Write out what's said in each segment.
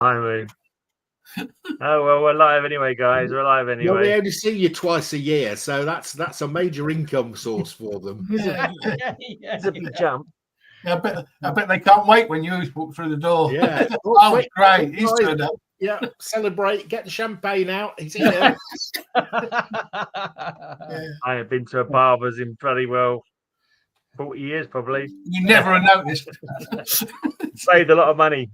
I mean, oh well, we're live anyway, guys. We're live anyway. Well, they only see you twice a year, so that's a major income source for them. It's a big jump. Yeah, I bet they can't wait when you walk through the door. Yeah. Oh, quick, great. He's turned up. Yeah, celebrate, get the champagne out. He's here. I have been to a barber's in bloody well 40 years, probably. You never noticed. Saved a lot of money.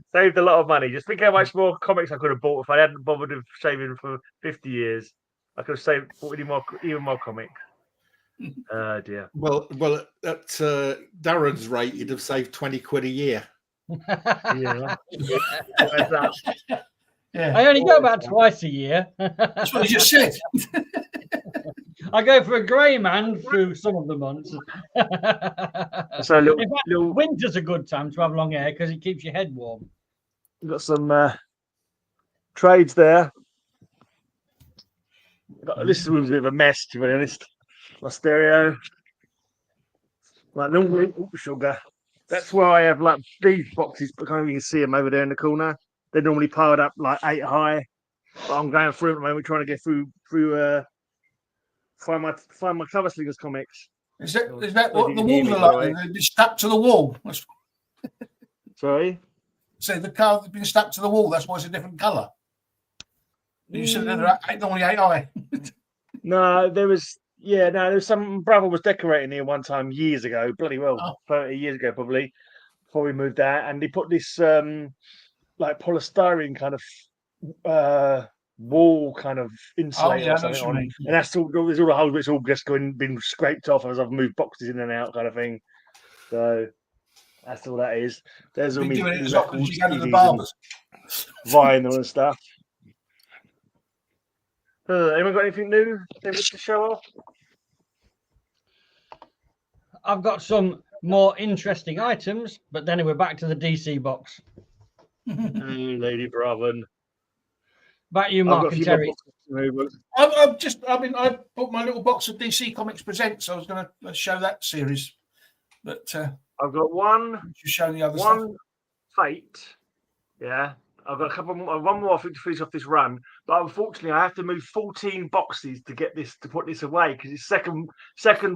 Just think how much more comics I could have bought if I hadn't bothered with shaving for 50 years. I could have saved even more comics. Dear. Well, at Darren's rate, you'd have saved 20 quid a year. Yeah. I only go about twice a year. That's what he just said. I go for a grey man through some of the months. So winter's a good time to have long hair because it keeps your head warm. We've got some trades there. This room's a bit of a mess, to be honest. My stereo, like normal sugar. That's where I have like these boxes, but can't even see them over there in the corner. They're normally piled up like 8 high. But I'm going through at the moment, trying to get through find my Cover Slingers comics. Is that what the walls are like? They've been stuck to the wall. Sorry? So the car has been stuck to the wall. That's why it's a different colour. You said they're normally 8 high. No, there was some brother was decorating here one time years ago, bloody well, 30 years ago probably, before we moved out, and he put this like polystyrene kind of wall kind of insulator or something on, and that's all. There's all the holes, it's all just been scraped off as I've moved boxes in and out, kind of thing. So that's all that is. There's all me records, vinyl and stuff. Anyone got anything new to show off? I've got some more interesting items, but then we're back to the DC box. Lady Braven. Back you, Mark and Terry. I bought my little box of DC Comics Presents. I was going to show that series, but I've got one. You show the other one stuff. Fate. Yeah, I've got a couple more. One more I think to finish off this run, but unfortunately I have to move 14 boxes to get this to put this away because it's second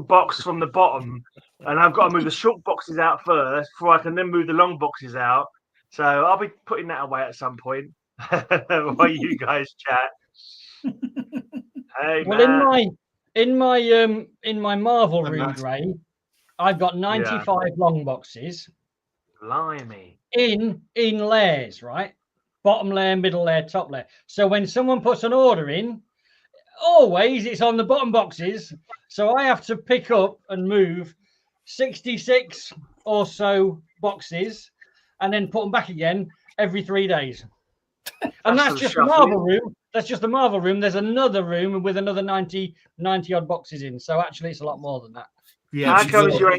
box from the bottom, and I've got to move the short boxes out first before I can then move the long boxes out. So I'll be putting that away at some point while you guys chat. Hey, well, man. in my Marvel room, Ray, I've got 95 long boxes. Blimey. In layers, right? Bottom layer, middle layer, top layer. So when someone puts an order in, always it's on the bottom boxes. So I have to pick up and move 66 or so boxes and then put them back again every 3 days. And that's just the Marvel room. That's just the Marvel room. There's another room with another 90 odd boxes in. So actually it's a lot more than that. Yeah,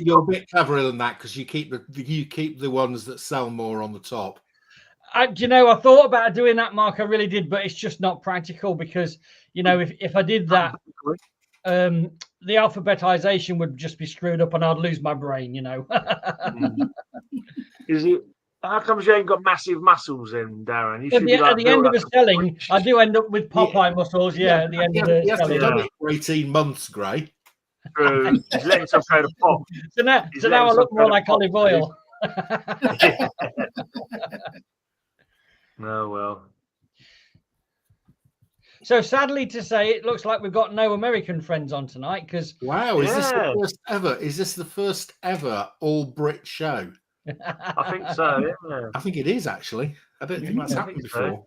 you're a bit cleverer than that because you keep the ones that sell more on the top. I thought about doing that, Mark. I really did, but it's just not practical because, if I did that, the alphabetization would just be screwed up and I'd lose my brain, Is it? How comes you ain't got massive muscles then, Darren? At the end of the selling, I do end up with Popeye muscles, at the end of the selling. Done it for 18 months, Gray. True. He's letting some kind of pop. So now I look more like olive oil. Oh, well. So sadly to say, it looks like we've got no American friends on tonight because... Wow, is this the first ever? Is this the first ever all-Brit show? I think so, yeah. I think it is, actually. I don't think that's happened before.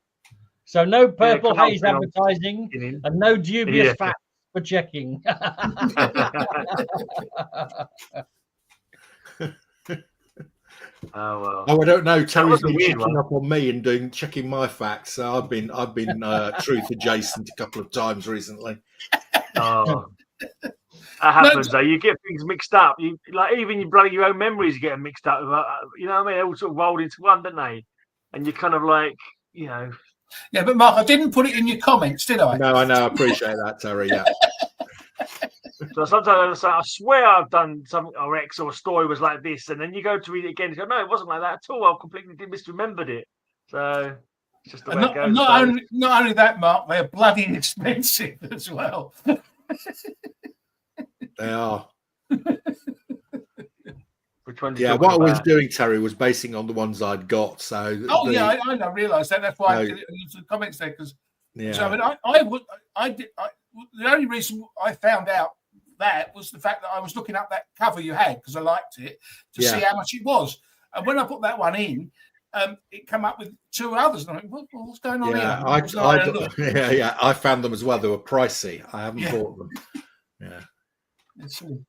So no Purple Haze advertising and no dubious facts for checking. Oh well. Oh, I don't know. Terry's been checking up on me and checking my facts. So I've been truth adjacent a couple of times recently. Oh, that happens though. You get things mixed up. You even your own memories getting mixed up. You know what I mean? They all sort of rolled into one, don't they? And you're kind of like, Yeah, but Mark, I didn't put it in your comments, did I? No, I know. I appreciate that, Terry. Yeah. So sometimes I swear I've done something or X or a story was like this, and then you go to read it again and go, no, it wasn't like that at all. I completely misremembered it. So It's just the way it goes. Not only that, Mark, they're bloody expensive as well. They are. Which one? Yeah, what I was doing, Terry, was basing on the ones I'd got. So I realised that. That's why I did it in the comments there, because so I mean, the only reason I found out that was the fact that I was looking up that cover you had because I liked it to see how much it was, and when I put that one in, it came up with two others, and I went, what's going on here? I found them as well. They were pricey. I haven't bought them. Yeah. Let's see.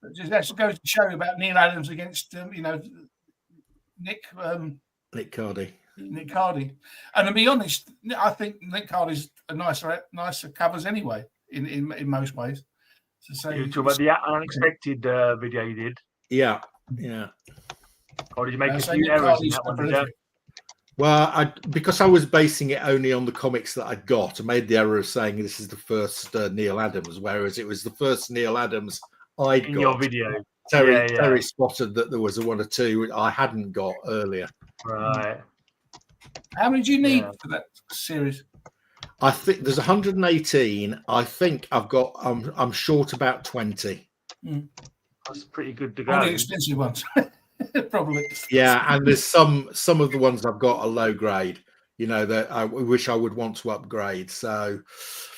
That goes to show you about Neil Adams against Nick Cardy. Nick Cardy, and to be honest, I think Nick Cardy's a nicer covers anyway in most ways. So you talk about the unexpected video you did. Yeah. Or did you make a few errors in that one? Well, because I was basing it only on the comics that I got, I made the error of saying this is the first Neil Adams, whereas it was the first Neil Adams I'd got. Your video. Terry spotted that there was a one or two I hadn't got earlier. Right. How many do you need for that series? I think there's 118. I think I've got. I'm short about 20. That's pretty good to go. All the expensive ones, probably. Yeah, and there's some of the ones I've got are low grade. That I wish I would want to upgrade. So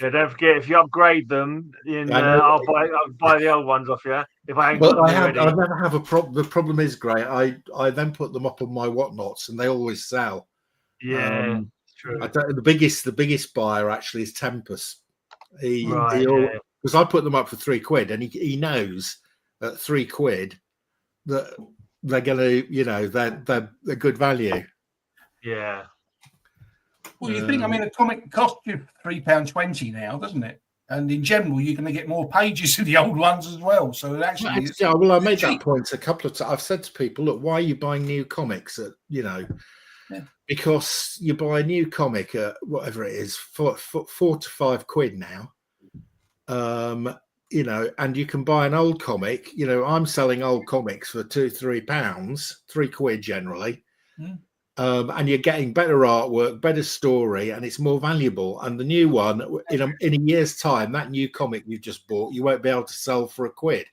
don't forget, if you upgrade them, I'll buy the old ones off you. If I ain't got them already. I never have a problem. The problem is, Gray, I then put them up on my whatnots, and they always sell. Yeah, true. The biggest buyer actually is Tempest. Because I put them up for £3, and he knows at £3 that they're gonna, they're good value. Yeah. Well, you think, a comic costs you £3.20 now, doesn't it? And in general, you're going to get more pages of the old ones as well. So actually, I made that point a couple of times. I've said to people, look, why are you buying new comics at, because you buy a new comic at whatever it is, £4 to £5 now. And you can buy an old comic. I'm selling old comics for £2-3, £3 generally. And you're getting better artwork, better story, and it's more valuable. And the new one, in a year's time, that new comic you've just bought, you won't be able to sell for £1.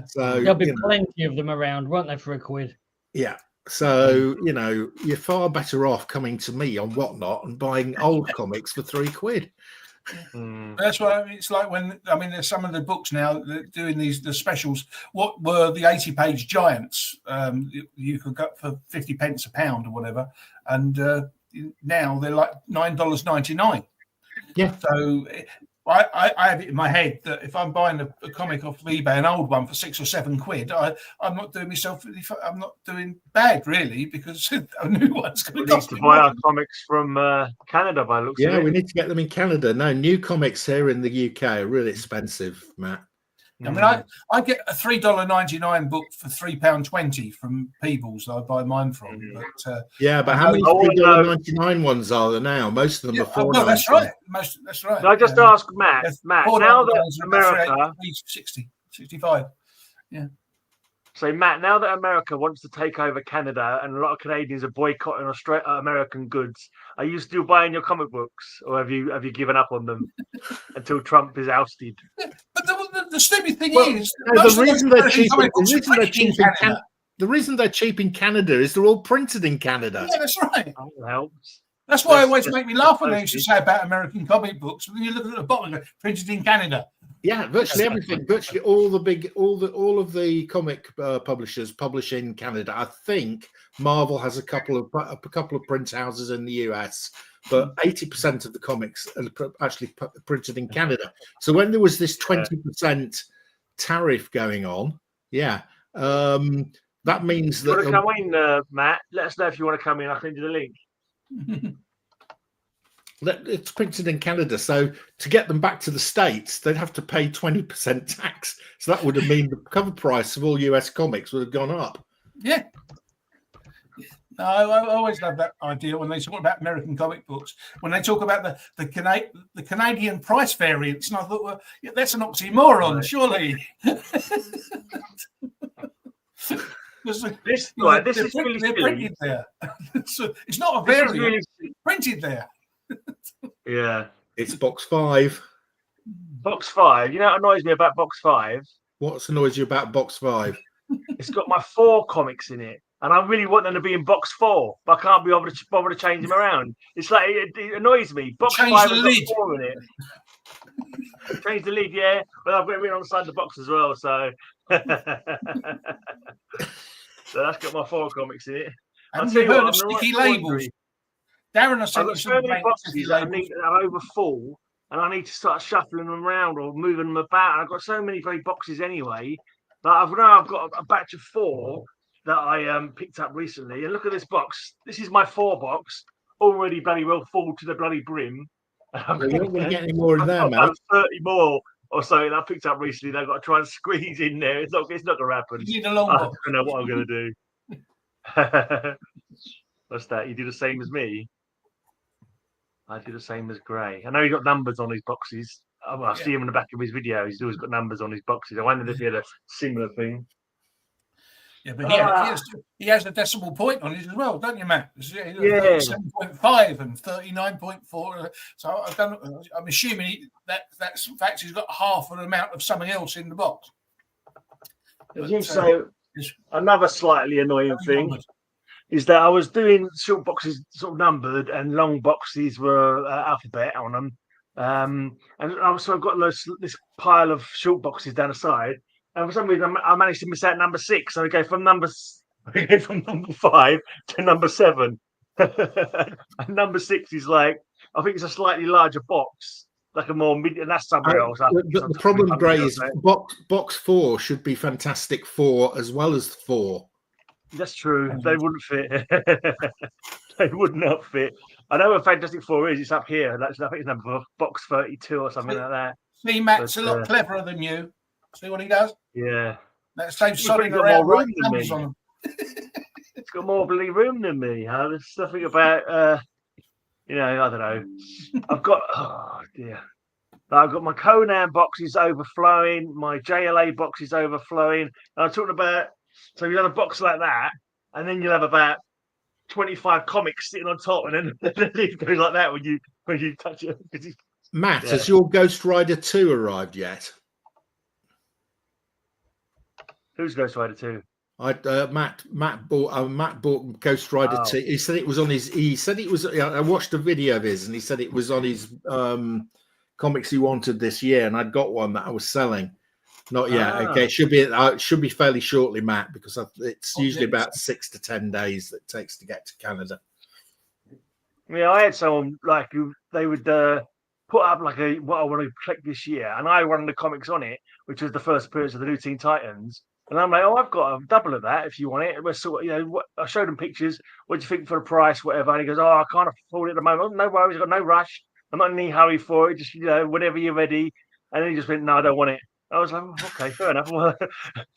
So there'll be plenty of them around, won't there, for £1? Yeah. So you're far better off coming to me on Whatnot and buying old comics for £3. That's why it's like when there's some of the books now that doing the specials. What were the 80-page giants? You could get for 50p a pound or whatever, and now they're like $9.99. Yeah. So I have it in my head that if I'm buying a comic off of eBay, an old one for £6 or £7, I'm not doing myself. I'm not doing bad really, because a new one's going to cost to buy our comics from Canada by looks of it. Yeah, we need to get them in Canada. No, new comics here in the UK are really expensive, Matt. I get a $3.99 book for £3.20 from Peebles. I buy mine from. But but how many $3.99 ones are there now? Most of them are $4.99. No, that's right. That's right. I just ask Matt. Matt, now that America 65. Yeah. So Matt, now that America wants to take over Canada and a lot of Canadians are boycotting American goods, are you still buying your comic books, or have you given up on them until Trump is ousted? But the stupid thing is, the reason they're cheap in Canada is they're all printed in Canada. Yeah, that's right. That helps. That's why it always make me laugh when they used to say about American comic books. When you look at the bottom, printed in Canada. Yeah, virtually everything. Virtually all of the comic publishers publish in Canada. I think Marvel has a couple of print houses in the US, but 80% of the comics are actually printed in Canada. So when there was this 20% tariff going on, that means that. You want to come in, Matt? Let us know if you want to come in. I'll send you the link. It's printed in Canada, so to get them back to the States, they'd have to pay 20% tax. So that would have mean the cover price of all US comics would have gone up. Yeah. No, I always love that idea when they talk about American comic books. When they talk about the Canadian price variance, and I thought, well, that's an oxymoron, surely. This is really they're silly. printed there. It's not a variant. Really printed there. Yeah. It's box 5. Box 5. You know what annoys me about box 5? What's annoys you about box 5? It's got my 4 comics in it. And I really want them to be in box 4, but I can't be able to change them around. It's like it annoys me. Box 5 has got 4 in it. Change the lid, yeah. But I've got it on the side of the box as well, so so that's got my 4 comics in it. Have you heard of sticky labels? Darren has sent you some boxes that are over full, and I need to start shuffling them around or moving them about. And I've got so many very boxes anyway. But I've got a batch of 4 that I picked up recently. And look at this box. This is my 4 box, already bloody well full to the bloody brim. You're not going to get any more in there, mate. 30 more or so that I picked up recently. They've got to try and squeeze in there. It's not going to happen. You need a long I box. don't know what I'm going to do. What's that? You do the same as me? I do the same as Gray. I know he got numbers on his boxes. I see him in the back of his video. He's always got numbers on his boxes. I wondered if he had a similar thing. Yeah, but he has a decimal point on it as well, don't you, Matt? Yeah. 7.5 and 39.4. So I'm assuming that's in fact he's got half an amount of something else in the box. So another slightly annoying thing is that I was doing short boxes sort of numbered and long boxes were alphabet on them. And so I've got this pile of short boxes down the side, and for some reason I managed to miss out number 6. So I go from number 5 to number 7. And number 6 is like, I think it's a slightly larger box, like a more medium, and that's somewhere else. The problem, Gray, is box 4 should be Fantastic 4 as well as 4. That's true. They wouldn't fit. They would not fit. I know what Fantastic 4 is. It's up here. I think it's number box 32 or something like that. See, Matt's a lot cleverer than you. See what he does? Yeah. That same sodding around more room than me. It's got more bloody room than me. There's something about, I don't know. I've got, I've got my Conan boxes overflowing. My JLA box is overflowing. And I'm talking about, so you have a box like that, and then you'll have about 25 comics sitting on top, and then the lid goes like that when you touch it. Matt, has your Ghost Rider 2 arrived yet? Who's Ghost Rider 2? Matt bought Ghost Rider 2. He said it was on his. He said it was. I watched a video of his, and he said it was on his comics he wanted this year, and I'd got one that I was selling. Not yet. Okay, it should be fairly shortly, Matt, because it's usually about 6 to 10 days that it takes to get to Canada. Yeah, I had someone like they would put up like what I want to collect this year, and I run the comics on it, which was the first appearance of the new Teen Titans. And I'm like, I've got a double of that if you want it. We're sort of, I showed him pictures. What do you think for the price, whatever? And he goes, I can't afford it at the moment. No worries, I've got no rush. I'm not in any hurry for it. Just whenever you're ready. And then he just went, no, I don't want it. I was like, okay, fair enough. Well,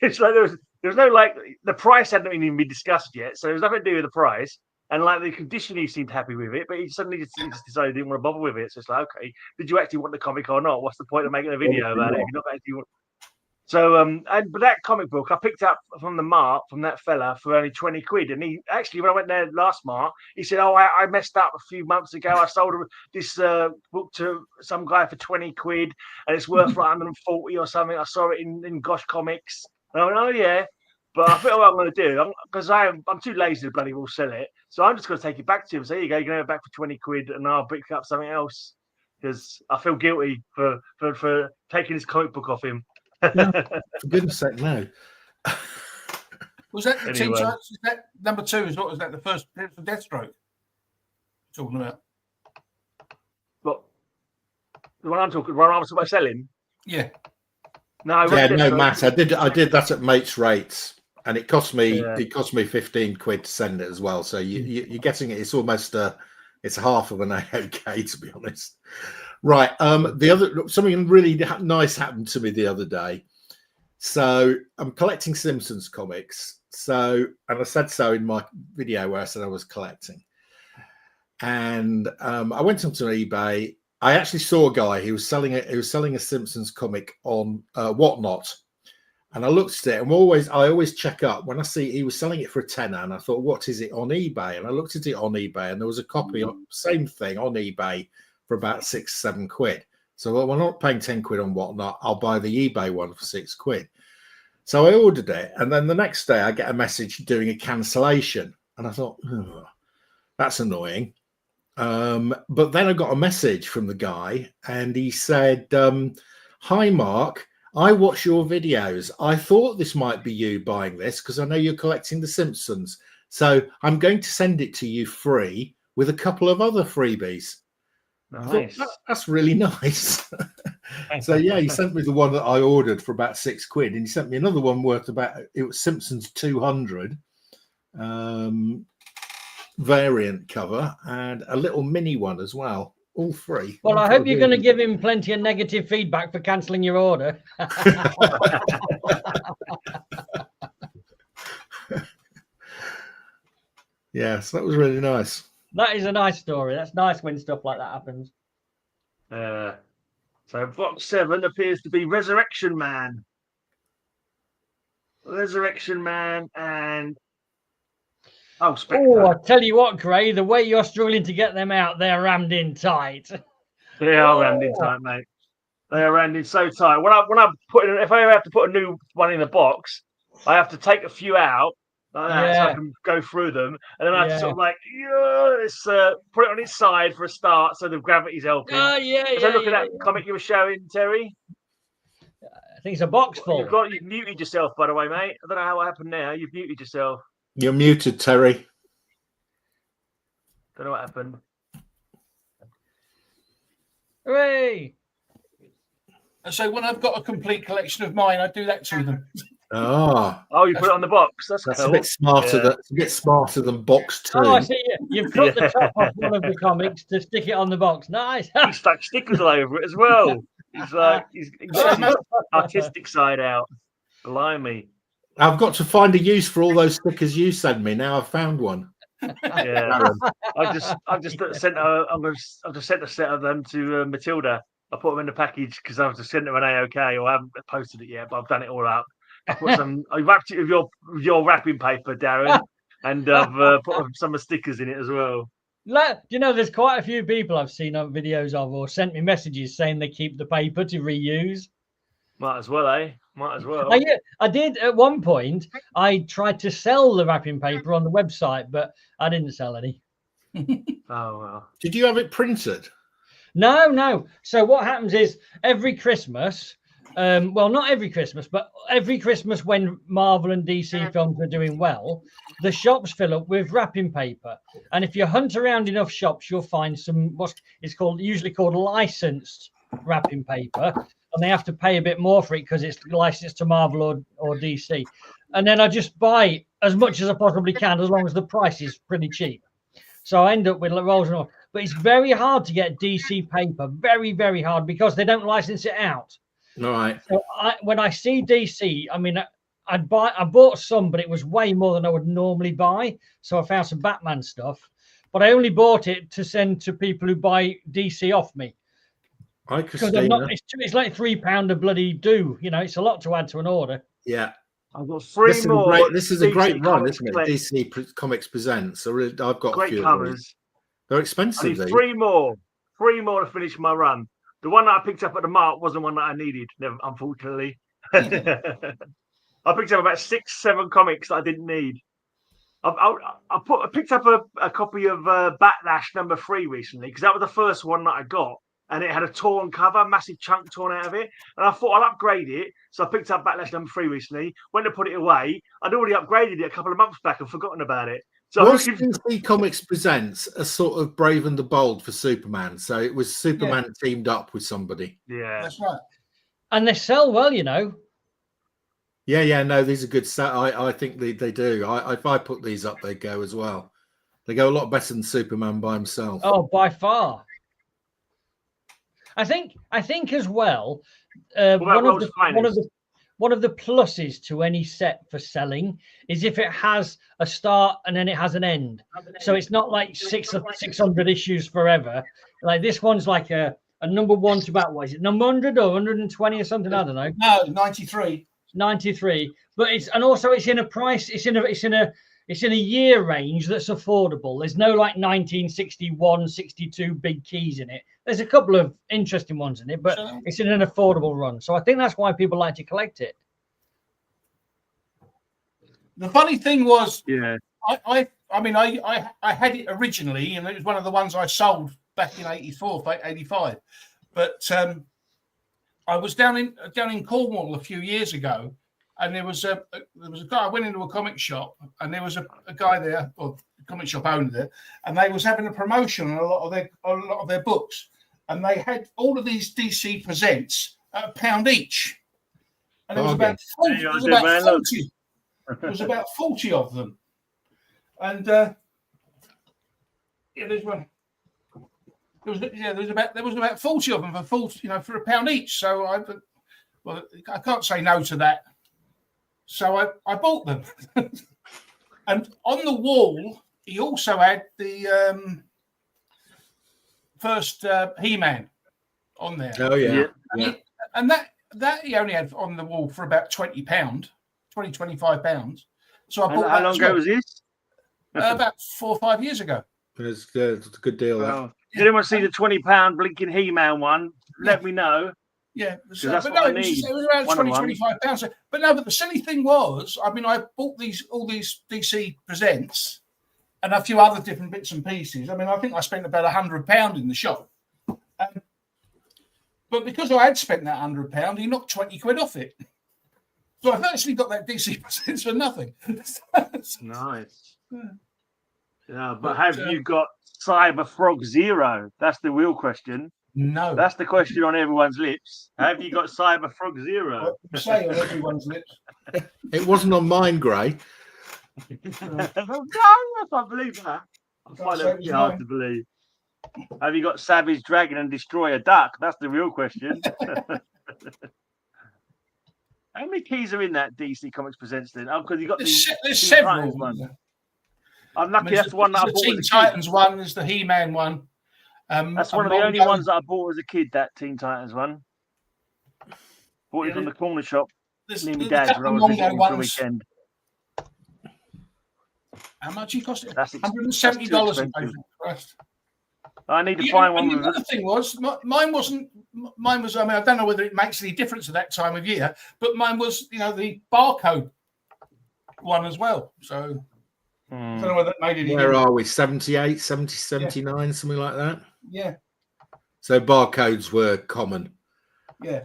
it's like there was no like the price hadn't even been discussed yet, so there was nothing to do with the price. And like the condition, he seemed happy with it, but he suddenly just decided he didn't want to bother with it. So it's like, okay, did you actually want the comic or not? What's the point of making a video about it if you're not actually want? So but that comic book I picked up from the Mart from that fella for only 20 quid. And he actually, when I went there last Mart, he said, I messed up a few months ago. I sold this book to some guy for 20 quid and it's worth like 140 or something. I saw it in Gosh Comics. And I went, oh yeah. But I think what I'm going to do, because I'm too lazy to bloody well sell it. So I'm just going to take it back to him. So here you go, you can have it back for 20 quid and I'll pick up something else. Because I feel guilty for taking his comic book off him. No, for goodness sake, no. Was that the Teen Titans? Is that number 2? Is what was that the first Deathstroke? Talking about what? The one I'm talking about selling? Yeah. No, Matt. I did that at Mate's Rates, and it cost me 15 quid to send it as well. So you're getting it. It's almost it's half of an AOK, to be honest. Right. Something really nice happened to me the other day. So I'm collecting Simpsons comics. And I said so in my video where I said I was collecting. And I went onto eBay. I actually saw a guy who was selling a Simpsons comic on Whatnot. And I looked at it, and I always check up when I see he was selling it for a tenner, and I thought, what is it on eBay? And I looked at it on eBay, and there was a copy of same thing on eBay for about £6-7. So well, we're not paying 10 quid on whatnot. I'll buy the eBay one for £6. So I ordered it, and then the next day I get a message doing a cancellation, and I thought, oh, that's annoying. But then I got a message from the guy, and he said, "Hi, Mark. I watch your videos. I thought this might be you buying this because I know you're collecting The Simpsons. So I'm going to send it to you free with a couple of other freebies." Nice. That's really nice. So yeah, he sent me the one that I ordered for about £6, and he sent me another one worth it was Simpsons 200 variant cover, and a little mini one as well, all free. Well, I hope you're going to give him plenty of negative feedback for cancelling your order. Yes, that was really nice. That is a nice story. That's nice when stuff like that happens. So box 7 appears to be Resurrection Man. Resurrection Man and Spectre. Oh, I tell you what, Gray, the way you're struggling to get them out, they're rammed in tight. They are rammed in tight, mate. They are rammed in so tight. When I put in, if I ever have to put a new one in the box, I have to take a few out like that, so I can go through them, and then I have to sort of like, put it on its side for a start, so the gravity's helping. Oh, So look at that comic you were showing, Terry. I think it's a box full. You've muted yourself, by the way, mate. I don't know what happened now. You've muted yourself. You're muted, Terry. Don't know what happened. Hooray! So when I've got a complete collection of mine, I do that to them. Oh, you put it on the box. That's cool. a bit smarter. It's a bit smarter than box 2. Oh, I see. You've cut the top off one of the comics to stick it on the box. Nice. He stuck stickers all over it as well. He's got his artistic side out. Blimey. I've got to find a use for all those stickers you sent me. Now I've found one. Yeah, I've just sent a set of them to Matilda. I put them in the package because I've just sent them an AOK, or I haven't posted it yet, but I've done it all up. I wrapped it with your wrapping paper, Darren, and I've put some of the stickers in it as well. You know, there's quite a few people I've seen on videos of or sent me messages saying they keep the paper to reuse. Might as well, eh? Might as well. I did at one point. I tried to sell the wrapping paper on the website, but I didn't sell any. Oh, well. Did you have it printed? No. So what happens is every Christmas, well, not every Christmas, but every Christmas when Marvel and DC films are doing well, the shops fill up with wrapping paper. And if you hunt around enough shops, you'll find some usually called licensed wrapping paper. And they have to pay a bit more for it because it's licensed to Marvel or DC. And then I just buy as much as I possibly can, as long as the price is pretty cheap. So I end up with rolls and all. But it's very hard to get DC paper, very, very hard, because they don't license it out. All right. So when I see DC, I mean, I bought some, but it was way more than I would normally buy. So I found some Batman stuff, but I only bought it to send to people who buy DC off me. Because it's like £3 a bloody do. You know, it's a lot to add to an order. Yeah. I've got three more. This is a great run, isn't it? DC Comics Presents. So I've got great covers. They're expensive. I need three more to finish my run. The one that I picked up at the Mart wasn't one that I needed, unfortunately. I picked up about 6-7 comics that I didn't need. I picked up a copy of Backlash #3 recently, because that was the first one that I got. And it had a torn cover, massive chunk torn out of it. And I thought I'll upgrade it. So I picked up Backlash #3 recently, went to put it away. I'd already upgraded it a couple of months back and forgotten about it. So DC Comics Presents a sort of Brave and the Bold for Superman. So it was Superman teamed up with somebody. Yeah. That's right. And they sell well, you know. Yeah, no, these are good. I think they do. If I put these up, they go as well. They go a lot better than Superman by himself. Oh, by far. I think as well. One of the pluses to any set for selling is if it has a start and then it has an end. So it's not like 600 issues forever. Like this one's like a number 1 to about, what is it, number 100 or 120 or something? I don't know. No, 93. 93. But it's in a price. It's in a year range that's affordable. There's no like 1961, 62 big keys in it. There's a couple of interesting ones in it, but it's in an affordable run. So I think that's why people like to collect it. The funny thing was, yeah, I had it originally, and it was one of the ones I sold back in 84, 85. But I was down in Cornwall a few years ago, and there was a guy. I went into a comic shop, and there was a guy there, or comic shop owner there, and they was having a promotion on a lot of their books, and they had all of these DC Presents at £1 each, and there was about 40. There was about 40 of them, and there's one. There was about 40 of them for for £1 each. So I can't say no to that. So I bought them, and on the wall he also had the first He-Man on there. Oh yeah, and that he only had on the wall for about £20, £25. So I bought. How long ago was this? About 4 or 5 years ago. It's a good deal. Well, if anyone see the £20 blinking He-Man one, let me know. Yeah, that's but what I it need. was around £25. But no, but the silly thing was, I mean, I bought all these DC Presents and a few other different bits and pieces. I mean, I think I spent about £100 in the shop. But because I had spent that £100, he knocked 20 quid off it. So I've actually got that DC Presents for nothing. Nice. Yeah, but have you got Cyber Frog Zero? That's the real question. No. That's the question on everyone's lips. Have you got Cyber Frog Zero? What you say on everyone's lips. It wasn't on mine, Gray. No, I can't believe that. I find it hard to believe. Have you got Savage Dragon and Destroyer Duck? That's the real question. How many keys are in that DC Comics Presents then? Oh, because you got there's several. I'm lucky. That's the one that I bought. The Teen Titans one. There's the He-Man one. That's one of the only ones that I bought as a kid. That Teen Titans one. Bought it from the corner shop near my dad's when I was visiting for the weekend. How much he cost it? That's $170. I need to find one. The other thing was, mine wasn't. Mine was. I mean, I don't know whether it makes any difference at that time of year, but mine was, the barcode one as well. So I don't know whether that made any difference. Where are we? 78, 70, 79, something like that. Yeah. So barcodes were common. Yeah.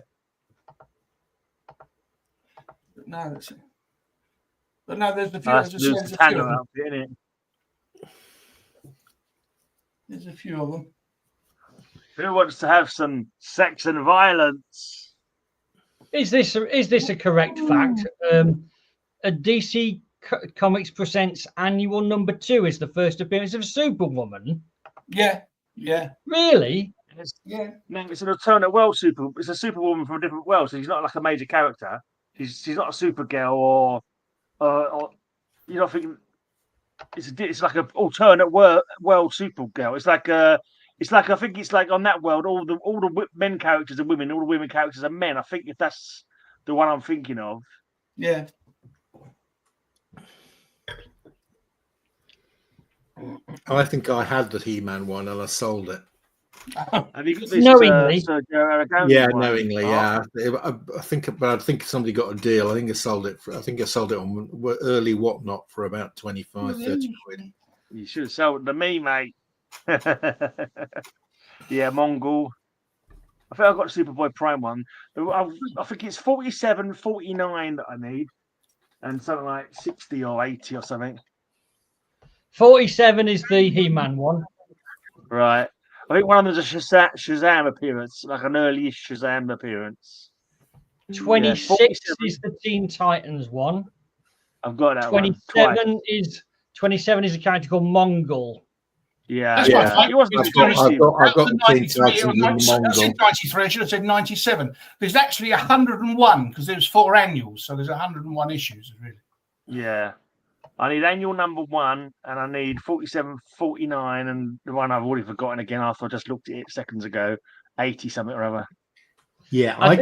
But no, that's it. But no, there's a few. There's a few of them. Who wants to have some sex and violence? Is this a correct fact? A DC Comics Presents annual number 2 is the first appearance of Superwoman. Yeah, yeah. Really? Yeah. No, it's an alternate world It's a Superwoman from a different world, so she's not like a major character. She's not a Supergirl or you're not thinking. It's like an alternate world Supergirl. It's like I think it's like on that world all the men characters are women, all the women characters are men. I think if that's the one I'm thinking of. Yeah. I think I had the He-Man one and I sold it. Have you got this? Knowingly? Yeah, knowingly. Yeah, I think somebody got a deal. I think I sold it on early Whatnot for about 25, 30 quid. You should have sold it to me, mate. Yeah, Mongol. I think I've got the Superboy Prime one. I think it's 47, 49 that I need, and something like 60 or 80 or something. 47 is the He-Man one. Right. I think one of them is a Shazam appearance, like an early-ish Shazam appearance. 26 is the Teen Titans one. I've got that 27 is a character called Mongol. Yeah, that's yeah. I've got the Teen Titans and the Mongol. I said 93. I should have said 97. There's actually 101 because there's 4 annuals, so there's 101 issues, really. Yeah. I need annual number 1, and I need 47, 49, and the one I've already forgotten again after I just looked at it seconds ago, 80 something or other. Yeah, I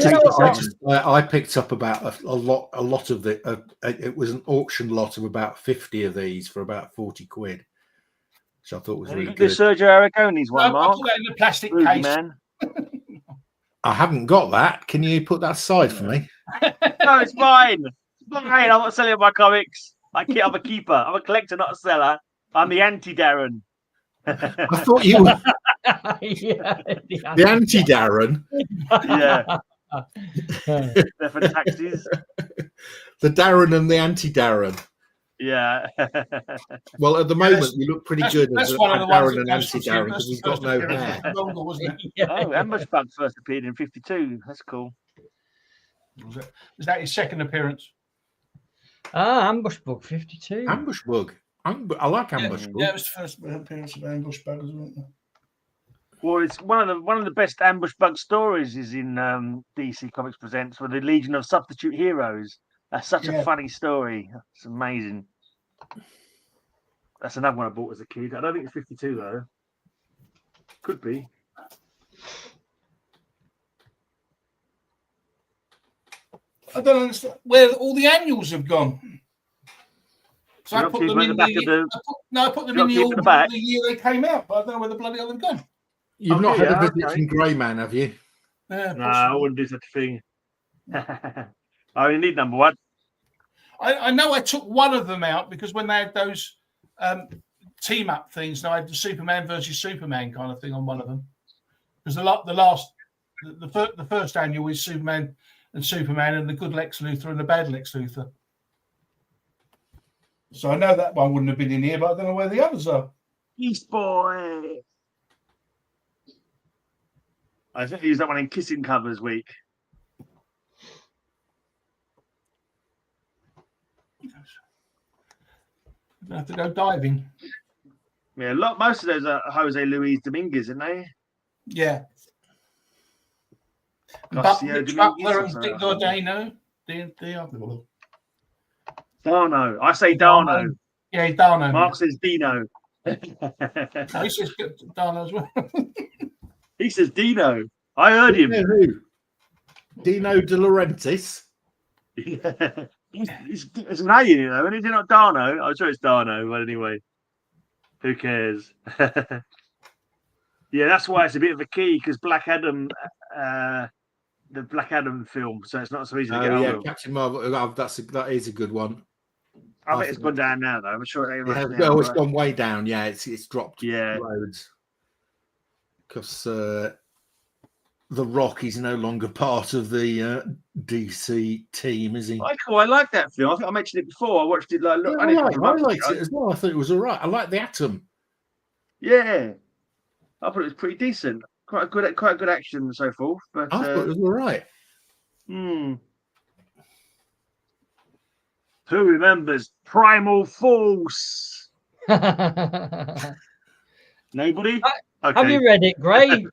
picked up about a lot of the. It was an auction lot of about 50 of these for about 40 quid, which I thought was really good. The Sergio Aragones one, Mark. I put that in the plastic Rudy case. Man. I haven't got that. Can you put that aside for me? No, it's fine. It's fine. I'm not selling my comics. I'm a keeper. I'm a collector, not a seller. I'm the anti-Darren. I thought you were the anti-Darren. Yeah. They're for taxis. The Darren and the anti-Darren. Yeah. Well, at the moment, you look pretty good as one of the Darren and anti-Darren because he's got no hair. Oh, Ambush Bug first appeared in 52. That's cool. Is that his second appearance? Ambush Bug 52. Ambush Bug. I like Ambush Bug. Yeah, it was the first appearance of Ambush Bug, wasn't it? Well, it's one of the best Ambush Bug stories is in DC Comics Presents with the Legion of Substitute Heroes. That's such a funny story. It's amazing. That's another one I bought as a kid. I don't think it's 52 though. Could be. I don't understand where all the annuals have gone. So I put them in I put them in the order of the year they came out, but I don't know where the bloody hell they've gone. You've not had a visit from Greyman, have you? No, I wouldn't do such a thing. I only need number one. I know I took one of them out because when they had those team up things, I had the Superman versus Superman kind of thing on one of them. Because the first annual is Superman and Superman and the good Lex Luthor and the bad Lex Luthor. So I know that one wouldn't have been in here, but I don't know where the others are. East Boy. I think he used that one in Kissing Covers Week. I have to go diving. Yeah, most of those are Jose Luis Dominguez, aren't they? Yeah. Butler and Dick Gordano. Darno. I say Darno. Yeah, Darno. Mark says Dino. No, he says Darno as well. He says Dino. I heard him. Who? Dino De Laurentiis. Yeah. It's an A, you know, and is it not Darno? I'm sure it's Darno, but anyway, who cares? Yeah, that's why it's a bit of a key because Black Adam, the Black Adam film, so it's not so easy to get hold of. Captain Marvel. That is a good one. I think it's gone down now, though. I'm sure it's gone way down. Yeah, it's dropped. Yeah, loads because The Rock is no longer part of the DC team, is he? I like that film. I think I mentioned it before. I watched it. I liked it as well. I thought it was all right. I like the Atom. Yeah, I thought it was pretty decent. Quite a good action and so forth. But I thought it was all right. Who remembers Primal Force? Nobody? Okay. Have you read it, Gray?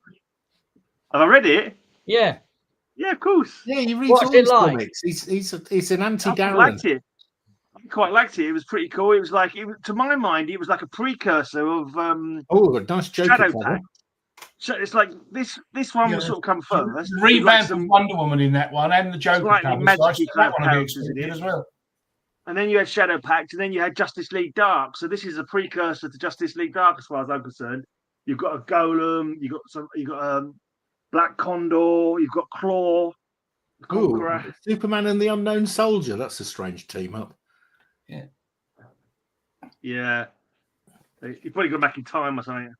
Have I read it? Yeah. Yeah, of course. Yeah, he reads all his comics. He's an anti-Darren. I quite liked it. It was pretty cool. It was like, to my mind, it was like a precursor of a nice Joker Shadow Pact. So it's like this one will sort of come first. Revamp of Wonder Woman in that one and the Joker magic characters in it as well. And then you had Shadow Pact, and then you had Justice League Dark. So this is a precursor to Justice League Dark, as far as I'm concerned. You've got a Golem, you got Black Condor, you've got Claw, Superman and the Unknown Soldier. That's a strange team up. Yeah. Yeah. You probably got back in time or something.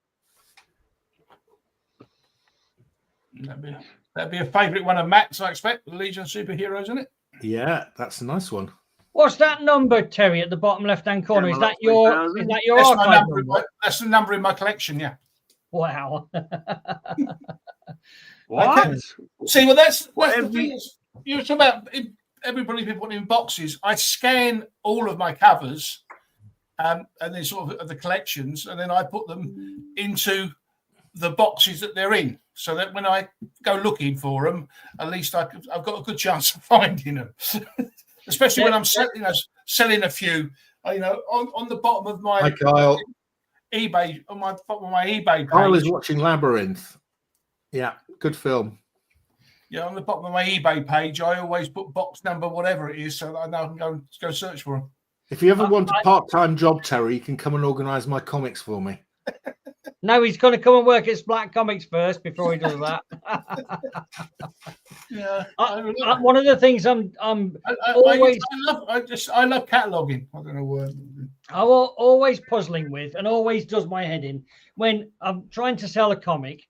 That'd be a favourite one of Matt's, I expect. The Legion of Superheroes, isn't it? Yeah, that's a nice one. What's that number, Terry, at the bottom left-hand corner? Is that your archive number? That's the number in my collection, yeah. Wow. What? Okay. See, well, that's the thing is, you were talking about everybody been putting in boxes. I scan all of my covers and then sort of the collections, and then I put them into the boxes that they're in, so that when I go looking for them, at least I've got a good chance of finding them. Especially when I'm selling a few, on the bottom of my eBay, on my eBay page. Kyle is watching Labyrinth. Yeah, good film. Yeah, on the bottom of my eBay page, I always put box number whatever it is, so that I know I can go search for them. If you ever want a part-time job, Terry, you can come and organise my comics for me. No, he's going to come and work at Splat Comics first before he does that. Yeah, one of the things I love cataloging. I don't know what I'm always puzzling with, and always does my head in when I'm trying to sell a comic,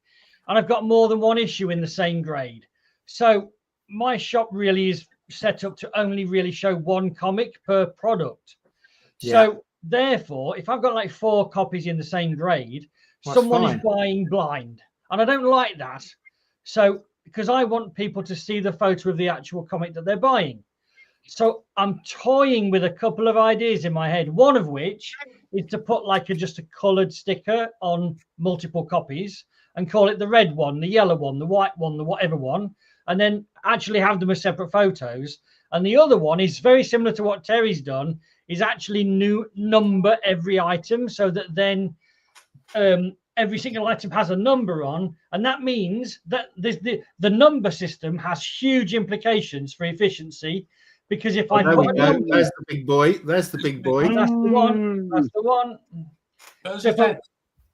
and I've got more than one issue in the same grade. So my shop really is set up to only really show one comic per product. Yeah. So therefore, if I've got like 4 copies in the same grade, someone is buying blind, and I don't like that. So because I want people to see the photo of the actual comic that they're buying. So I'm toying with a couple of ideas in my head, one of which is to put like just a colored sticker on multiple copies and call it the red one, the yellow one, the white one, the whatever one, and then actually have them as separate photos. And the other one is very similar to what Terry's done, is actually number every item so that then every single item has a number on. And that means that the number system has huge implications for efficiency, because if there's the big boy. There's the big boy. That's the one. That's the one.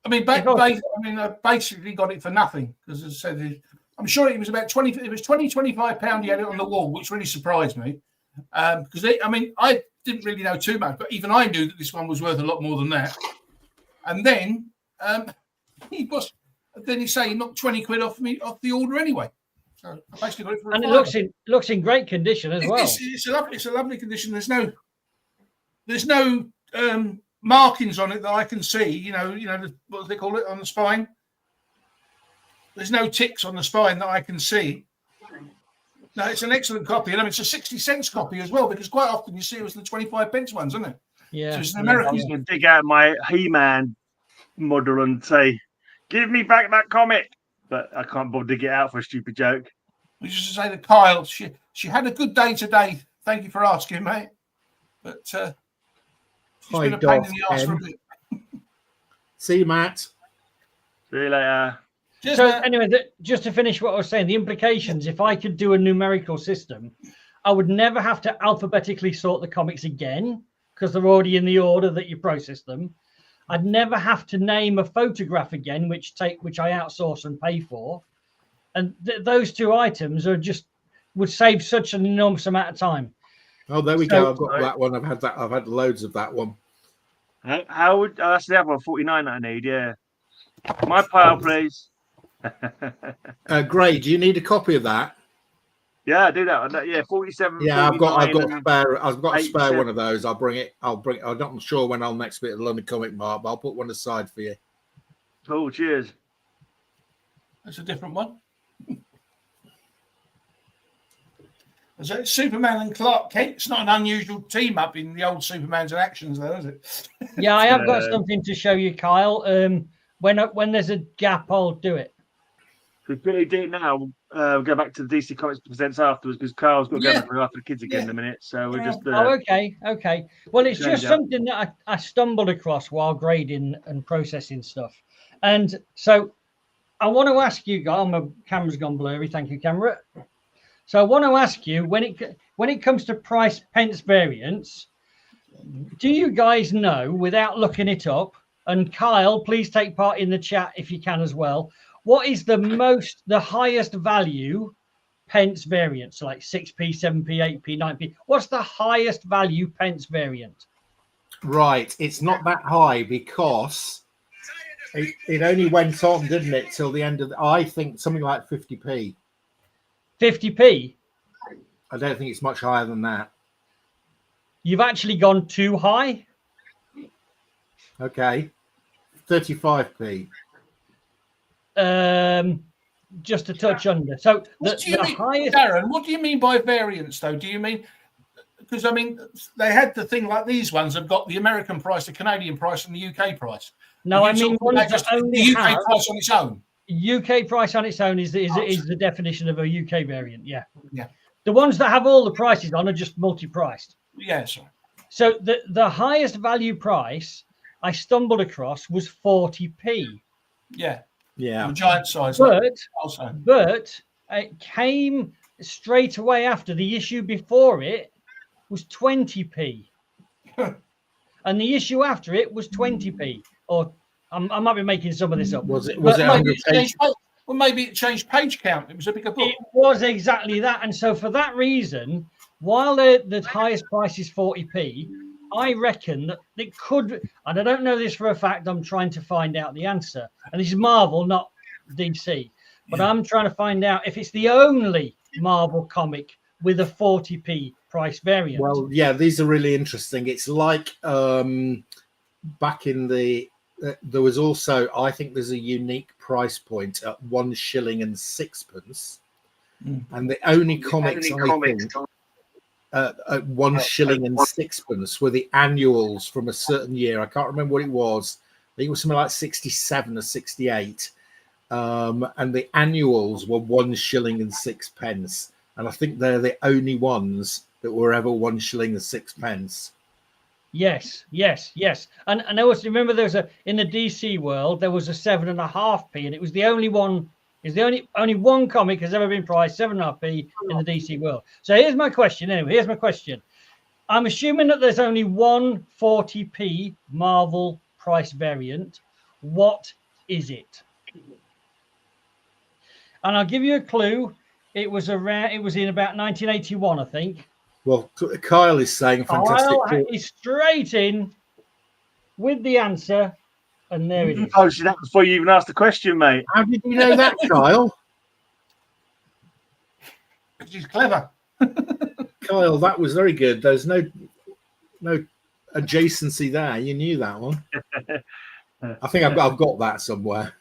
I basically got it for nothing, because as I said, I'm sure it was about 25 pound. He had it on the wall, which really surprised me, because I didn't really know too much, but even I knew that this one was worth a lot more than that. And then he knocked 20 quid off the order anyway. So I basically got it for and it looks in great condition as well. It's a lovely condition. There's no markings on it that I can see. You know what they call it on the spine. There's no ticks on the spine that I can see. No, it's an excellent copy, and it's a 60 cents copy as well, because quite often you see it was the 25 pence ones, isn't it? Yeah. So it's an American. I'm just going to dig out my He-Man model and say, "Give me back that comic," but I can't bother to get it out for a stupid joke. We just to say to Kyle, she had a good day today. Thank you for asking, mate. But she's been a pain in the ass for a bit. See you, Matt. See you later. Anyway, just to finish what I was saying, the implications, if I could do a numerical system, I would never have to alphabetically sort the comics again, because they're already in the order that you process them. I'd never have to name a photograph again, which I outsource and pay for. And those 2 items would save such an enormous amount of time. Oh, there we go. I've got that one. I've had loads of that one. How would that's the other one, 49 that I need, yeah. My pile, please. Gray, do you need a copy of that? Yeah, I do that. Yeah, 47. Yeah, I've got a spare one of those. I'll bring it. I'm not sure when I'll next be at the London Comic Mart, but I'll put one aside for you. Cool, cheers. That's a different one. Is that Superman and Clark Kent? It's not an unusual team up in the old Supermans and Actions, though, is it? Yeah, I have got something to show you, Kyle. When there's a gap, I'll do it. So Billy D now. Go back to the DC Comics Presents afterwards, because Carl's got to go back after the kids again in a minute. So we're just. Okay. Well, it's just something that I stumbled across while grading and processing stuff, and so I want to ask you guys. My camera's gone blurry. Thank you, camera. So I want to ask you, when it comes to price pence variants, do you guys know, without looking it up? And Kyle, please take part in the chat if you can as well. What is the highest value pence variant? So like 6p, 7p, 8p, 9p. What's the highest value pence variant? Right. It's not that high, because it only went on, didn't it, till the end of I think something like 50p. 50p? I don't think it's much higher than that. You've actually gone too high? Okay. 35p. Just a touch under. So the highest. Darren, what do you mean by variance, though? Do you mean, because they had the thing like these ones have got the American price, the Canadian price, and the UK price. No, I mean just the UK price on its own. UK price on its own is the definition of a UK variant. Yeah. Yeah. The ones that have all the prices on are just multi-priced. Yes. So the highest value price I stumbled across was 40p. Yeah. Yeah. The giant size. But it came straight away after the issue before it was 20p. And the issue after it was 20p. Or I might be making some of this up. Was it Well, maybe it changed page count. It was a bigger book. It was exactly that. And so for that reason, while the highest price is 40p, I reckon that it could, and I don't know this for a fact, I'm trying to find out the answer. And this is Marvel, not DC. But I'm trying to find out if it's the only Marvel comic with a 40p price variant. Well, yeah, these are really interesting. It's like back in the there was also, I think there's a unique price point at 1 shilling and 6pence, and the only comics I think at 1 shilling and 6pence were the annuals from a certain year. I can't remember what it was. I think it was something like 67 or 68, and the annuals were 1 shilling and 6pence, and I think they're the only ones that were ever 1 shilling and 6pence. Yes. And I also remember there was in the DC world, there was a 7.5p, and it was the only one, is the only one comic has ever been priced 7.5p in the DC world. So here's my question anyway. Here's my question. I'm assuming that there's only one 40p Marvel price variant. What is it? And I'll give you a clue. It was in about 1981, I think. Well, Kyle is saying fantastic. Kyle is straight in with the answer, and there it is. Oh, see, that was before you even asked the question, mate. How did you know that, Kyle? She's clever. Kyle, that was very good. There's no adjacency there. You knew that one. I think I've got that somewhere.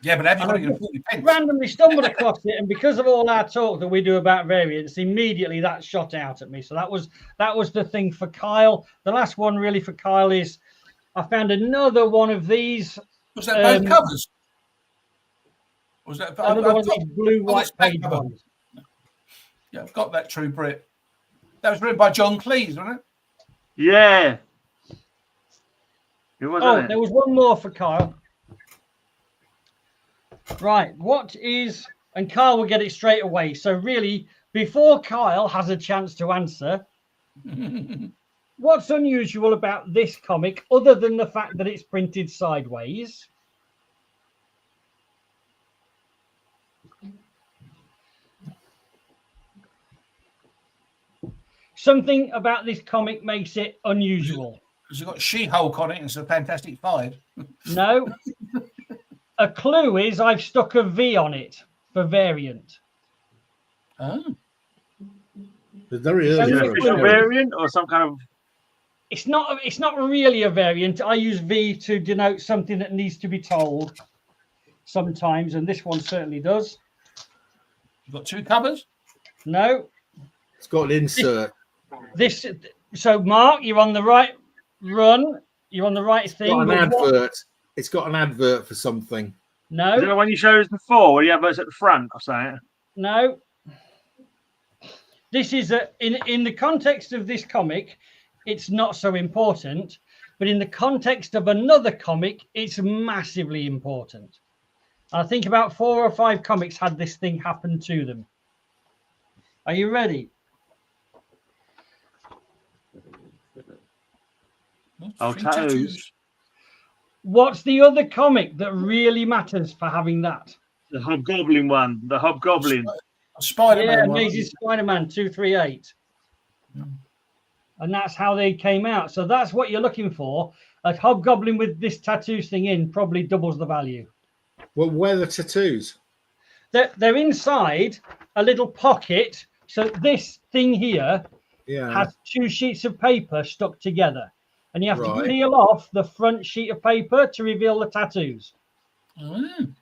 Yeah, but have you got it? Randomly stumbled across it, and because of all our talk that we do about variants, immediately that shot out at me. So that was the thing for Kyle. The last one really for Kyle is I found another one of these. Was that both covers? Was that another one of these blue white page ones? Yeah, I've got that, True Brit. That was written by John Cleese, wasn't it? Yeah. It was. Oh, there was one more for Kyle. Right, what is, and Kyle will get it straight away. So really, before Kyle has a chance to answer, what's unusual about this comic other than the fact that it's printed sideways? Something about this comic makes it unusual. Because you've got She-Hulk on it and it's a Fantastic Five. No. A clue is I've stuck a V on it for variant. Oh. There is a variant or some kind of. It's not really a variant. I use V to denote something that needs to be told sometimes, and this one certainly does. You've got two covers? No. It's got an insert. So Mark, you're on the right run. You're on the right thing. Got an advert. It's got an advert for something. No. Is it the one you showed us before, where the advert's at the front or something? No. This is in the context of this comic, it's not so important, but in the context of another comic, it's massively important. I think about 4 or 5 comics had this thing happen to them. Are you ready? Oh, tattoos. What's the other comic that really matters for having that? The Hobgoblin one. The Hobgoblin. Spider-Man. Yeah, Amazing Spider-Man 238. Yeah. And that's how they came out. So that's what you're looking for. A Hobgoblin with this tattoos thing in probably doubles the value. Well, where are the tattoos? They're inside a little pocket. So this thing here has 2 sheets of paper stuck together. And you have to peel off the front sheet of paper to reveal the tattoos. Mm.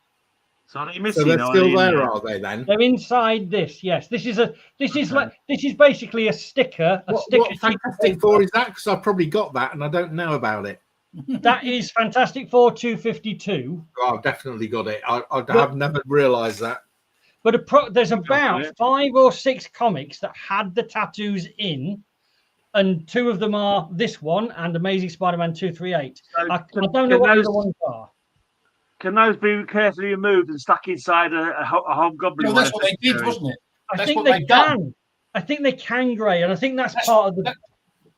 So they're still there, are they? Then they're inside this. Yes, this is basically a sticker. What Fantastic Four is that? Because I've probably got that and I don't know about it. That is Fantastic Four 252. Oh, I've definitely got it. I've never realised that. But there's about 5 or 6 comics that had the tattoos in. And 2 of them are this one and Amazing Spider-Man 238. I don't know what the other ones are. Can those be carefully removed and stuck inside a hobgoblin? No, that's what they did, wasn't it? I think they can. I think they can, Gray, and I think that's part of the.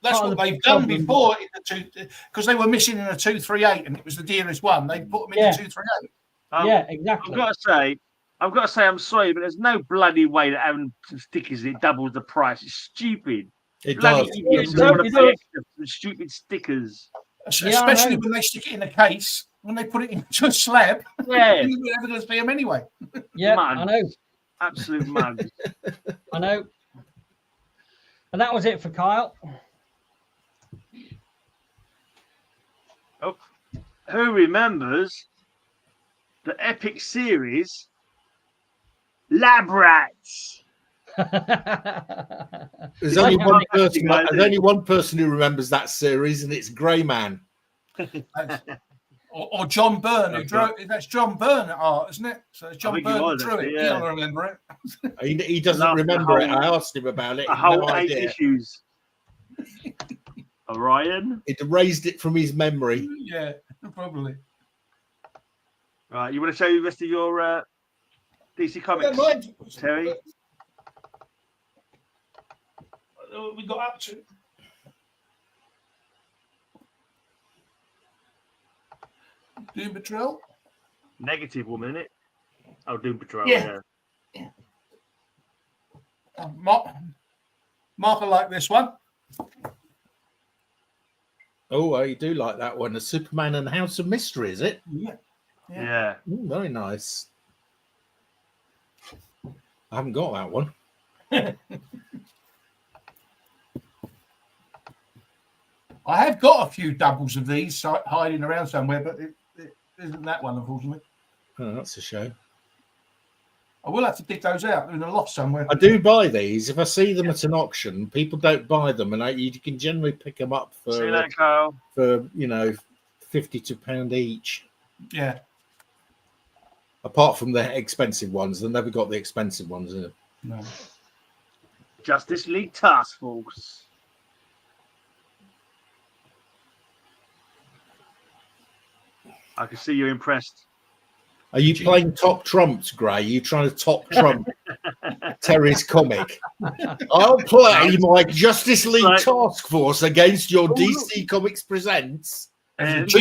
That's what they've done before in the two, because they were missing in a 238, and it was the dearest one. They put them in the 238. Yeah, exactly. I've got to say, I'm sorry, but there's no bloody way that having some stickers it doubles the price. It's stupid. It bloody does. idiots who want to pay extra for stupid stickers. Especially when they stick it in a case, when they put it into a slab. Yeah, you're never going to see them anyway. Yeah, mugs. I know. Absolute mugs. I know. And that was it for Kyle. Oh, who remembers the epic series Lab Rats? There's only one person. There's only one person who remembers that series, and it's Greyman. or John Byrne, who drove. That's John Byrne art, isn't it? So it's John Byrne who drew it. Yeah. He'll remember it. He doesn't remember it. I asked him about it. A whole 8 issues. Orion. It erased it from his memory. Yeah, probably. Right, you want to show the rest of your DC Comics, Terry? What we got up to? Doom Patrol? Negative Woman, innit? Oh, Doom Patrol, yeah. Mark, I like this one. Oh, I do like that one. The Superman and the House of Mystery, is it? Yeah. Ooh, very nice. I haven't got that one. I have got a few doubles of these hiding around somewhere, but it isn't that one, unfortunately. Oh, that's a shame. I will have to dig those out. They're in a loft somewhere. I do buy these. If I see them at an auction, people don't buy them, and you can generally pick them up for See that, Carl? for £52 each. Yeah. Apart from the expensive ones, they never got the expensive ones in it. No. Justice League Task Force. I can see you're impressed. Are you playing top trumps, Gray? Are you trying to top trump Terry's comic? I'll play my Justice League Task Force against your DC Comics Presents. First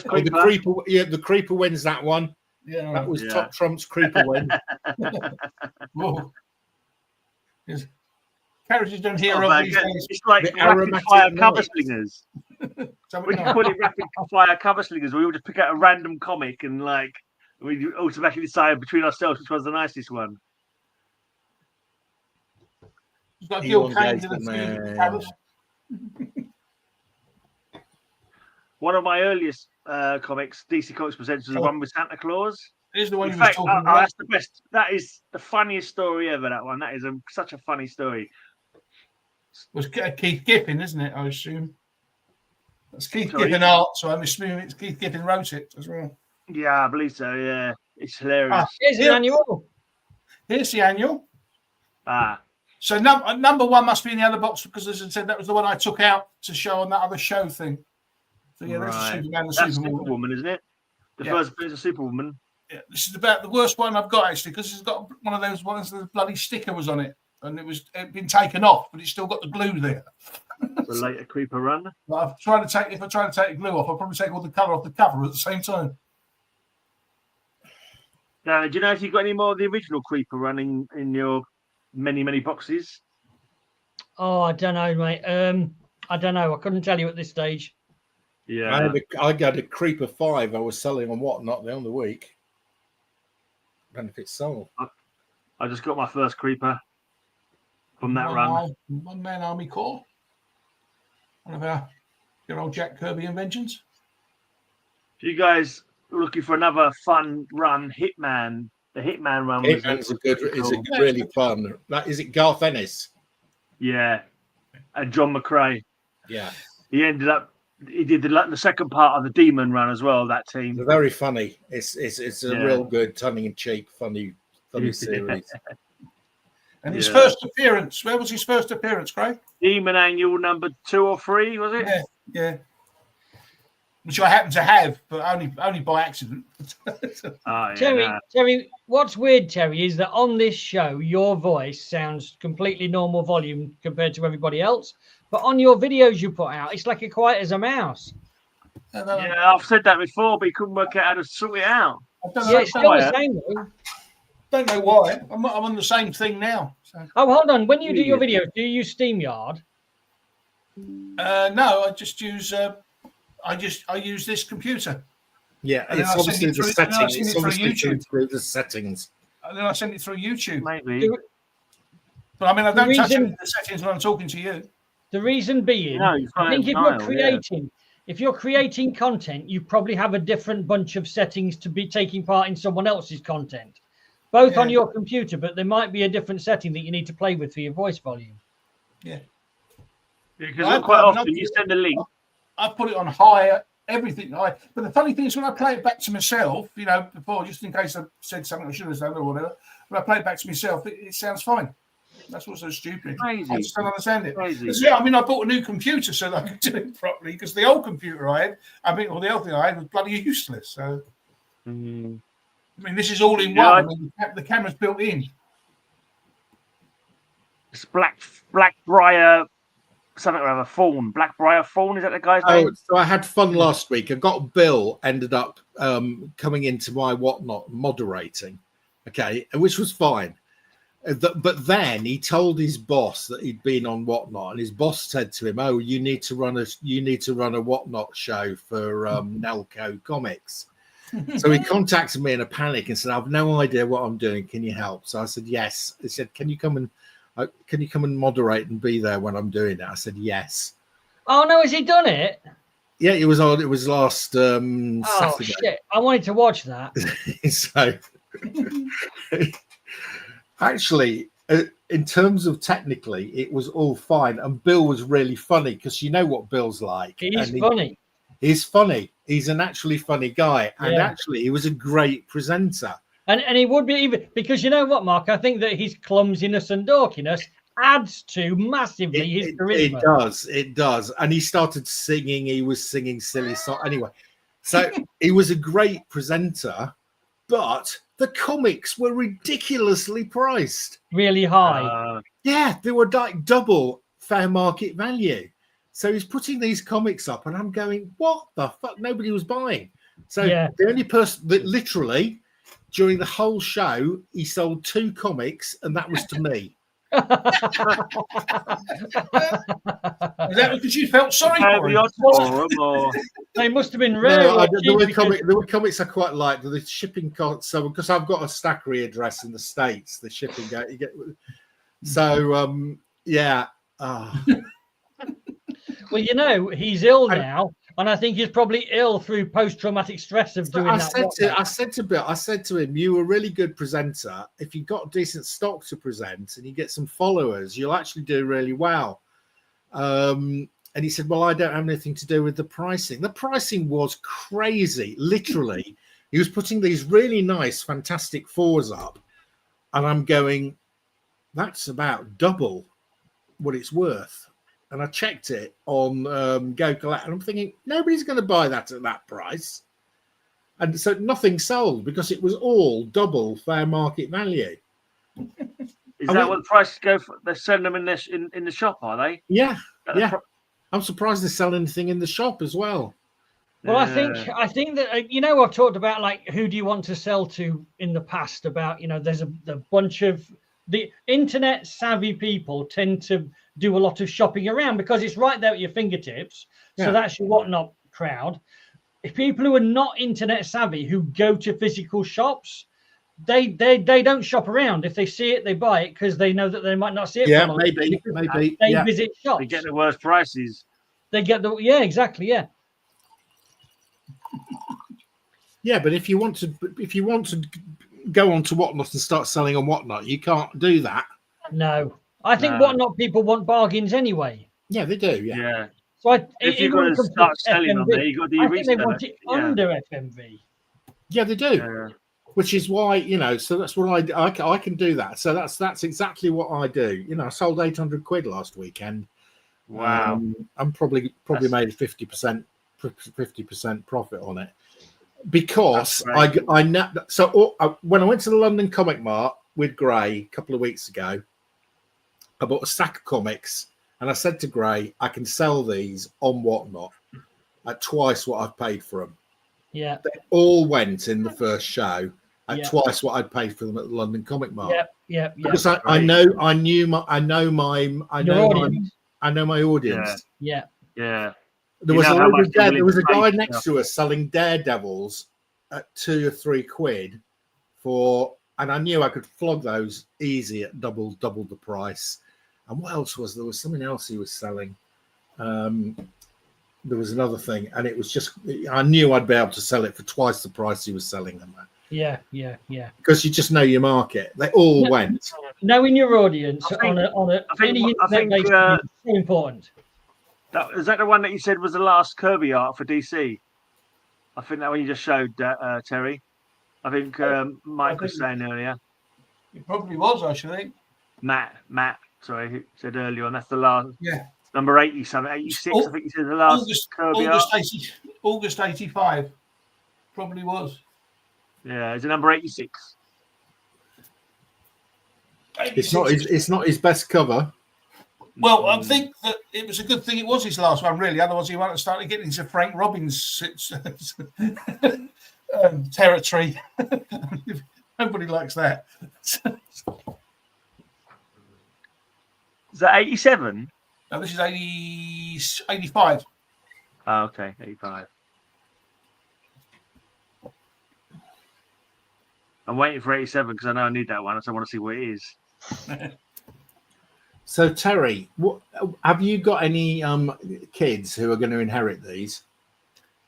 Creeper. The Creeper wins that one. Yeah, that was top trumps. Creeper win. Carriages don't hear of these days. It's like rapid fire cover slingers. We can call it rapid fire cover slingers. We would just pick out a random comic and we automatically decide between ourselves which one's the nicest one. You've got Gil Kane to the One of my earliest comics, DC Comics Presents, was the one with Santa Claus. Is the one in fact, that's the best. That is the funniest story ever. That one. That is such a funny story. Was Keith Giffen, isn't it? I assume. That's Keith Giffen art, so I'm assuming it's Keith Giffen wrote it as well. Yeah, I believe so. Yeah, it's hilarious. Here's the annual. Here's the annual. So number one must be in the other box because, as I said, that was the one I took out to show on that other show thing. So yeah, that's Superman and Superwoman, isn't it? The first appearance of Superwoman. Yeah, this is about the worst one I've got actually because it's got one of those ones that the bloody sticker was on it and it'd been taken off, but it's still got the glue there. The later Creeper run. If I try to take the glue off, I'll probably take all the colour off the cover at the same time. Now, do you know if you've got any more of the original Creeper running in your many boxes? Oh, I don't know, mate. I don't know. I couldn't tell you at this stage. Yeah, I got a Creeper 5 I was selling on Whatnot the other week. I don't know if it's sold. I just got my first Creeper from that run. One-man Army Corps. One of our good old Jack Kirby inventions. If you guys are looking for another fun run, Hitman. The Hitman run is really fun. Is it Garth Ennis? Yeah, and John McCrae. Yeah, he did the second part of the Demon run as well. That team. They're very funny. It's a real good tongue-in-cheek, funny series. And his first appearance. Where was his first appearance, Craig? Demon Annual number 2 or 3, was it? Yeah. which I happen to have, but only by accident. Terry, what's weird, Terry, is that on this show, your voice sounds completely normal volume compared to everybody else. But on your videos you put out, it's like you're quiet as a mouse. Yeah, I've said that before, but you couldn't work out how to sort it out. It's still the same, though. Don't know why. I'm on the same thing now. So. Oh, hold on. When you do your videos, do you use StreamYard? No, I just use. I use this computer. Yeah, it's obviously the settings. It's obviously through the settings. And then I send it through YouTube. Maybe. But I mean, I don't touch any of the settings when I'm talking to you. The reason being, I think if you're creating content, you probably have a different bunch of settings to be taking part in someone else's content, both on your computer, but there might be a different setting that you need to play with for your voice volume. Yeah. Because quite often you send a link. I put it on higher, everything. But the funny thing is, when I play it back to myself, before, just in case I said something I shouldn't have done or whatever, when I play it back to myself, it sounds fine. That's what's so stupid. Crazy. I just don't understand it. Yeah, I mean, I bought a new computer so that I could do it properly, because the old computer I had, or the old thing I had was bloody useless. So, I mean, this is all in one. I mean, the camera's built in. It's Blackbriar, something or other, Fawn. Blackbriar Fawn, is that the guy's name? So I had fun last week. I got Bill ended up coming into my whatnot moderating, which was fine. But then he told his boss that he'd been on whatnot, and his boss said to him, "Oh, you need to run a whatnot show for Nelco Comics." So he contacted me in a panic and said, "I've no idea what I'm doing. Can you help?" So I said, "Yes." He said, "Can you come and moderate and be there when I'm doing it?" I said, "Yes." Oh no, has he done it? Yeah, it was on. It was last Saturday. Shit! I wanted to watch that. So. Actually, in terms of technically, it was all fine. And Bill was really funny, because you know what Bill's like. He's funny. He's funny. He's an actually funny guy. And actually, he was a great presenter. And he would be, even because you know what, Mark? I think that his clumsiness and dorkiness adds to massively his charisma. It does. And he started singing. He was singing silly songs. Anyway, so he was a great presenter, but the comics were ridiculously priced. Really high. Yeah, they were like double fair market value. So he's putting these comics up, and I'm going, what the fuck? Nobody was buying. So the only person that literally, during the whole show, he sold 2 comics, and that was to me. Is that because you felt sorry for him? They must have been rare. No, there were comics I quite liked. The shipping costs, so because I've got a Stackery address in the States, the shipping you get. So Well, you know, he's ill now, and I think he's probably ill through post-traumatic stress of doing that. I said to Bill, I said to him, "You were a really good presenter. If you got decent stock to present and you get some followers, you'll actually do really well." And he said, "Well, I don't have anything to do with the pricing." The pricing was crazy. Literally, he was putting these really nice, fantastic 4s up, and I'm going, "That's about double what it's worth." And I checked it on Go Collect, and I'm thinking, nobody's going to buy that at that price. And so nothing sold, because it was all double fair market value. Is that what the prices go for? They sell them in the shop, are they? Yeah, I'm surprised they sell anything in the shop as well. Well, I think that I've talked about, like, who do you want to sell to in the past, about there's a bunch of the internet savvy people tend to do a lot of shopping around because it's right there at your fingertips. So that's your whatnot crowd. If people who are not internet savvy, who go to physical shops, they don't shop around. If they see it, they buy it because they know that they might not see it. Yeah, maybe. They visit shops. They get the worst prices. They get exactly. Yeah, but if you want to go on to whatnot and start selling on whatnot, you can't do that. No. I think whatnot people want bargains anyway. Yeah, they do. Yeah. So if you're going to start selling on there, you've got to do your research. They want it under FMV. Yeah, they do. Yeah. Which is why, so that's what I can do that. So that's exactly what I do. I sold 800 quid last weekend. Wow. I'm probably made 50% 50% profit on it because I know. So when I went to the London Comic Mart with Gray a couple of weeks ago, I bought a stack of comics and I said to Gray, I can sell these on Whatnot at twice what I've paid for them. Yeah, they all went in the first show at Yeah. twice what I'd paid for them at the London Comic Mart. Yeah. Because I know my audience. Yeah. There was a guy next to us selling Daredevils at £2 or £3 for, and I knew I could flog those easy at double the price. And what else was there? Was something else he was selling. There was another thing, and it was just, I knew I'd be able to sell it for twice the price he was selling them at. Yeah. Because you just know your market. They all went. Knowing your audience on any internet basis is so important. Is that the one that you said was the last Kirby art for DC? I think that one you just showed, Terry. I think Mike was saying earlier. It probably was, I should think. Matt, sorry, who said earlier on. That's the last. Yeah. Number 80 something, 86. I think you said the last Kirby art. August 85. Probably was. Yeah, is it number 86? It's not his best cover. Well, I think that it was a good thing it was his last one, really. Otherwise, he might have started getting into Frank Robbins' territory. Nobody likes that. Is that 87? No, this is 85. Oh, okay, 85. I'm waiting for 87 because I know I need that one. So I want to see what it is. So Terry, what have you got any kids who are going to inherit these?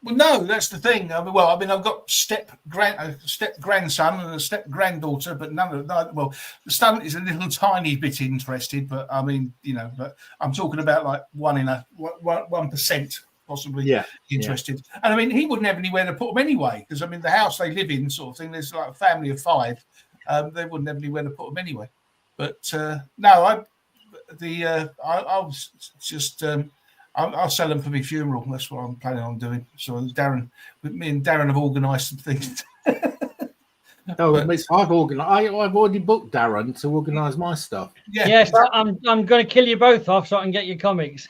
Well, no, that's the thing. I've got step grandson and a step granddaughter, but none of that. Well, the son is a little tiny bit interested, but I mean, but I'm talking about like 1% possibly interested. Yeah. And I mean, he wouldn't have anywhere to put them anyway, because I mean, the house they live in, sort of thing. There's like a family of 5. They wouldn't have anywhere to put them anyway. But no, I'll sell them for my funeral. That's what I'm planning on doing. So me and Darren have organised some things. I've already booked Darren to organise my stuff. Yeah. Yes, I'm going to kill you both off so I can get your comics.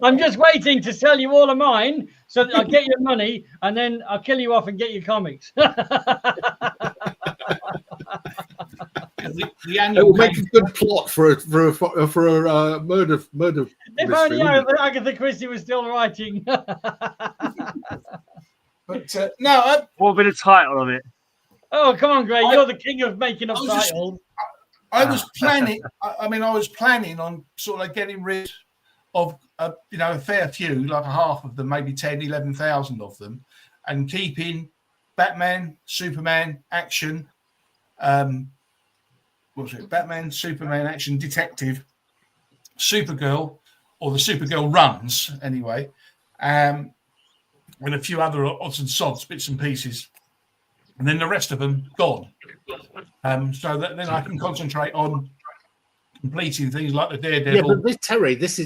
I'm just waiting to sell you all of mine so that I'll get your money and then I'll kill you off and get your comics. It will make a good plot for a murder. If only Agatha Christie was still writing. But no, what would be the title of it? Oh, come on, Gray! You're the king of making up titles. I was planning. I was planning on sort of like getting rid of a fair few, like a half of them, maybe 10, 11,000 of them, and keeping Batman, Superman, Action. What was it? Batman, Superman, Action, Detective, Supergirl, or the Supergirl runs anyway, and a few other odds and sods, bits and pieces, and then the rest of them gone. So that then I can concentrate on completing things like the Daredevil. Yeah, but Terry, this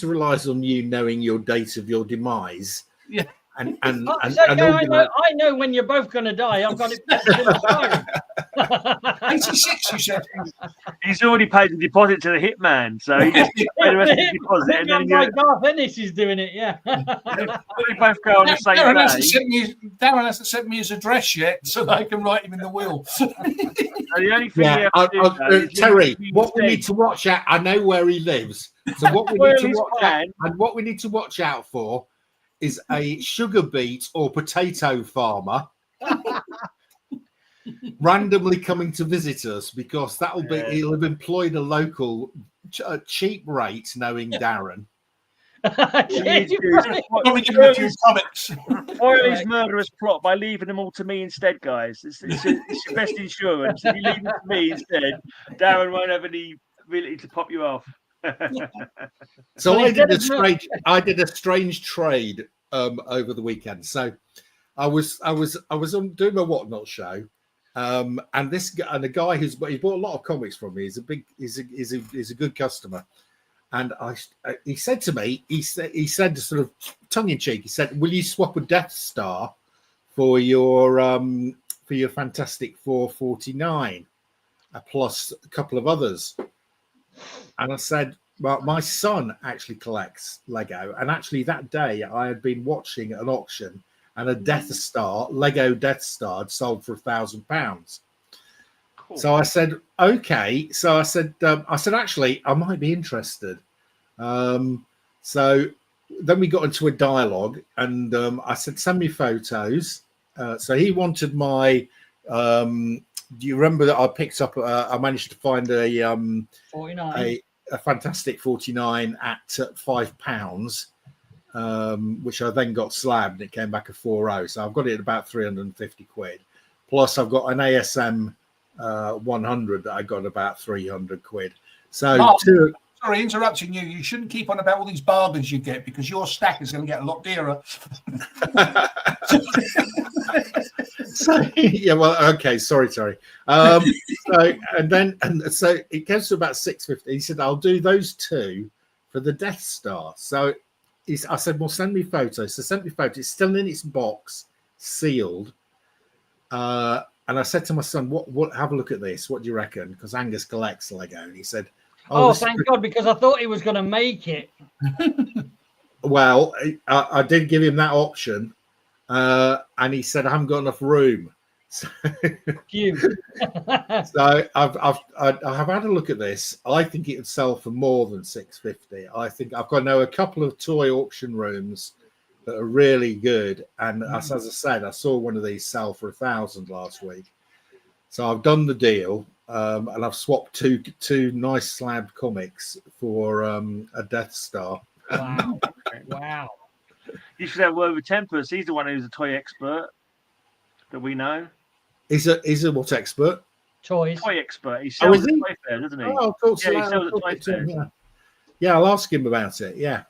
relies on you knowing your date of your demise. Yeah. I know when you're both going to die. I've got it. 86, you said. He's already paid the deposit to the hitman, so he just paid the rest of the deposit. And then Garth Ennis is doing it, yeah. We both go on the same day. Darren hasn't sent me his address yet, so I can write him in the will. The only thing Terry, what we need to watch out, I know where he lives. So what we need to watch out for is a sugar beet or potato farmer randomly coming to visit us, because he'll have employed a local cheap rate, knowing Darren. Foil his murderous plot by leaving them all to me instead, guys. It's your best insurance. If you leave them to me instead, Darren won't have any ability to pop you off. So I did a strange trade over the weekend. So I was doing my Whatnot show, and a guy he bought a lot of comics from me. He's a good customer, And he said to me, he said sort of tongue in cheek, he said, "Will you swap a Death Star for your Fantastic Four 49, plus a couple of others?" And I said, "Well, my son actually collects Lego, and actually that day I had been watching an auction, and a Death Star, Lego Death Star, had sold for £1,000." Cool. So I said, "Okay." So I said, "Actually, I might be interested." So then we got into a dialogue, and I said, "Send me photos." So he wanted my. Do you remember that I picked up? I managed to find a 49. A Fantastic 49 at £5, which I then got slabbed, and it came back at 40. So I've got it at about 350 quid. Plus, I've got an ASM 100 that I got about 300 quid. So, Mark, sorry, interrupting you. You shouldn't keep on about all these bargains you get, because your stack is going to get a lot dearer. So yeah, well, okay, sorry. So so it goes to about 650. He said, "I'll do those two for the Death Star." So I said, "Well, send me photos." So sent me photos. It's still in its box, sealed. And I said to my son, "What? Have a look at this. What do you reckon?" Because Angus collects Lego, and he said, "Oh, thank God, because I thought he was going to make it." Well, I did give him that option. And he said, "I haven't got enough room." So, so I've had a look at this. I think it would sell for more than 650. I think I've got a couple of toy auction rooms that are really good. And as I said, I saw one of these sell for 1,000 last week. So I've done the deal, and I've swapped two nice slab comics for a Death Star. Wow! Wow! You should have word with Tempest. He's the one who's a toy expert that we know. He's a what expert? Toys. Toy expert. He sells he? toy fair, doesn't he? Oh, of course. Yeah, he sells a toy fair. Yeah, I'll ask him about it. Yeah.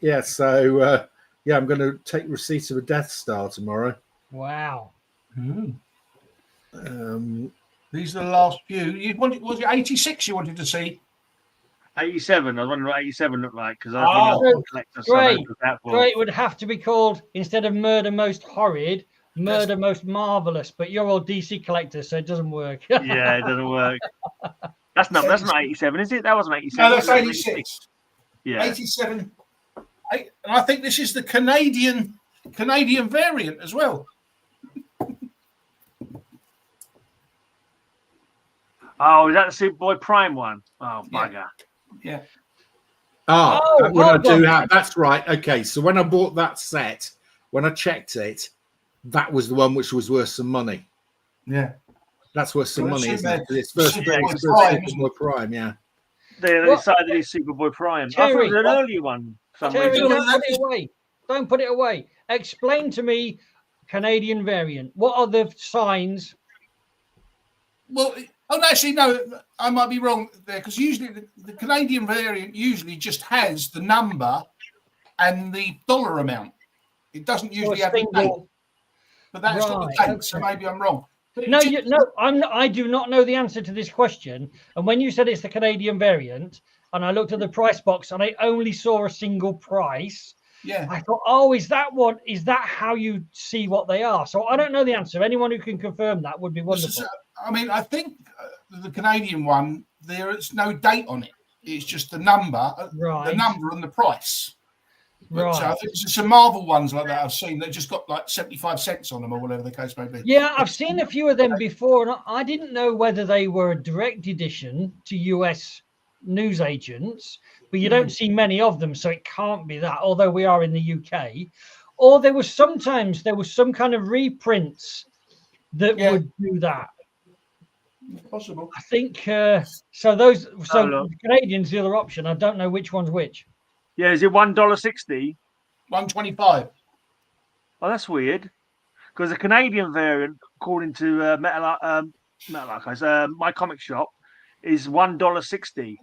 Yeah. So I'm going to take receipt of a Death Star tomorrow. Wow. These are the last few. Was it 86 you wanted to see? 87. I was wondering what 87 looked like, because Great. It would have to be called, instead of Murder Most Horrid, Murder Most Marvelous. But you're all DC collectors, so it doesn't work. Yeah, it doesn't work. That's not 87, is it? That wasn't 87. No, that's 86. Yeah, 87. And I think this is the Canadian variant as well. Oh, is that the Superboy Prime one? Oh, bugger. Yeah. That's right. Okay, so when I bought that set, when I checked it, that was the one which was worth some money. Yeah. That's worth some money, isn't it? It's first Superboy Prime, yeah. They decided it's Superboy Prime. Terry, I thought it was an earlier one. Terry, don't put it away. Explain to me Canadian variant. What are the signs? Well, actually, no, I might be wrong there, because usually the Canadian variant usually just has the number and the dollar amount. It doesn't usually have the date. But that's not the date, so maybe I'm wrong. I do not know the answer to this question. And when you said it's the Canadian variant, and I looked at the price box and I only saw a single price, I thought, is that one? Is that how you see what they are? So I don't know the answer. Anyone who can confirm that would be wonderful. I mean, I think the Canadian one, there is no date on it. It's just the number, the number and the price. But, I think there's some Marvel ones like that I've seen that just got like 75 cents on them, or whatever the case may be. Yeah, I've seen a few of them before, and I didn't know whether they were a direct edition to US news agents, but you don't see many of them, so it can't be that, although we are in the UK. Or there was some kind of reprints that would do that. Possible. I think Canadians, the other option. I don't know which one's which. Yeah, is it $1.60? $1.25. Oh, that's weird. Because the Canadian variant, according to Metarog, my comic shop, is $1.60.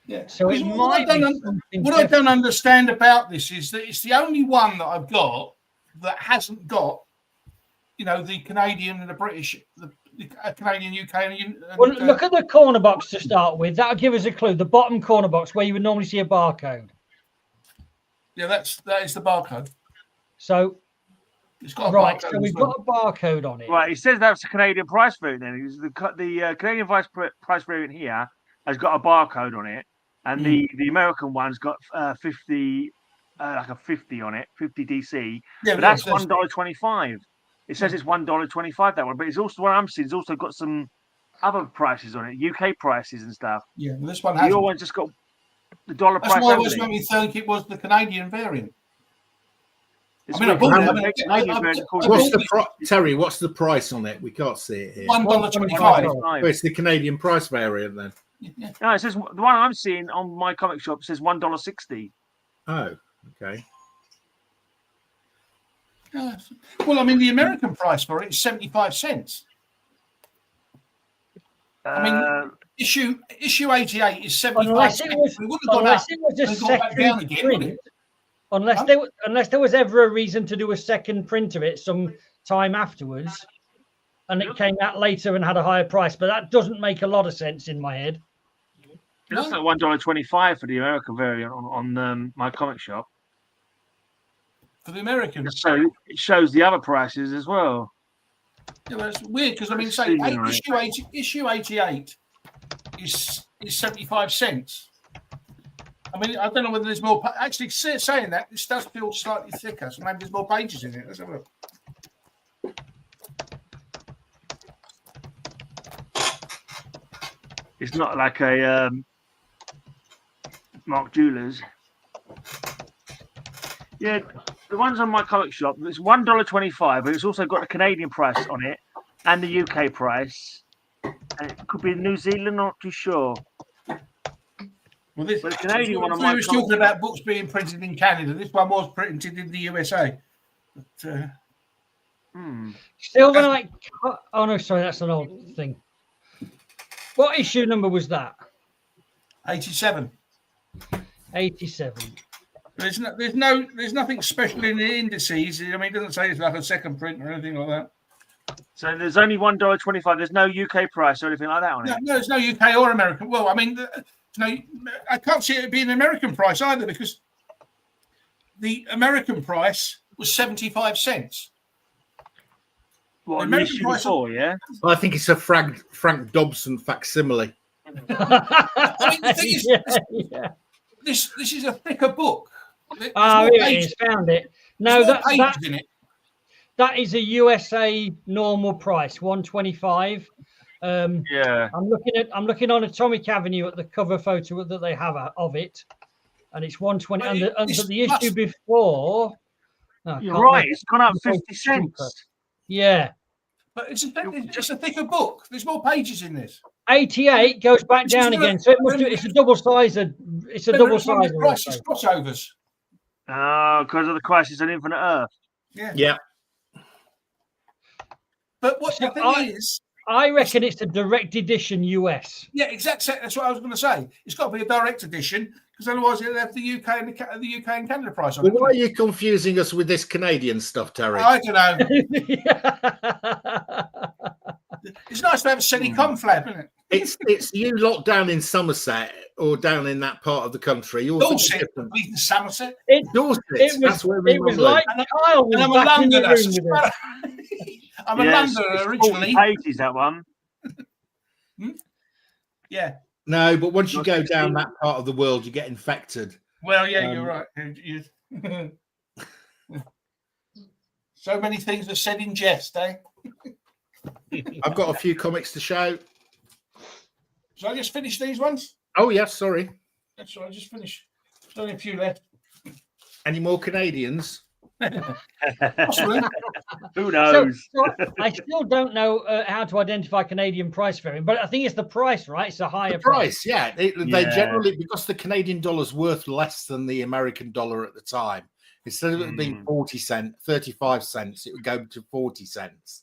Yeah. So what I don't understand about this is that it's the only one that I've got that hasn't got, the Canadian and the British, Canadian, UK, and Well, look at the corner box to start with. That'll give us a clue. The bottom corner box where you would normally see a barcode. Yeah, that is the barcode. So, it's got a right. barcode So we've got a barcode on it. Right, it says that's a Canadian price variant. Then the Canadian price variant here has got a barcode on it, and the American one's got 50, like a 50 on it, 50 DC. Yeah, but that's $1.25. It says it's $1.25 that one, but it's also what I'm seeing. It's also got some other prices on it, UK prices and stuff. Yeah, well, this one has. Your one's just got the dollar price. That's why it made me think it was the Canadian variant. Terry, what's the price on it? We can't see it here. $1.25. It's the Canadian price variant then. Yeah. No, it says the one I'm seeing on my comic shop says $1.60. Oh, okay. Well, I mean, the American price for it is 75 cents. I mean, issue 88 is 75 cents. Unless it was a second print. Unless there was ever a reason to do a second print of it some time afterwards, and it came out later and had a higher price, but that doesn't make a lot of sense in my head. It looks like $1.25 for the American variant on my comic shop. For the American, so it shows the other prices as well. Yeah, well, it's weird because I mean, say issue 88 is 75 cents. I mean, I don't know whether there's more. Actually, saying that, this does feel slightly thicker, so maybe there's more pages in it. Let's have a look. It's not like a Mark Jewelers. Yeah, the ones on my comic shop, it's $1.25, but it's also got the Canadian price on it and the UK price. And it could be New Zealand, not too sure. Well, this, but the Canadian one on my comic talking about books being printed in Canada. This one was printed in the USA. But, Silver Knight. Oh no, sorry, that's an old thing. What issue number was that? 87. 87. There's nothing special in the indices. I mean, it doesn't say it's like a second print or anything like that. So there's only $1.25. There's no UK price or anything like that on it. No, there's no UK or American. Well, I mean, no, I can't see it being an American price either because the American price was 75 cents. What, American price before, yeah? Well, I think it's a Frank Dobson facsimile. I mean, the thing is, this is a thicker book. Oh, here it is. Found it. No, that is a USA normal price, $1.25. Yeah. I'm looking on Atomic Avenue at the cover photo that they have of it, and it's $1.20. And the issue before, you're right. It's gone up 50 cents. Yeah. But it's a thicker book. There's more pages in this. 88 goes back down again, so it's a double-sided. It's a double-sided. Crossovers. Oh, because of the Crisis on Infinite Earth. Yeah. But what the thing is, I reckon it's a direct edition US. Yeah, exactly. That's what I was going to say. It's got to be a direct edition because otherwise it'll have the UK and the UK and Canada price on it. Why are you confusing us with this Canadian stuff, Terry? I don't know. It's nice to have a silly conflab, isn't it? It's you lot down in Somerset or down in that part of the country. Dorset, Somerset. Dorset. That's where it was like Kyle was I'm back a in the Londoner. room with us. I'm a Londoner originally. 40 pages, that one. Yeah. No, but once you go down that part of the world, you get infected. Well, yeah, you're right. So many things are said in jest, eh? I've got a few comics to show. Shall I just finish these ones? Oh, yes, sorry. That's all right, just finish. There's only a few left. Any more Canadians? Possibly. Who knows? So I still don't know how to identify Canadian price variant, but I think it's the price, right? It's a higher price. Yeah. They generally, because the Canadian dollar's worth less than the American dollar at the time, instead of it being 40 cents, 35 cents, it would go to 40 cents.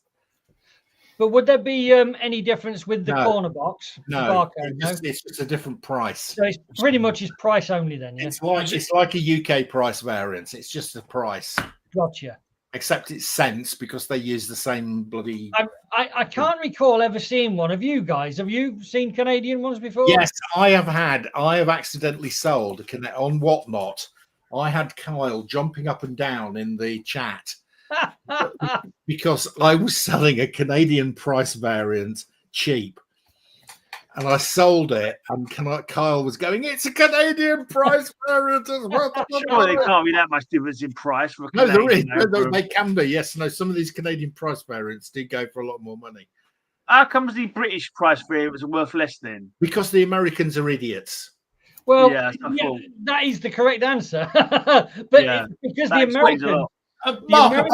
But would there be any difference with the corner box? No, it's just a different price. So it's pretty much his price only then. Yeah? It's like a UK price variance. It's just a price. Gotcha. Except it's cents because they use the same bloody. I can't recall ever seeing one. Have you guys? Have you seen Canadian ones before? Yes, I have had. I have accidentally sold on Whatnot. I had Kyle jumping up and down in the chat because I was selling a Canadian price variant cheap. And I sold it, and Kyle was going, "It's a Canadian price variant as well." Surely there can't be that much difference in price for a No, there is. Canadian. No, they can be. Yes, no. Some of these Canadian price variants do go for a lot more money. How comes the British price variants are worth less then? Because the Americans are idiots. Well, yeah, that is the correct answer. But because the American, Mark,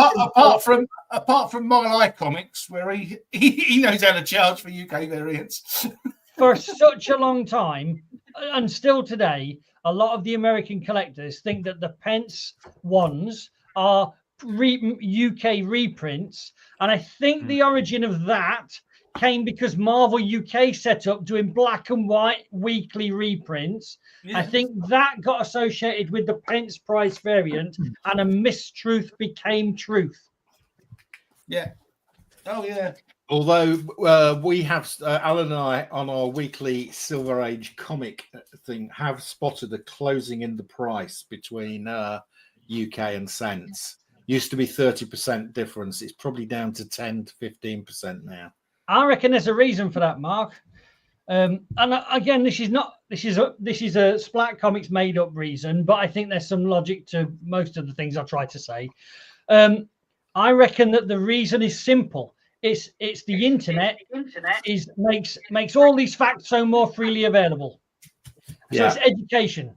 apart from Mile High Comics, where he knows how to charge for UK variants. For such a long time, and still today, a lot of the American collectors think that the pence ones are UK reprints, and I think the origin of that came because Marvel UK set up doing black and white weekly reprints. I think that got associated with the pence price variant, and a mistruth became truth. Yeah. Oh yeah. Although we have Alan and I on our weekly Silver Age comic thing have spotted a closing in the price between UK and cents. Used to be 30% difference. It's probably down to 10 to 15% now. I reckon there's a reason for that, Mark. And again, this is a Splat Comics made up reason, but I think there's some logic to most of the things I try to say. I reckon that the reason is simple. It's the internet makes all these facts so more freely available. So it's education.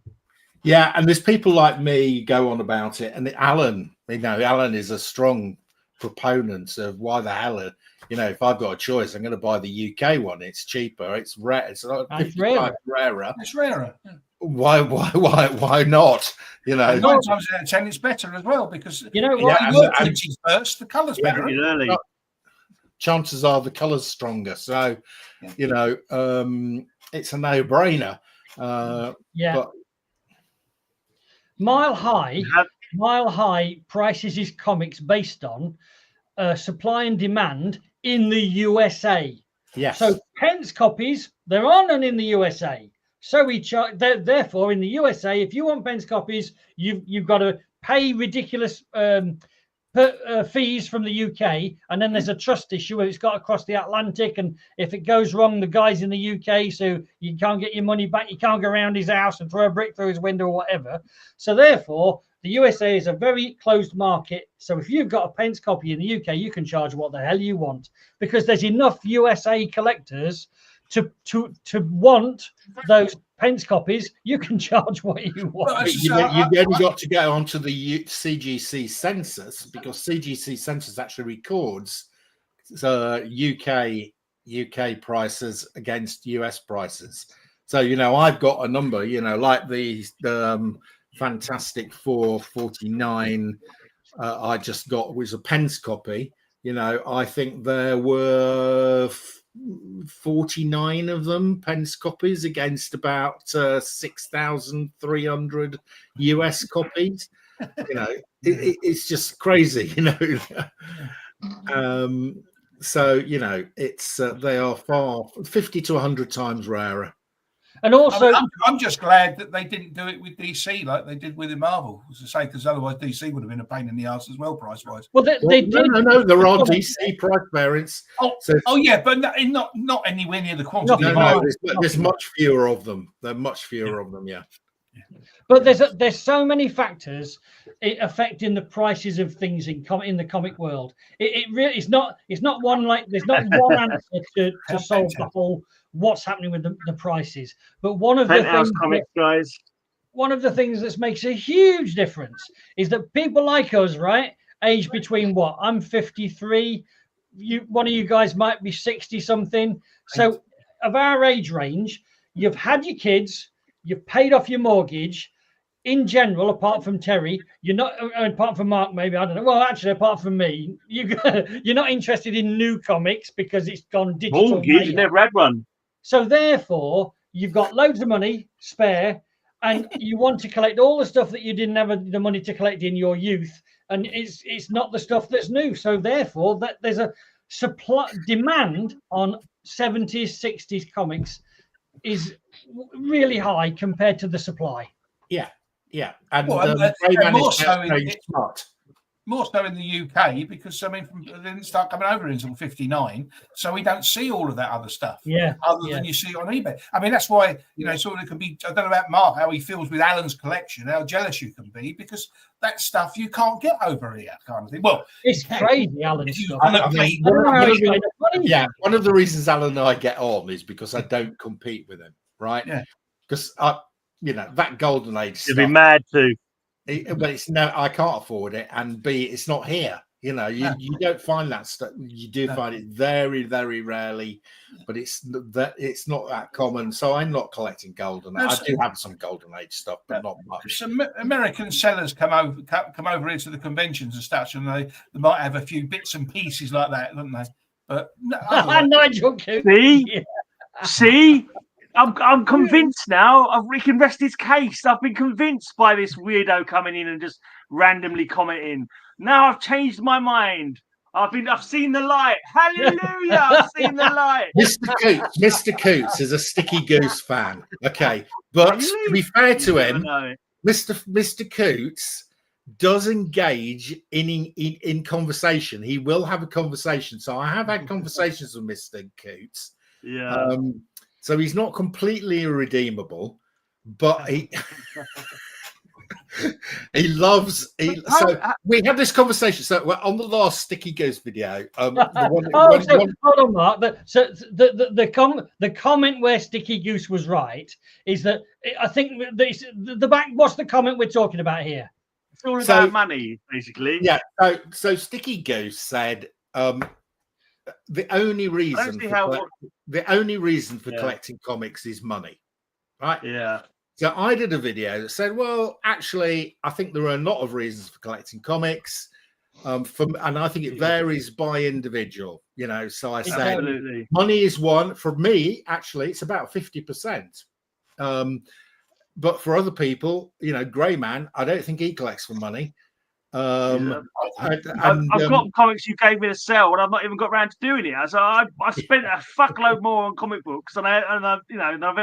Yeah, and there's people like me go on about it, and Alan is a strong proponent of why the hell, if I've got a choice, I'm going to buy the UK one. It's cheaper. It's rare. It's like 50 times rarer. It's rarer. Yeah. Why not? 9 times out of 10, it's better as well because first, the colour's better. Chances are the colour's stronger. So, it's a no-brainer. But Mile High prices his comics based on supply and demand in the USA. Yes. So pence copies, there are none in the USA. So we charge. Therefore, in the USA, if you want pence copies, you've got to pay ridiculous fees from the UK, and then there's a trust issue where it's got to cross the Atlantic, and if it goes wrong, the guy's in the UK, so you can't get your money back. You can't go around his house and throw a brick through his window or whatever. So therefore, the USA is a very closed market. So if you've got a pence copy in the UK, you can charge what the hell you want because there's enough USA collectors to want those pence copies. You can charge what you want. You've only got to go onto the CGC census because CGC census actually records UK prices against US prices. So I've got a number. Like the Fantastic 449 I just got was a pence copy. I think there were 49 of them pence copies against about 6,300 US copies. It's just crazy, so it's they are far 50 to 100 times rarer. And also, I'm just glad that they didn't do it with DC like they did with Marvel, as I say, because otherwise DC would have been a pain in the ass as well, price wise. Well, they did. No, there are DC price variants. Yeah, but not anywhere near the quantity. There's much fewer of them. There are much fewer of them. Yeah. But there's so many factors affecting the prices of things in the comic world. It really it's not one there's not one answer to solve the whole what's happening with the prices. But one of the things that makes a huge difference is that people like us, right, age between what? I'm 53. One of you guys might be 60 something. So of our age range, you've had your kids. You've paid off your mortgage. In general, apart from Terry, you're not. Apart from Mark, maybe I don't know. Well, actually, apart from me, you're not interested in new comics because it's gone digital. Mortgage, you never had one. So therefore, you've got loads of money spare, and you want to collect all the stuff that you didn't have the money to collect in your youth, and it's not the stuff that's new. So therefore, that there's a supply demand on 70s, 60s comics is really high compared to the supply. Yeah, and and more so smart. More so in the UK because they didn't start coming over until '59, so we don't see all of that other stuff. Other than you see on eBay. I mean, that's why sort of can be. I don't know about Mark how he feels with Alan's collection, how jealous you can be because that stuff you can't get over here, kind of thing. Well, it's crazy, Alan's stuff. One of the reasons Alan and I get on is because I don't compete with him, right? Yeah, because that golden age. You'd be mad too. But it's I can't afford it, and B, it's not here. You don't find that stuff. You do find it very, very rarely, but it's not that common. So I'm not collecting golden. I do have some golden age stuff, but not much. Some American sellers come over into the conventions and stuff, and they might have a few bits and pieces like that, don't they? But Nigel, see. I'm convinced now. We can rest his case. I've been convinced by this weirdo coming in and just randomly commenting. Now I've changed my mind. I've seen the light. Hallelujah! I've seen the light. Mr. Coots is a Sticky Goose fan. Okay, but to be fair to him, Mr. Coots does engage in conversation. He will have a conversation. So I have had conversations with Mr. Coots. Yeah. So he's not completely irredeemable, but he loves. So we had this conversation. So on the last Sticky Goose video, hold on, Mark. The comment where Sticky Goose was right is that I think the back. What's the comment we're talking about here? It's all about money, basically. Yeah. So Sticky Goose said. The only reason for collecting comics is money, right? Yeah. So I did a video that said, well, actually, I think there are a lot of reasons for collecting comics, and I think it varies by individual. So I said money is one. For me, actually, it's about 50%. But for other people, Greyman, I don't think he collects for money. I've got comics you gave me to sell, and I've not even got around to doing it. So I spent a fuckload more on comic books than I've ever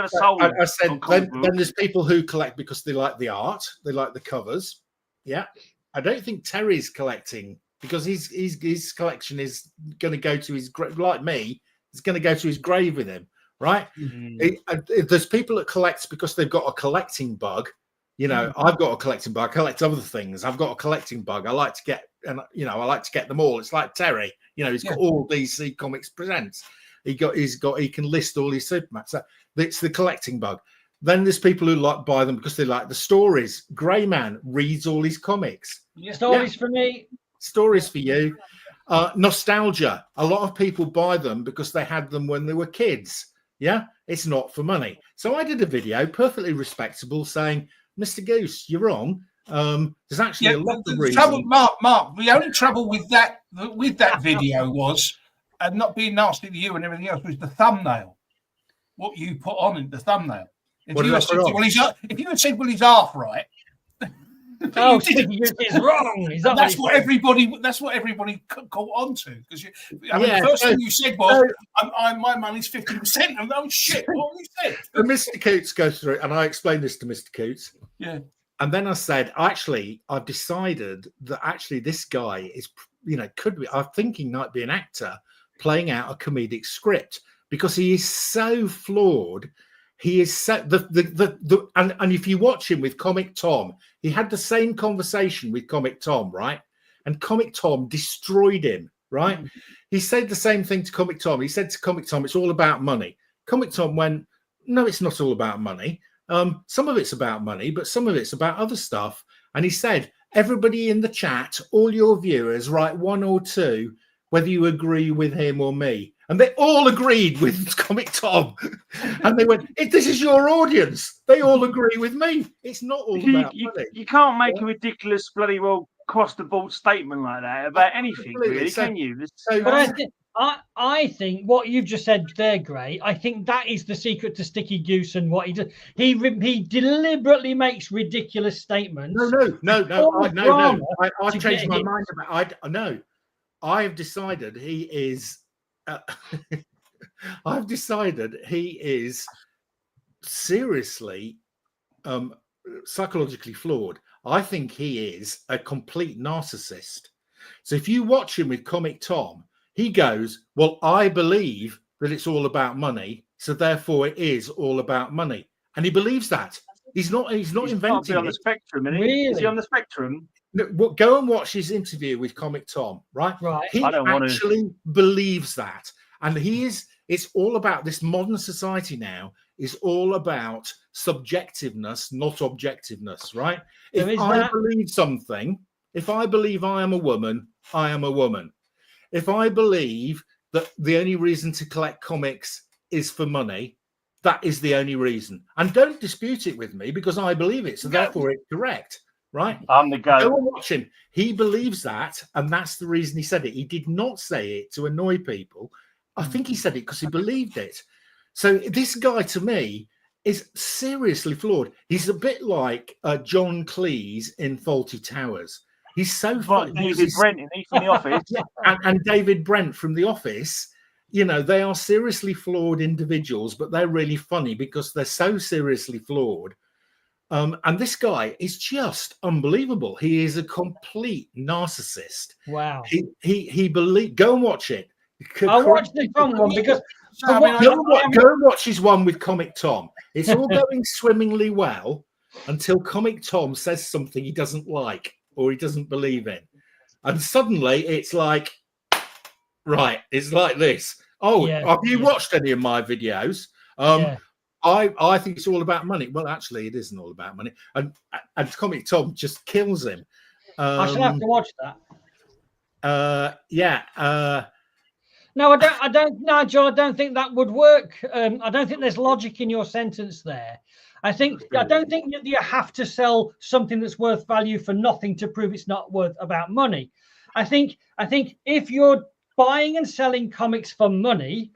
sold. I said then there's people who collect because they like the art, they like the covers. Yeah, I don't think Terry's collecting because his collection is going to go to his like me. It's going to go to his grave with him, right? Mm-hmm. There's people that collect because they've got a collecting bug. I've got a collecting bug. I collect other things. I've got a collecting bug. I like to get, I like to get them all. It's like Terry. He's got all DC Comics Presents. He can list all his Supermats. So it's the collecting bug. Then there's people who buy them because they like the stories. Greyman reads all his comics. Stories for me. Stories for you. Nostalgia. A lot of people buy them because they had them when they were kids. Yeah, it's not for money. So I did a video, perfectly respectable, saying, Mr. Goose, you're wrong. There's actually a lot of reasons. Mark, the only trouble with that video was, and not being nasty to you and everything else, was the thumbnail. What you put on in the thumbnail. If you had said, well, he's half right. He's wrong. That's what everybody caught on to. Because the first thing you said was, my money's 50%. I'm going, shit, what you said? And Mr. Coots goes through it, and I explained this to Mr. Coots. Yeah. And then I said, I've decided that this guy is, could be, I think he might be an actor playing out a comedic script because he is so flawed. He is set and if you watch him with Comic Tom, he had the same conversation with Comic Tom, right? And Comic Tom destroyed him, right? Mm-hmm. He said the same thing to Comic Tom. He said to Comic Tom, it's all about money. Comic Tom went, no, it's not all about money. Some of it's about money, but some of it's about other stuff. And he said, everybody in the chat, all your viewers, write 1 or 2, whether you agree with him or me. And they all agreed with Comic Tom. And they went, this is your audience. They all agree with me. It's not all about money. You can't make a ridiculous bloody well cross-the-board statement like that about anything, really, can you? I think what you've just said there, Gray, I think that is the secret to Sticky Goose and what he does. He deliberately makes ridiculous statements. No. I've changed my mind about it. No. I've decided he is. I've decided he is seriously psychologically flawed. I think he is a complete narcissist. So if you watch him with Comic Tom, he goes, well, I believe that it's all about money, so therefore it is all about money. And he believes that. He's not inventing on the it. spectrum, isn't he? Really? Is he on the spectrum? Go and watch his interview with Comic Tom, right? Right. He I don't want actually believes that. And it's all about this modern society now is all about subjectiveness, not objectiveness, right? There If is I that. believe something, if I believe I am a woman, I am a woman. If I believe that the only reason to collect comics is for money, that is the only reason. And don't dispute it with me because I believe it. So therefore it's correct, right? I'm the goat. Go and watch him. He believes that, and that's the reason he said it. He did not say it to annoy people. I think he said it because he believed it. So this guy, to me, is seriously flawed. He's a bit like John Cleese in Fawlty Towers. He's so Like David Brent, isn't he, from The Office? and David Brent from The Office. You know, they are seriously flawed individuals, but they're really funny because they're so seriously flawed. And this guy is just unbelievable. He is a complete narcissist. Wow. He go and watch it. I'll watch the Tom one because go and watch his one with Comic Tom. It's all going swimmingly well until Comic Tom says something he doesn't like or he doesn't believe in. And suddenly it's like, right, it's like this. Oh, have you watched any of my videos? I think it's all about money. Well, actually, it isn't all about money. And Comic Tom just kills him. I shall have to watch that. No, I don't. No, John, I don't think that would work. I don't think there's logic in your sentence there. I don't think that you have to sell something that's worth value for nothing to prove it's not worth about money. I think if you're buying and selling comics for money,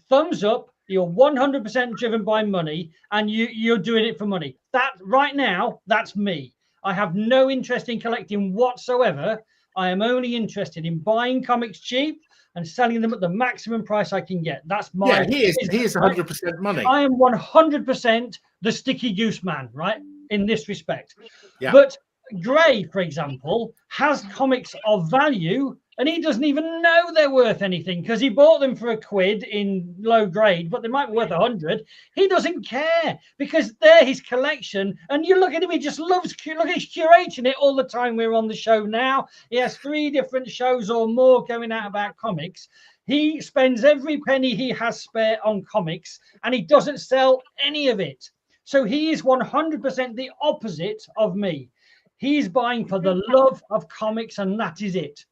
thumbs up. You're 100% driven by money, and you're doing it for money. That right now, that's me. I have no interest in collecting whatsoever. I am only interested in buying comics cheap and selling them at the maximum price I can get. That's my. Yeah, he is 100% money. I am 100% the sticky goose man, right? In this respect. Yeah. But Gray, for example, has comics of value, and he doesn't even know they're worth anything because he bought them for £1 in low grade, but they might be worth 100. He doesn't care because they're his collection. And you look at him, he just loves. Look, he's curating it all the time. We're on the show now. He has 3 different shows or more going out about comics. He spends every penny he has spare on comics, and he doesn't sell any of it. So he is 100% the opposite of me. He's buying for the love of comics, and that is it.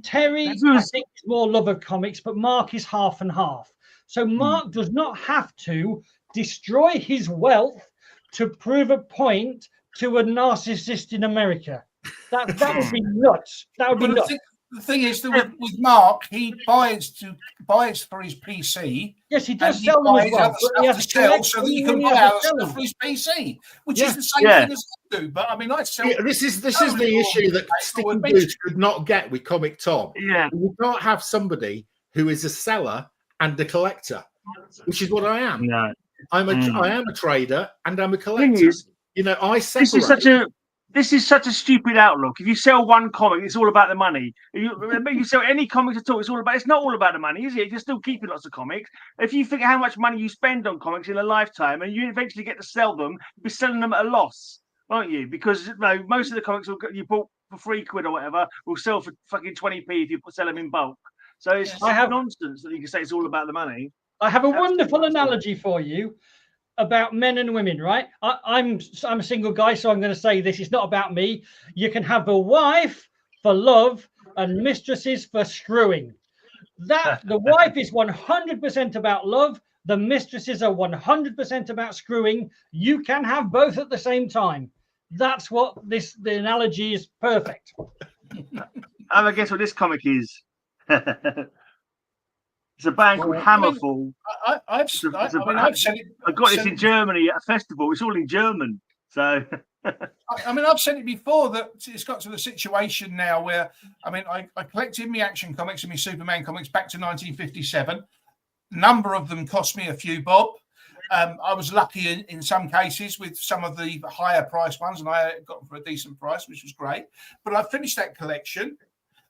Terry, I think, is more love of comics, but Mark is half and half. So Mark does not have to destroy his wealth to prove a point to a narcissist in America. That would be nuts. That would be nuts. The thing is that with Mark, he buys for his PC. Yes, he does sell them as well. He has to sell so that you can buy other stuff for his PC, which is the same thing as I do. But I mean, I sell. Yeah, this is the issue that Sticky Goose could not get with Comic Tom. Yeah, you can't have somebody who is a seller and a collector, which is what I am. No. I am a trader and I'm a collector. You know, I separate. This is such a stupid outlook. If you sell one comic, it's all about the money. If you sell any comics at all, it's not all about the money, is it? You're still keeping lots of comics. If you think how much money you spend on comics in a lifetime and you eventually get to sell them, you'll be selling them at a loss, won't you? Because most of the comics you bought for £3 or whatever will sell for fucking 20p if you sell them in bulk. So it's nonsense that you can say it's all about the money. I have a wonderful analogy for you about men and women, right? I'm a single guy, so I'm going to say this. It's not about me. You can have a wife for love and mistresses for screwing. That the wife is 100% about love. The mistresses are 100% about screwing. You can have both at the same time. That's what the analogy is perfect. I guess what this comic is. It's a band called Hammerfall. I've said it. I got this in Germany at a festival. It's all in German. So I mean, I've said it before that it's got to the situation now where, I mean, I collected my Action Comics and my Superman comics back to 1957. A number of them cost me a few bob. I was lucky in some cases with some of the higher price ones, and I got them for a decent price, which was great. But I finished that collection.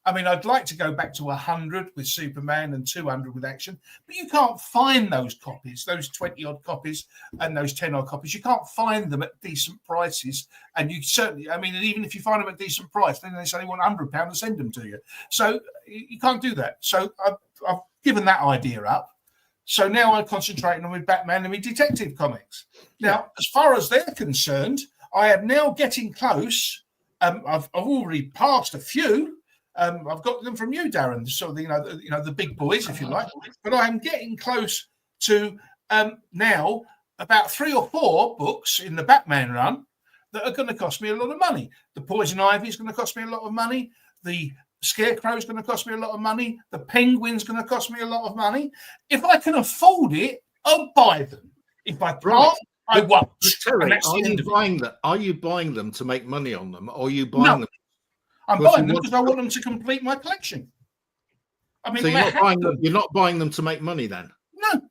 I mean, I'd like to go back to 100 with Superman and 200 with Action, but you can't find those copies, those 20-odd copies and those 10-odd copies. You can't find them at decent prices. And you certainly, I mean, even if you find them at decent price, then they say they want £100 to send them to you. So you can't do that. So I've given that idea up. So now I'm concentrating on with Batman and with Detective Comics. Now, as far as they're concerned, I am now getting close. I've already passed a few. I've got them from you, Darren. So the big boys, if you like. But I am getting close to now about 3 or 4 books in the Batman run that are going to cost me a lot of money. The Poison Ivy is going to cost me a lot of money. The Scarecrow is going to cost me a lot of money. The Penguin's going to cost me a lot of money. If I can afford it, I'll buy them. If I can't, I won't. Terry, are you buying them to make money on them, or are you buying them? I'm buying them because I want them to complete my collection. I mean, so you're not buying them to make money then? No.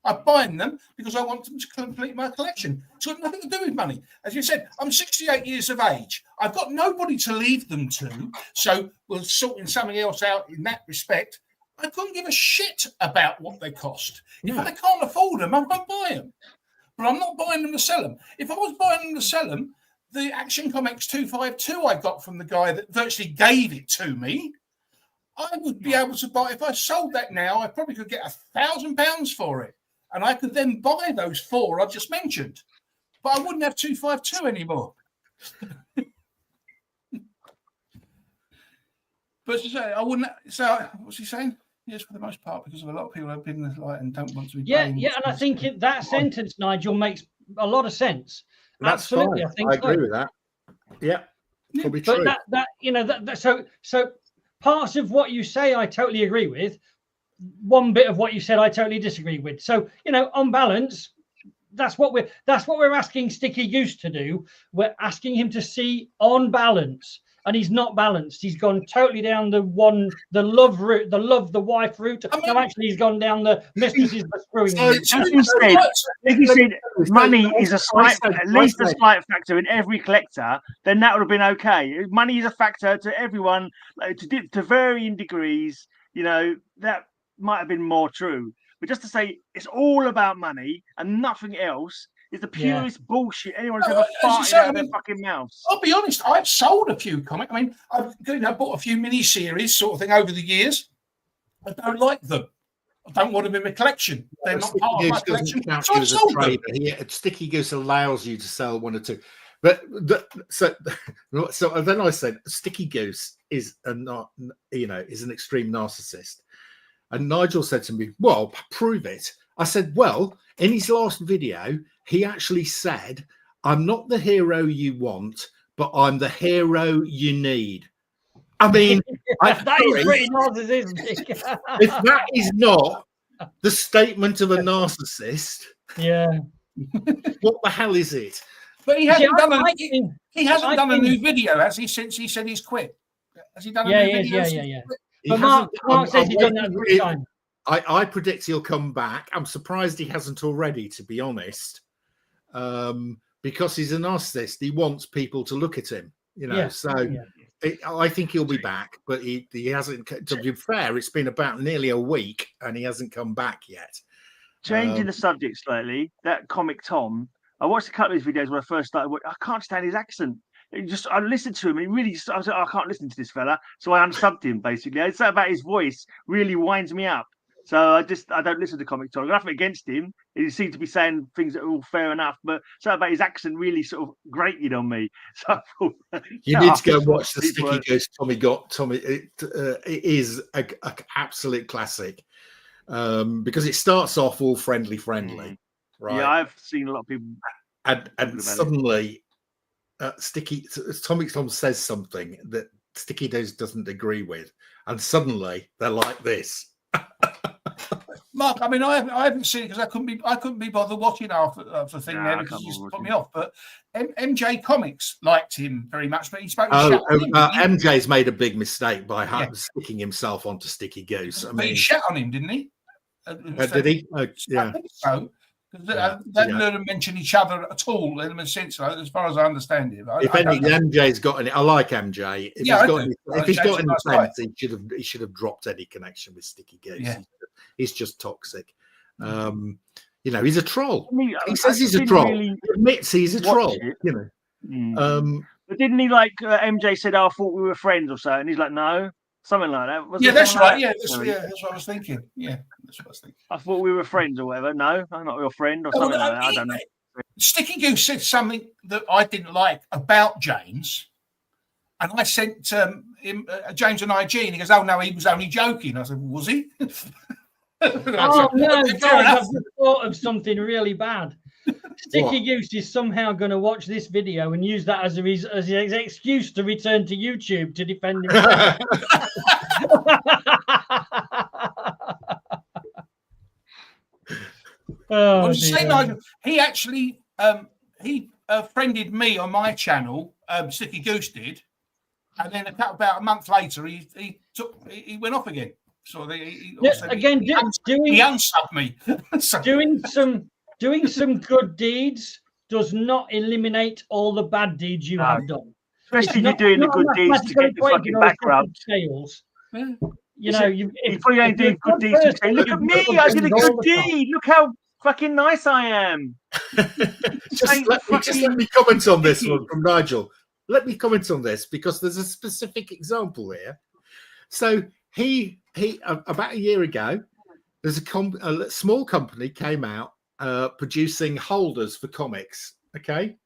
I'm buying them because I want them to complete my collection. It's got nothing to do with money. As you said, I'm 68 years of age. I've got nobody to leave them to, so we're sorting something else out in that respect. I couldn't give a shit about what they cost. If I can't afford them, I won't buy them. But I'm not buying them to sell them. If I was buying them to sell them, the Action Comics 252 I got from the guy that virtually gave it to me, I would be able to buy. If I sold that now, I probably could get £1,000 for it. And I could then buy those 4 I just mentioned. But I wouldn't have 252 anymore. But I wouldn't. So what's he saying? Yes, for the most part, because of a lot of people have been like and don't want to be. Yeah, and I think that sentence, Nigel, makes a lot of sense. That's absolutely, fine. I agree with that. Yeah, probably true. But so parts of what you say, I totally agree with. One bit of what you said, I totally disagree with. So on balance, that's what we're asking Sticky Goose to do. We're asking him to see on balance, and he's not balanced. He's gone totally down the love route, the wife route. No, actually, he's gone down the mistresses are screwing him. If you said money is at least a slight factor in every collector, then that would have been okay. Money is a factor to everyone, to varying degrees. That might have been more true. But just to say it's all about money and nothing else is the purest bullshit anyone's ever farted out of their fucking mouths. I'll be honest, I've sold a few comics. I mean, I've bought a few mini-series sort of thing over the years. I don't like them. I don't want them in my collection. They're not part of my collection. So I've sold them. Sticky Goose allows you to sell 1 or 2. But so then I said, Sticky Goose is is an extreme narcissist. And Nigel said to me, well, prove it. I said, well, in his last video, he actually said, I'm not the hero you want, but I'm the hero you need. I mean, that is pretty narcissistic. If that is not the statement of a narcissist, what the hell is it? But he hasn't done a new video, has he, since he said he's quit? Has he done a new video? Yeah. But Mark says he's done that every time. I predict he'll come back. I'm surprised he hasn't already, to be honest, because he's a narcissist. He wants people to look at him, I think he'll be back, but he hasn't. To be fair, it's been about nearly a week and he hasn't come back yet. Changing the subject slightly, that comic Tom, I watched a couple of his videos when I first started. I can't stand his accent. I listened to him. I was like, I can't listen to this fella. So I unsubbed him, basically. It's about his voice really winds me up. So I don't listen to Comic Talk. Nothing against him. He seemed to be saying things that are all fair enough, but something about his accent really sort of grated on me. So I thought, you need to go watch the Sticky Goose Tommy. It is an absolute classic because it starts off all friendly, right? Yeah, I've seen a lot of people. And suddenly, Tom says something that Sticky Goose doesn't agree with, and suddenly they're like this. Mark, I mean, I haven't seen it because I couldn't be bothered watching after the thing there because it just put me off. But MJ Comics liked him very much, but he spoke. MJ's made a big mistake by sticking himself onto Sticky Goose. But he shat on him, didn't he? Did he? Yeah. I think so. They didn't mention each other at all in a sense, as far as I understand it. If MJ's got any, I like MJ. If he's got any sense, he should have dropped any connection with Sticky Goose. Yeah. He's just toxic. He's a troll. He says he's a troll. He admits he's a troll. But didn't he MJ said, "I thought we were friends" or so, and he's like, "No." Something like that. That's right. That's what I was thinking. Yeah, that's what I was thinking. I thought we were friends or whatever. No, I'm not your friend or something like that. I don't know. Sticky Goose said something that I didn't like about James, and I sent him James an IG, and he goes, "Oh no, he was only joking." I said, "Was he?" Oh no, guys, I've just thought of something really bad. Sticky Goose is somehow going to watch this video and use that as his excuse to return to YouTube to defend himself. He actually friended me on my channel. Sticky Goose did, and then about a month later, he went off again. So he unsubbed me. Doing some good deeds does not eliminate all the bad deeds you have done. Especially if you're doing the good deeds to get the fucking background. Yeah. You probably ain't doing good deeds to say, "Look at me, I did a good deed. Look how fucking nice I am." Just let me comment on this one from Nigel. Let me comment on this because there's a specific example here. So he about a year ago, there's a small company came out producing holders for comics. Okay.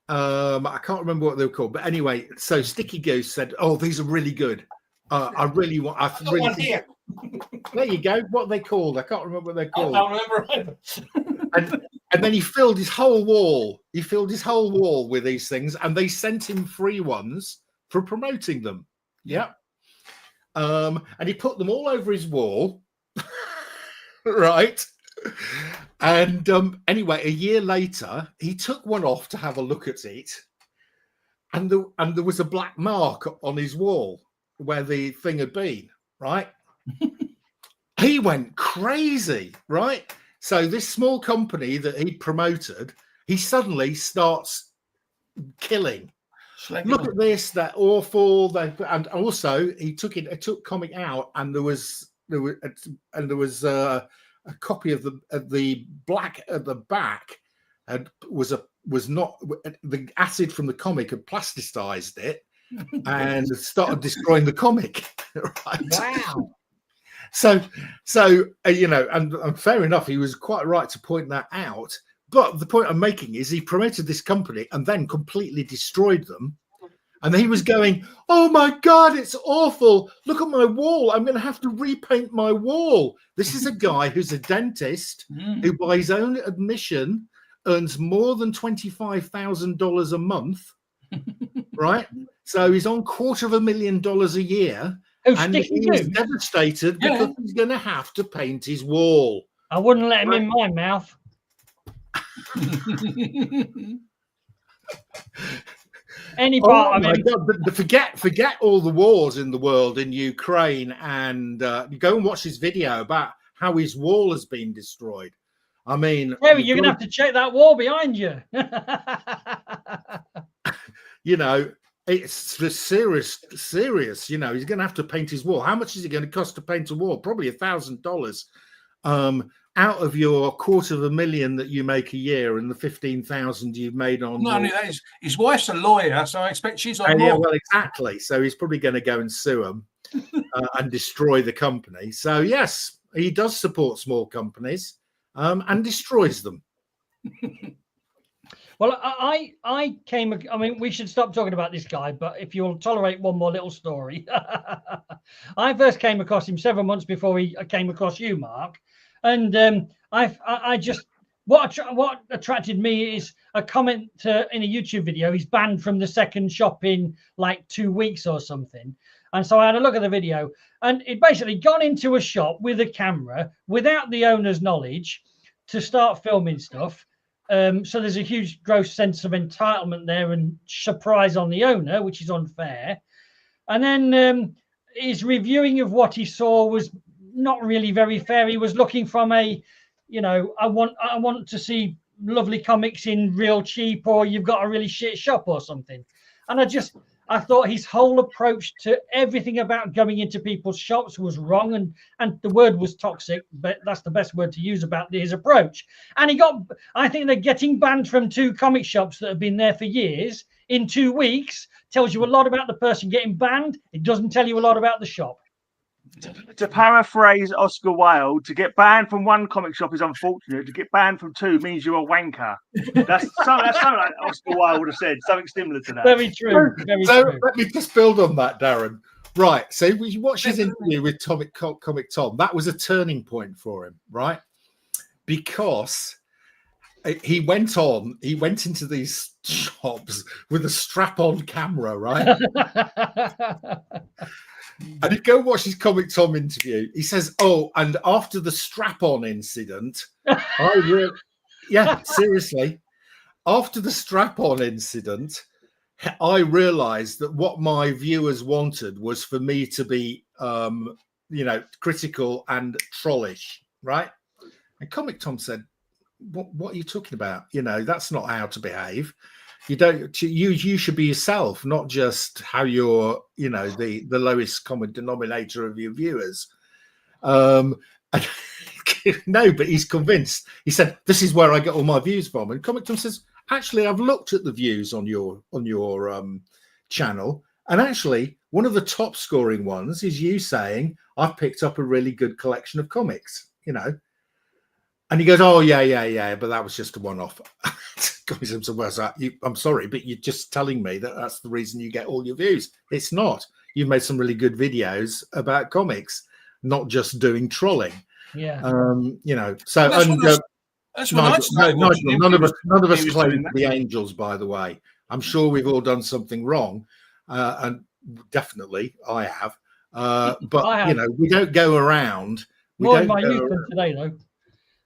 I can't remember what they were called, but anyway, so Sticky Goose said, "Oh, these are really good. I really want." There you go. What are they called? I can't remember what they're called. I don't remember either. and then he filled his whole wall. He filled his whole wall with these things, and they sent him free ones for promoting them. Yeah. And he put them all over his wall, right? And anyway, a year later, he took one off to have a look at it, and there was a black mark on his wall where the thing had been, right? He went crazy, right? So this small company that he promoted, he suddenly starts killing. Look at this, they're awful. And also he took comic out, and there was a copy of the black at the back, and was not the acid from the comic had plasticized it and started destroying the comic. Right? Wow. So and fair enough, he was quite right to point that out. But the point I'm making is he promoted this company and then completely destroyed them. And he was going, "Oh my God, it's awful. Look at my wall. I'm going to have to repaint my wall." This is a guy who's a dentist who, by his own admission, earns more than $25,000 a month, right? So he's on $250,000 a year. And he's devastated because he's going to have to paint his wall. I wouldn't let him in my mouth. Any part of him. God, but forget all the wars in the world, in Ukraine, and you go and watch his video about how his wall has been destroyed. I mean, you're going to have to check that wall behind you. It's serious. He's going to have to paint his wall. How much is it going to cost to paint a wall? Probably $1,000. Out of your $250,000 that you make a year and the 15,000 you've made on. No, his wife's a lawyer, so I expect she's on. Yeah, well, exactly. So he's probably going to go and sue them and destroy the company. So yes, he does support small companies and destroys them. Well, I mean, we should stop talking about this guy, but if you'll tolerate one more little story. I first came across him several months before he came across you, Mark. And I just what attracted me is a comment in a YouTube video. He's banned from the second shop in like 2 weeks or something. And so I had a look at the video, and it basically gone into a shop with a camera without the owner's knowledge to start filming stuff. So there's a huge gross sense of entitlement there and surprise on the owner, which is unfair. And then his reviewing of what he saw was not really very fair. He was looking from a, I want to see lovely comics in real cheap, or you've got a really shit shop or something. And I thought his whole approach to everything about going into people's shops was wrong, and the word was toxic, but that's the best word to use about his approach. And I think they're getting banned from 2 comic shops that have been there for years in 2 weeks. Tells you a lot about the person getting banned. It doesn't tell you a lot about the shop. To paraphrase Oscar Wilde, to get banned from 1 comic shop is unfortunate. To get banned from 2 means you're a wanker. That's something like Oscar Wilde would have said, something similar to that. Very true. Very true. Let me just build on that, Darren. Right. So we watched his interview with Comic Tom. That was a turning point for him, right? Because he went into these shops with a strap-on camera, right? And you go watch his Comic Tom interview. He says, "Oh, and after the strap-on incident, seriously, after the strap-on incident, I realized that what my viewers wanted was for me to be, critical and trollish, right?" And Comic Tom said, "What are you talking about? That's not how to behave. You should be yourself, not just how you're, the lowest common denominator of your viewers." No, but he's convinced. He said, "This is where I get all my views from." And Comic Tom says, "Actually, I've looked at the views on your channel, and actually, one of the top scoring ones is you saying I've picked up a really good collection of comics, And he goes, "Oh yeah, but that was just a one-off." I'm sorry, but you're just telling me that that's the reason you get all your views. It's not. You've made some really good videos about comics, not just doing trolling. Yeah. So that's what Nigel, none of us claim to be angels, by the way. I'm sure we've all done something wrong, and definitely I have. But I have. We don't go around. More in my youth than today, though.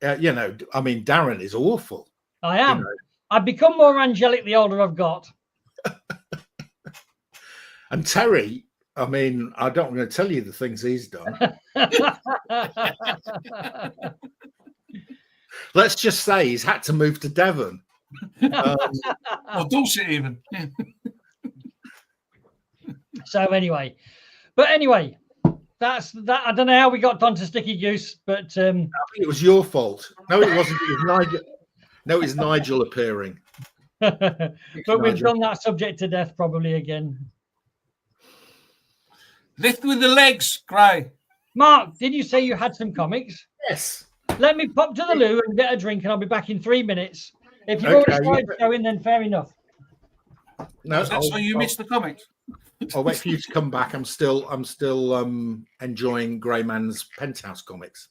Darren is awful. I am. I've become more angelic the older I've got. And Terry, I don't want to tell you the things he's done. Let's just say he's had to move to Devon. Or Dorset even. So anyway, that's that. I don't know how we got onto Sticky Goose, but I think it was your fault. No, it wasn't. It was Nigel. No, it's Nigel appearing. But we've done that subject to death probably again. Lift with the legs, Gray. Mark, did you say you had some comics? Yes. Let me pop to the loo and get a drink, and I'll be back in 3 minutes. If you've already started showing, then fair enough. No, so you missed the comics. I'll wait for you to come back. I'm still enjoying Greyman's Penthouse comics.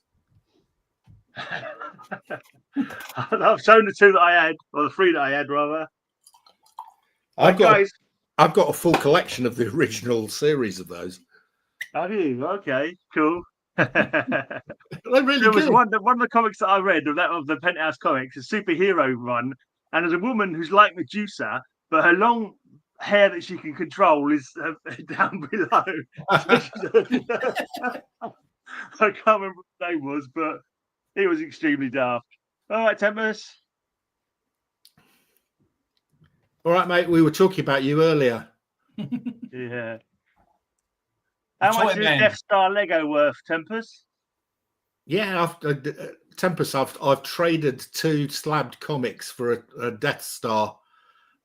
I've shown the 2 that I had, or the 3 that I had, rather. I've got a full collection of the original series of those. Have you? Okay, cool. They're really there was good. one of the comics that I read of the Penthouse comics, a superhero run, and there's a woman who's like Medusa, but her long hair that she can control is down below. I can't remember what the name was, but it was extremely daft. All right, Tempest. All right, mate. We were talking about you earlier. Yeah. How much is Death Star Lego worth, Tempest? Yeah, Tempest. I've traded 2 slabbed comics for a Death Star,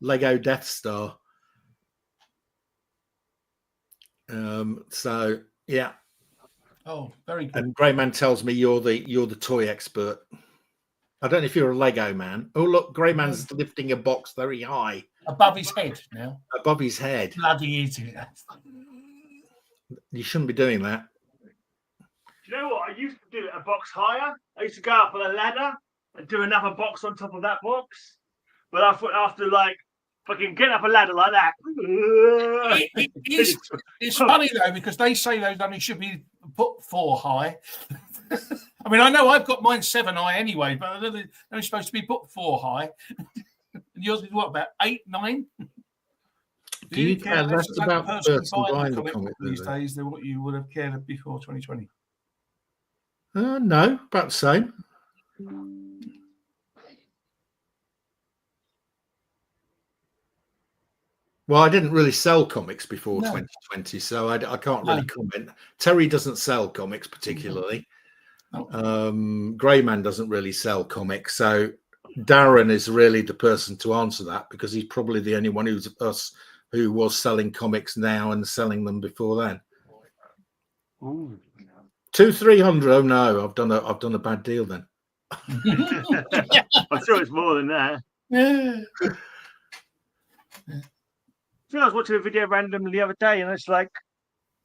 Lego Death Star. So yeah. Oh, very good. And Greyman tells me you're the toy expert. I don't know if you're a Lego man. Oh, look, Greyman's lifting a box very high. Above his head now. Above his head. Bloody idiot. You shouldn't be doing that. Do you know what? I used to do it a box higher. I used to go up on a ladder and do another box on top of that box. But I thought after like fucking getting up a ladder like that. It's funny though, because they say those only should be put 4 high. I mean, I know I've got mine 7 high anyway, but they're only supposed to be put 4 high. And yours is what, about 8, 9? Do you care less about the person buying the comic these days than what you would have cared before 2020? No, about the same. Well, I didn't really sell comics before 2020, so I can't really comment. Terry doesn't sell comics particularly. Greyman doesn't really sell comics, so Darren is really the person to answer that, because he's probably the only one who was selling comics now and selling them before then. Ooh. 200-300. Oh no, I've done a bad deal then. I'm sure it's more than that. Yeah. I was watching a video randomly the other day, and it's like,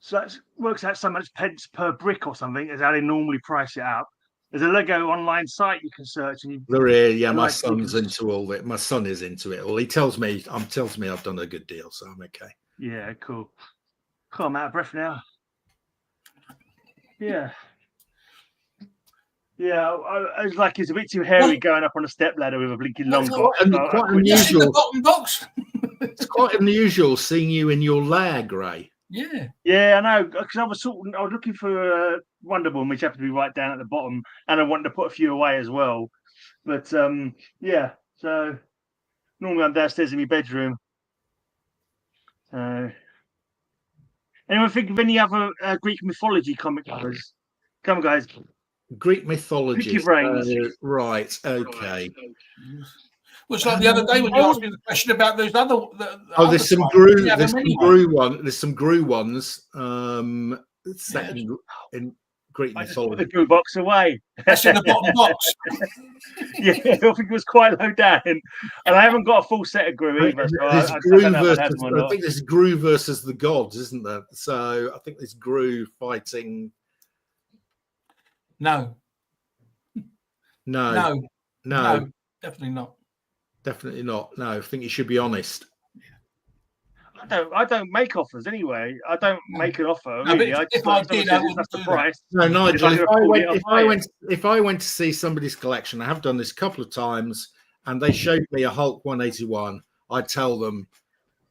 so it works out so much pence per brick or something is how they normally price it up. There's a Lego online site you can search, and my son's into all that. My son is into it all. He tells me I've done a good deal, so I'm okay. Yeah, cool. I'm out of breath now. Yeah. Yeah, I was like, it's a bit too hairy going up on a step ladder with a blinking long box. Quite unusual. The bottom box. It's quite unusual seeing you in your lair, Gray. Yeah. Yeah, I know. Because I was looking for Wonder Woman, which happened to be right down at the bottom, and I wanted to put a few away as well. But yeah. So normally I'm downstairs in my bedroom. Anyone think of any other Greek mythology comic covers? Come on, guys. Greek mythology. Right. Okay. Well, it's like the other day when you asked me the question about those other. There's some Gru. There's some Gru one. There's some Gru ones. Set in Greek mythology. Just put the Gru box away. That's in the bottom box. Yeah, I think it was quite low down, and I haven't got a full set of Gru either. So I think there's Gru versus the gods, isn't there? So I think there's Gru fighting. No, definitely not. Definitely not. No, I think you should be honest. I don't make offers anyway. I don't make an offer. No, really. If I did, I wouldn't do price. No, Nigel. If I went to see somebody's collection, I have done this a couple of times, and they showed me a Hulk 181. I'd tell them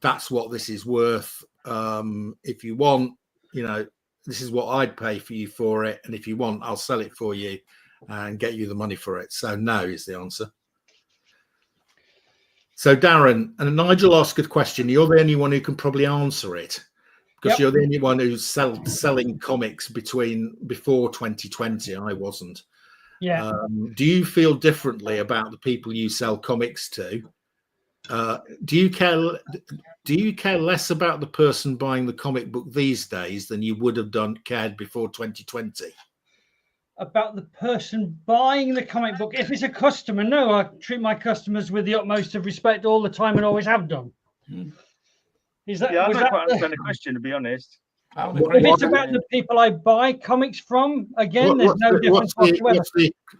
that's what this is worth. If you want, this is what I'd pay for you for it, and if you want, I'll sell it for you and get you the money for it. So no is the answer. So Darren, and Nigel asked a question. You're the only one who can probably answer it, because you're the only one who's selling comics before 2020. I wasn't. Yeah. Do you feel differently about the people you sell comics to? Do you care less about the person buying the comic book these days than you would have cared before 2020? About the person buying the comic book. If it's a customer, no, I treat my customers with the utmost of respect all the time and always have done. Is that? Yeah, I don't quite understand the question, to be honest. If it's about the people I buy comics from, again, there's no difference whatsoever.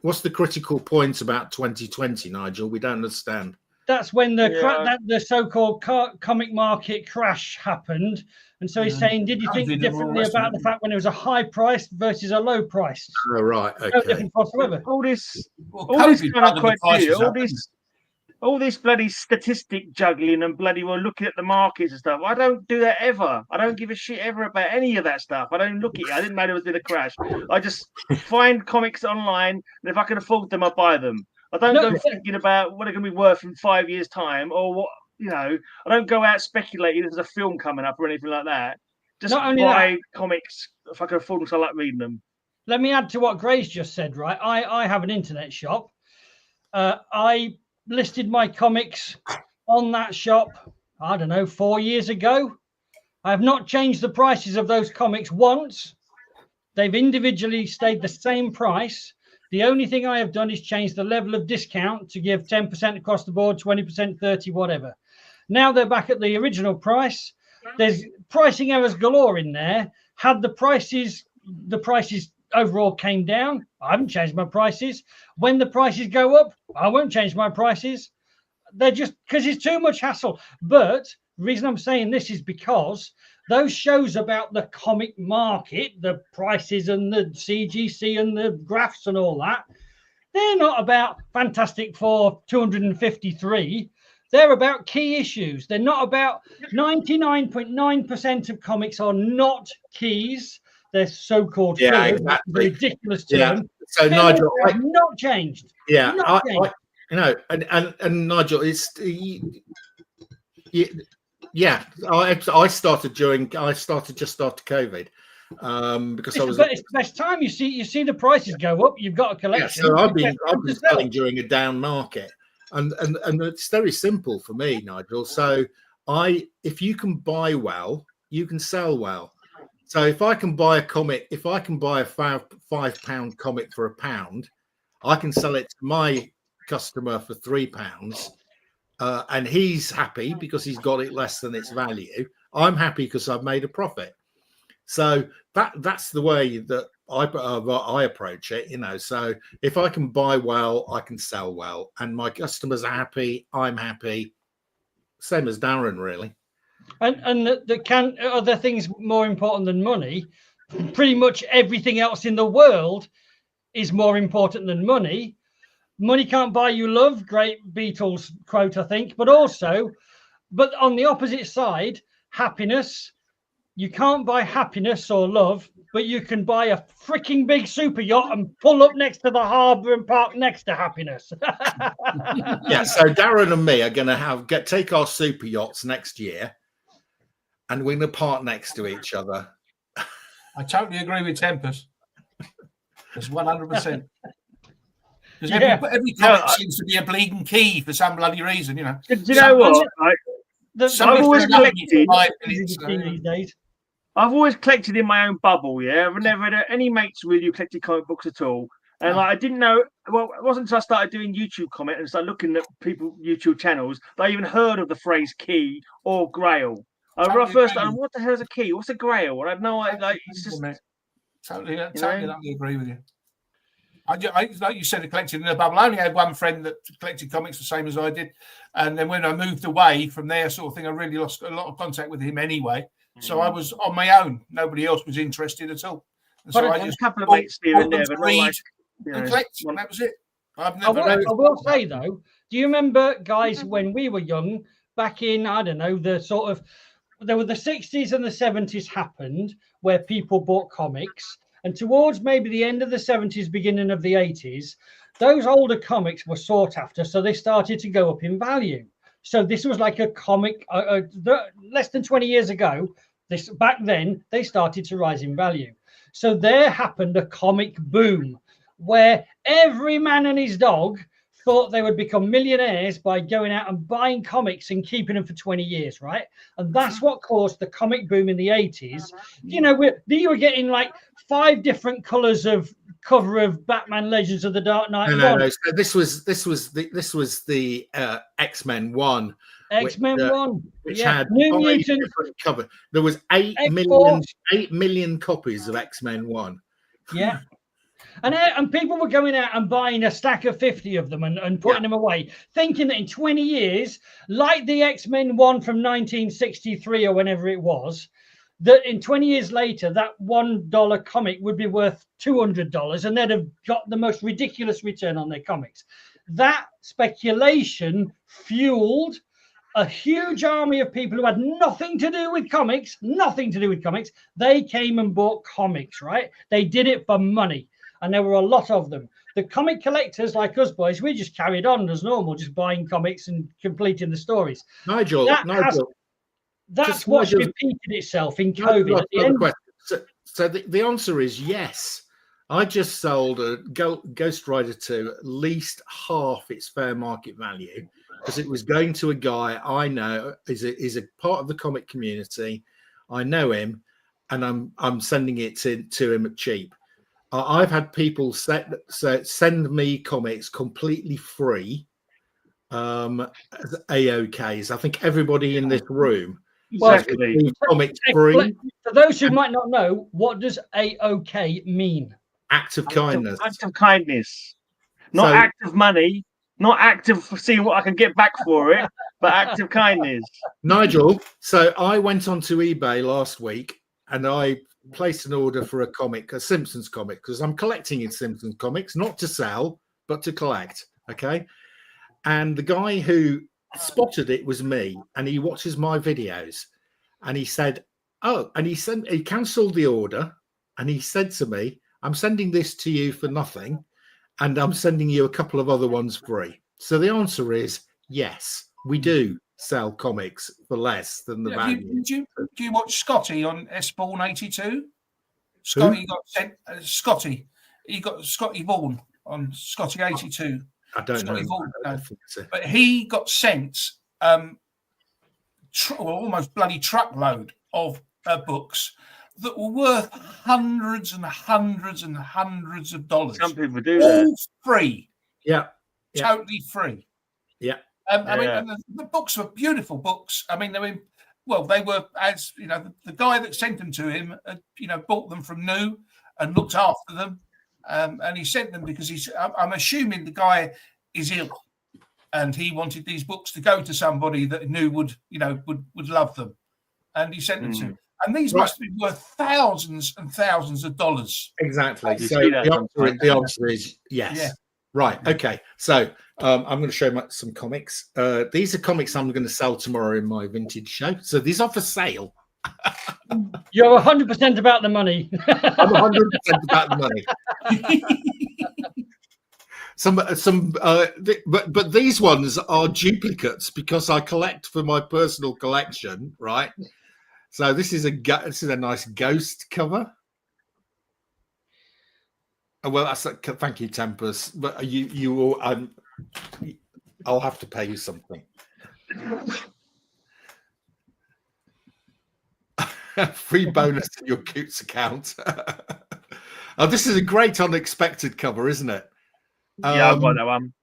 What's the critical point about 2020, Nigel? We don't understand. That's when the so-called comic market crash happened. And so he's saying, did you think differently about the fact when it was a high price versus a low price? Oh, right. Okay. No difference whatsoever. All this bloody statistic juggling and bloody looking at the markets and stuff. I don't do that ever. I don't give a shit ever about any of that stuff. I don't look at it. I didn't know there was in a crash. I just find comics online, and if I can afford them, I buy them. I don't go thinking about what they're going to be worth in 5 years' time, or what. I don't go out speculating if there's a film coming up or anything like that. Just buy comics if I can afford them, so I like reading them. Let me add to what Grace just said, right? I have an internet shop. I listed my comics on that shop, I don't know, 4 years ago. I have not changed the prices of those comics once. They've individually stayed the same price. The only thing I have done is change the level of discount to give 10% across the board, 20%, 30%, whatever. Now they're back at the original price. There's pricing errors galore in there. Had the prices overall came down. I haven't changed my prices. When the prices go up, I won't change my prices. They're just because it's too much hassle. But the reason I'm saying this is because those shows about the comic market, the prices and the CGC and the graphs and all that, they're not about Fantastic Four 253. They're about key issues. They're not about 99.9% of comics are not keys. They're so-called fillers. Exactly. Ridiculous term. Yeah. So Nigel, not changed. Yeah, not changed. And Nigel, it's I started just after COVID. Because it's the best time you see the prices go up. You've got a collection. Yeah, so I've been selling during a down market, and it's very simple for me, Nigel. So if you can buy well, you can sell well. So if I can buy a comic, if I can buy a £5 comic for £1, I can sell it to my customer for £3, and he's happy because he's got it less than its value. I'm happy because I've made a profit. So that's the way that I approach it, So if I can buy well, I can sell well, and my customers are happy, I'm happy. Same as Darren, really. And are there things more important than money? Pretty much everything else in the world is more important than money. Money can't buy you love. Great Beatles quote, I think. But on the opposite side, happiness. You can't buy happiness or love, but you can buy a freaking big super yacht and pull up next to the harbour and park next to happiness. Yeah, so Darren and me are going to take our super yachts next year, and we're going to park next to each other. I totally agree with Tempest. It's 100%. Because every comic seems to be a bleeding key for some bloody reason, Do you know what? I've always collected in my own bubble, yeah. I've never had any mates with who collected comic books at all. And I didn't know, well, it wasn't until I started doing YouTube comment and started looking at people YouTube channels that I even heard of the phrase key or grail. What the hell is a key? What's a grail? I had no idea. It's just totally agree with you. I like you said, I collected in a bubble. I only had one friend that collected comics the same as I did, and then when I moved away from there, sort of thing, I really lost a lot of contact with him anyway. So I was on my own. Nobody else was interested at all. And so I just a couple of mates here and there, but read and collect, and that was it. I will say though, do you remember, guys, when we were young, back in there were the 60s and the 70s happened where people bought comics. And towards maybe the end of the 70s, beginning of the 80s, those older comics were sought after. So they started to go up in value. So this was like a comic less than 20 years ago. Back then, they started to rise in value. So there happened a comic boom where every man and his dog thought they would become millionaires by going out and buying comics and keeping them for 20 years, right? And that's what caused the comic boom in the 80s. You were getting like 5 different colors of cover of Batman Legends of the Dark Knight. No. So this was the X-Men 1. X-Men 1, which had 5 different cover. There was 8 million copies of X-Men 1. Yeah. And people were going out and buying a stack of 50 of them and putting them away, thinking that in 20 years, like the X-Men 1 from 1963 or whenever it was, that in 20 years later, that $1 comic would be worth $200 and they'd have got the most ridiculous return on their comics. That speculation fueled a huge army of people who had nothing to do with comics. They came and bought comics, right? They did it for money. And there were a lot of them. The comic collectors like us boys, we just carried on as normal, just buying comics and completing the stories. Nigel. That's what's repeated itself in COVID. At the end. So the answer is yes. I just sold a Ghost Rider 2 at least half its fair market value because it was going to a guy I know is a part of the comic community. I know him, and I'm sending it to him at cheap. I've had people send me comics completely free, as AOKs. I think everybody in this room comics free. For those who might not know, what does AOK mean? Act of kindness. Act of kindness. Not act of money. Not act of seeing what I can get back for it, but act of kindness. Nigel, so I went onto eBay last week and I placed an order for a comic, a Simpsons comic, because I'm collecting in Simpsons comics, not to sell, but to collect. Okay. And the guy who spotted it was me, and he watches my videos. And he said, oh, and he cancelled the order. And he said to me, I'm sending this to you for nothing. And I'm sending you a couple of other ones free. So the answer is yes, we do sell comics for less than the value. Do you watch Scotty on S-Born 82? Scotty got sent. Scotty, he got Scotty Vaughan on Scotty 82. I don't know. Vaughan, no. But he got sent almost bloody truckload of books that were worth hundreds and hundreds and hundreds of dollars. Some people do all that. Free. Yeah. Totally free. Yeah. I mean, the books were beautiful books. I mean, well, they were, as you know, the guy that sent them to him, bought them from New and looked after them, and he sent them because I'm assuming the guy is ill, and he wanted these books to go to somebody that New would love them, and he sent them to him. And these must be worth thousands and thousands of dollars. Exactly. So the answer is yes. Yeah. Right. Okay. So I'm going to show some comics. These are comics I'm going to sell tomorrow in my vintage show. So these are for sale. You're 100% about the money. I'm 100% about the money. But these ones are duplicates because I collect for my personal collection, right? So this is a nice ghost cover. Oh, well, thank you, Tempest. But I'll have to pay you something. Free bonus in your Coots account. Oh, this is a great unexpected cover, isn't it? Yeah, I've got that one.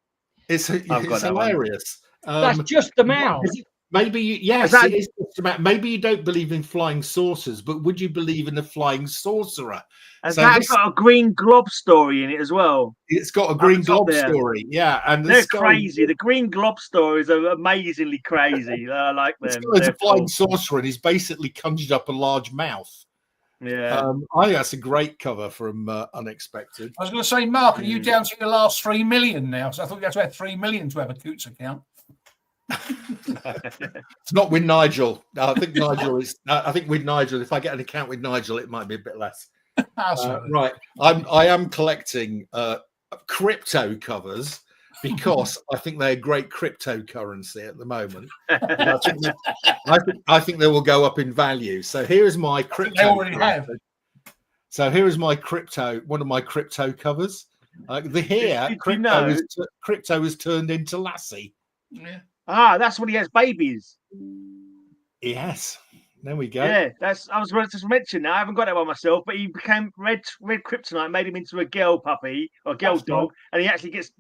It's hilarious. That's just the mouth. Maybe it is just about. Maybe you don't believe in flying saucers, but would you believe in a flying sorcerer? Has that got a green glob story in it as well? It's got a green glob story, yeah. And they're crazy. The green glob stories are amazingly crazy. I like them. It's a flying sorcerer, and he's basically conjured up a large mouth. Yeah, I think that's a great cover from Unexpected. I was going to say, Mark, are you down to the last 3 million now? So I thought you had to have 3 million to have a Coots account. It's not with Nigel. I think Nigel is. I think with Nigel, if I get an account with Nigel, it might be a bit less. Right. I am collecting crypto covers because I think they're great cryptocurrency at the moment. I think they will go up in value. So here is my crypto. They already have. So here is my one of my crypto covers. Crypto is turned into Lassie. Yeah. That's when he has babies. Yes. There we go. Yeah, I was going to just mention that. I haven't got that one myself, but he became red kryptonite, made him into a girl puppy or girl dog, and he actually gets,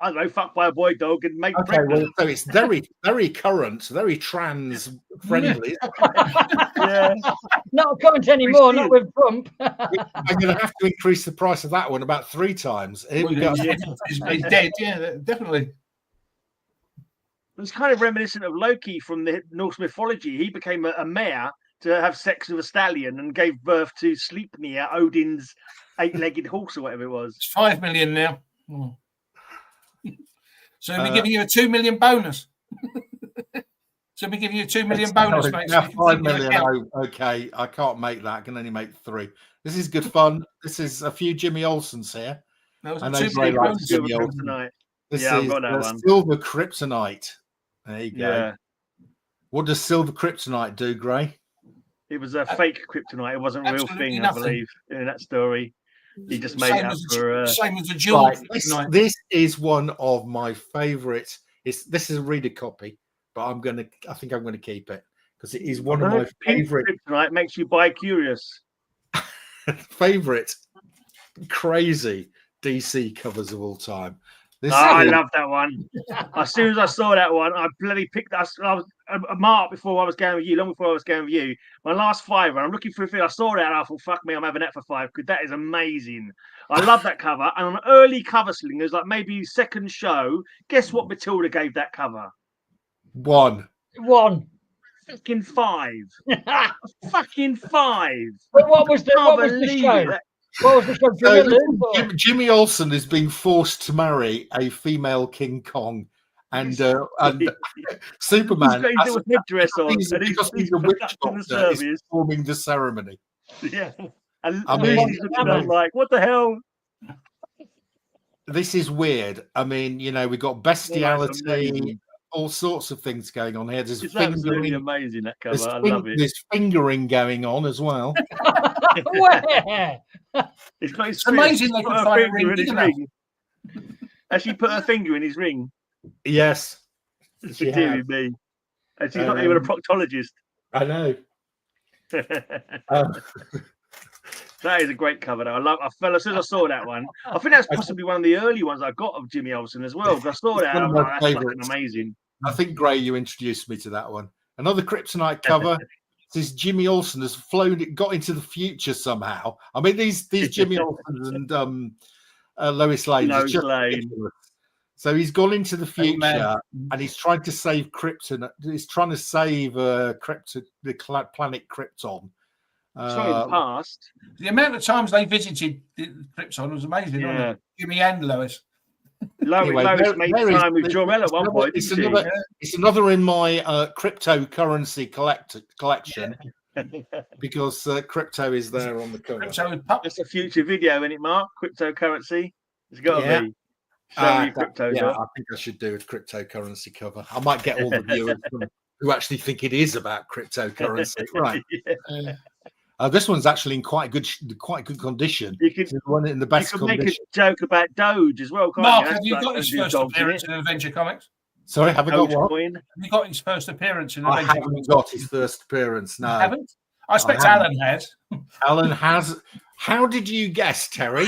I don't know, fucked by a boy dog and made well, so it's very, very current, very trans friendly. Yeah. Not current anymore, not with Trump. I'm going to have to increase the price of that one about 3 times. He's dead, yeah, definitely. It's kind of reminiscent of Loki from the Norse mythology. He became a mare to have sex with a stallion and gave birth to Sleipnir, Odin's 8-legged horse or whatever it was. It's 5 million now. So we'll be giving you a 2 million bonus. So we'll be giving you a 2 million bonus, mate. Now 5 million. Oh, okay, I can't make that. I can only make 3. This is good fun. This is a few Jimmy Olsons here. That was I a know 2 million bonus. Jimmy Olsen. This is I've got that one. Silver Kryptonite. There you go. Yeah. What does Silver Kryptonite do, Gray? It was a fake kryptonite. It wasn't a real thing, nothing. I believe, in that story. He just made it up for... Same as a jewel. Right. This is one of my favourite. This is a reader copy, but I think I'm going to keep it because it is one of my favourite. Kryptonite makes you bi-curious. Favourite crazy DC covers of all time. I love that one. As soon as I saw that one, I bloody picked that. I was a mark before I was going with you, long before I was going with you. My last fiver, I'm looking for a thing. I saw that and I thought, fuck me, I'm having that for 5 because that is amazing. I love that cover. And on early cover slingers, like maybe second show, guess what Matilda gave that cover? 1. Fucking 5. Fucking 5. But what was the show? What was the show? So, Jimmy Olsen has been forced to marry a female King Kong, and Superman. He's got his little headdress on, he's a witch doctor is performing the ceremony. Yeah, and Lucy's looking at him like, what the hell? This is weird. I mean, we got bestiality. All sorts of things going on here. There's absolutely amazing, that cover. I love it. There's fingering going on as well. Where? It's amazing they can find a ring in his ring. Has she put her finger in his ring? Yes. Dear me. And she's not even a proctologist. I know. That is a great cover, though. I fell as soon as I saw that one. I think that's possibly one of the early ones I got of Jimmy Olsen as well. Because I saw that, and I'm like, that's fucking amazing. I think, Gray, you introduced me to that one. Another Kryptonite cover. This Jimmy Olsen has got into the future somehow. I mean, these Jimmy Olsen and Lois Lane. So he's gone into the future and he's trying to save Krypton. He's trying to save the planet Krypton. The past. The amount of times they visited Krypton was amazing. Yeah. Wasn't it? Jimmy and Lois. Lois made time with Jor-El at one point. It's another in my cryptocurrency collection because crypto is there on the cover. It's a future video, isn't it, Mark? Cryptocurrency. It's got to be. Crypto. I think I should do a cryptocurrency cover. I might get all the viewers who actually think it is about cryptocurrency, right? This one's actually in quite good condition. You could one in the best condition. Make a joke about Doge as well. Mark, have you got his first appearance in Adventure Comics? Sorry, have I got what? Have you got his first appearance in Adventure Comics? I haven't got his first appearance. No, you haven't. I expect Alan has. Alan has. How did you guess, Terry?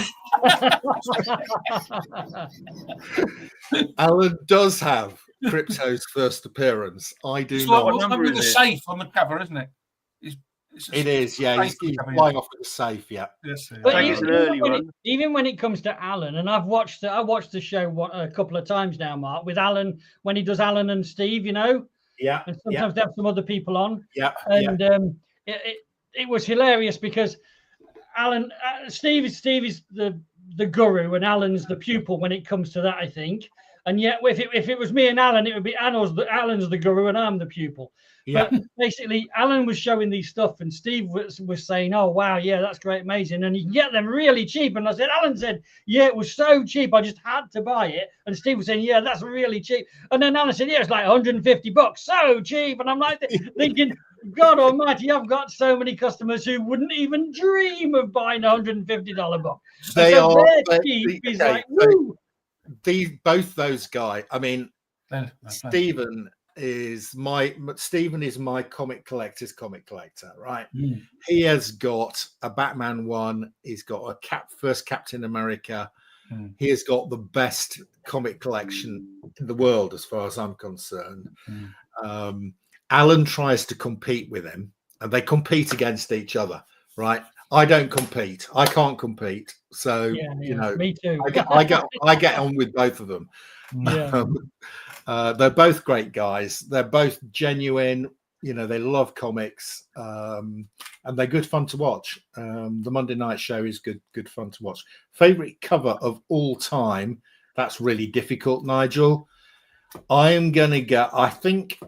Alan does have Crypto's first appearance. I do not. What number is it? Safe on the cover, isn't it? It is, yeah. He's flying off with the safe, yeah. Yes, but even when it comes to Alan, and I watched the show a couple of times now, Mark, with Alan when he does Alan and Steve, Yeah. And sometimes they have some other people on. Yeah. And it was hilarious because Steve is the guru and Alan's the pupil when it comes to that, I think. And yet, if it was me and Alan, it would be Alan's the guru and I'm the pupil. Yeah. But basically, Alan was showing these stuff, and Steve was saying, "Oh wow, yeah, that's great, amazing," and you can get them really cheap. And Alan said, "Yeah, it was so cheap, I just had to buy it." And Steve was saying, "Yeah, that's really cheap." And then Alan said, "Yeah, it's like $150, so cheap." And I'm like thinking, God Almighty, I've got so many customers who wouldn't even dream of buying $150 book. Both those guys. I mean, Stephen is my comic collector's comic collector, right? He has got a Batman one. He's got a first Captain America. He has got the best comic collection in the world, as far as I'm concerned. Alan tries to compete with him, and they compete against each other, right? I don't compete. I can't compete. So me too. I get on with both of them. Yeah. They're both great guys. They're both genuine. They love comics, and they're good fun to watch. The Monday night show is good fun to watch. Favorite cover of all time? That's really difficult, Nigel. I think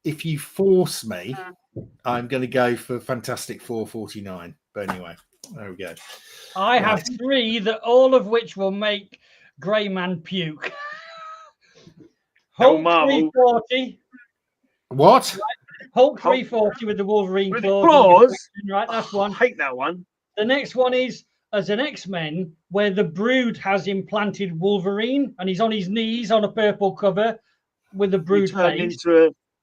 if you force me, I'm going to go for Fantastic 449. But anyway, there we go. I have 3 that all of which will make Greyman puke. Hulk 340. What? Right. Hulk 340 with the Wolverine claws. Right, that's one. I hate that one. The next one is as an X-Men where the Brood has implanted Wolverine and he's on his knees on a purple cover with the Brood face.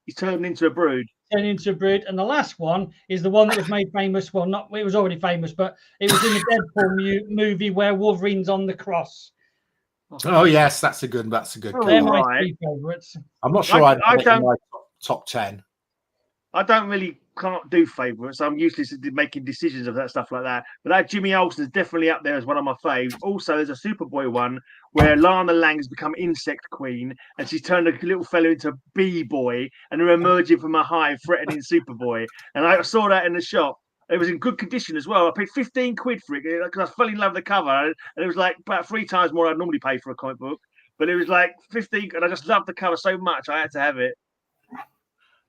He's turned into a Brood. And the last one is the one that was made famous. Well, it was already famous, but it was in the Deadpool movie where Wolverine's on the cross. Oh yes, that's a good. They're cover. my Right. 3 favourites. I'm not sure I I'd don't- in my top 10. I can't do favourites. I'm useless at making decisions of that stuff like that. But that Jimmy Olsen is definitely up there as one of my faves. Also, there's a Superboy one where Lana Lang has become Insect Queen and she's turned a little fellow into Bee Boy and they're emerging from a hive threatening Superboy. And I saw that in the shop. It was in good condition as well. I paid 15 quid for it because I fell in love with the cover. And it was like about 3 times more I'd normally pay for a comic book. But it was like 15, and I just loved the cover so much I had to have it.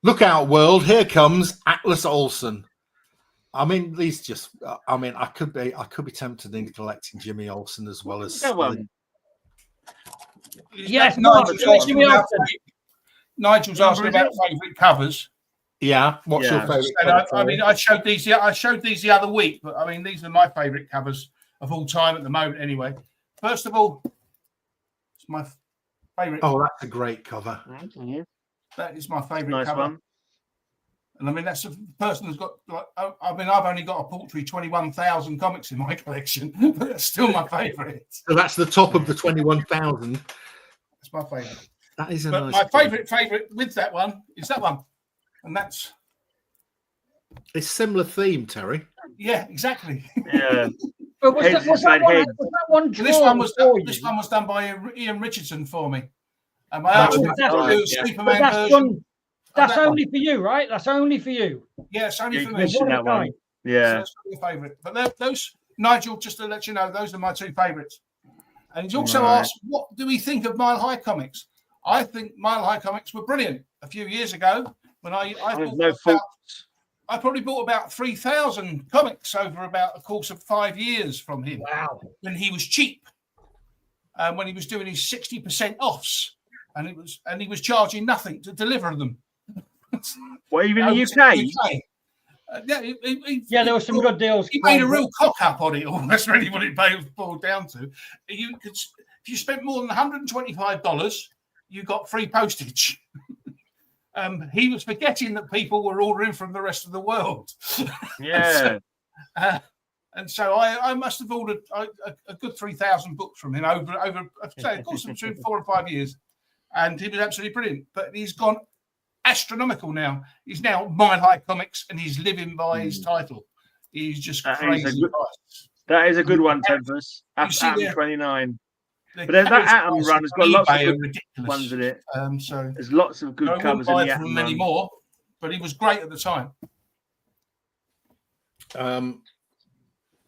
Look out, world! Here comes Atlas Olsen. I mean, these just. I mean, I could be tempted in collecting Jimmy Olsen as well as. Yes, Nigel's asking about favourite covers. Yeah, what's your favourite? I mean, I showed these the other week, but I mean, these are my favourite covers of all time at the moment. Anyway, first of all, it's my favourite. Oh, that's a great cover. Mm-hmm. That is my favourite nice cover. One. And I mean, that's a person who's got. Like, I mean, I've only got a paltry 21,000 comics in my collection, but that's still my favourite. So that's the top of the 21,000. That's my favourite. That is a but nice. My favourite with that one is that one, and that's. It's similar theme, Terry. Yeah, exactly. Yeah. But was that one This one was done by Ian Richardson for me. And my Superman version. That's only for you, right? That's only for you. Yeah, it's only for me. That one. Yeah. So that's my favourite. But those, Nigel, just to let you know, those are my 2 favourites. And he's also asked, what do we think of Mile High Comics? I think Mile High Comics were brilliant a few years ago when I probably bought about 3,000 comics over about a course of 5 years from him. Wow. When he was cheap. When he was doing his 60% offs. And he was charging nothing to deliver them. What, even in the UK? There were some good deals. He made a real cock up on it all. That's really what it boiled down to. If you spent more than $125, you got free postage. He was forgetting that people were ordering from the rest of the world. Yeah. And so I must have ordered a good 3,000 books from him over a course of between 4 and 5 years. And he was absolutely brilliant. But he's gone astronomical now. He's now Mile High Comics and he's living by his title. He's just crazy. That is a good one, Tempest. Atom 29. But there's that Atom run has got lots of good ones in it. So there's lots of good covers in the Atom run. Anymore, but he was great at the time.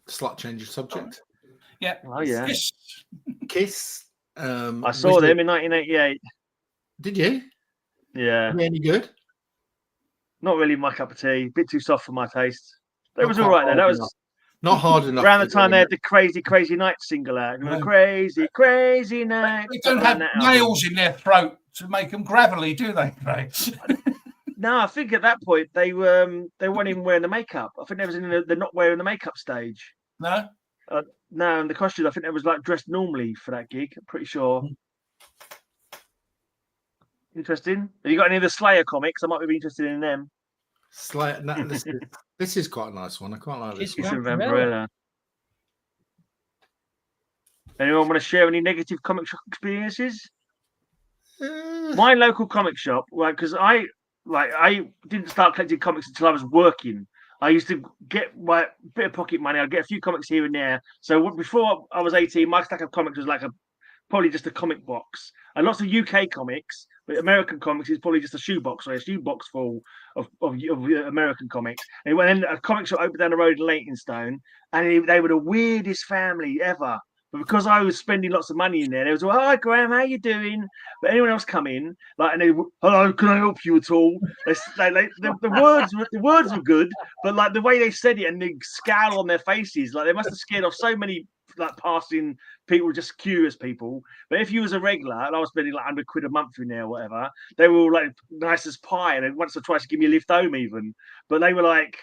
Slight change of subject. Yeah. Oh yeah. Kiss. I saw them in 1988. Did you? Yeah. Any good? Not really my cup of tea. A bit too soft for my taste. It was all right though. That was not hard enough. Around the time they had the Crazy Night single out. Crazy Night. They don't have nails in their throat to make them gravelly, do they, Craig? No, I think at that point they weren't even wearing the makeup. I think they was in the not wearing the makeup stage. No. No, and the costume, I think they was like dressed normally for that gig. I'm pretty sure. Interesting. Have you got any of the Slayer comics? I might be interested in them. Slayer. No, this is quite a nice one. I quite like this one. Vampirella. Anyone want to share any negative comic shop experiences? My local comic shop, because I didn't start collecting comics until I was working. I used to get my bit of pocket money. I'd get a few comics here and there. So before I was 18, my stack of comics was like probably just a comic box. And lots of UK comics, but American comics is probably just a shoebox or a shoebox full of American comics. And when a comic shop opened down the road in Leytonstone, and they were the weirdest family ever. But because I was spending lots of money in there, they was like, "Hi, Graham, how you doing?" But anyone else come in, and they, "Hello, can I help you at all?" The words were good, but like the way they said it and the scowl on their faces, like they must have scared off so many like passing people, just curious people. But if you was a regular, and I was spending like £100 a month in there or whatever, they were all like nice as pie, and once or twice to give me a lift home even. But they were like.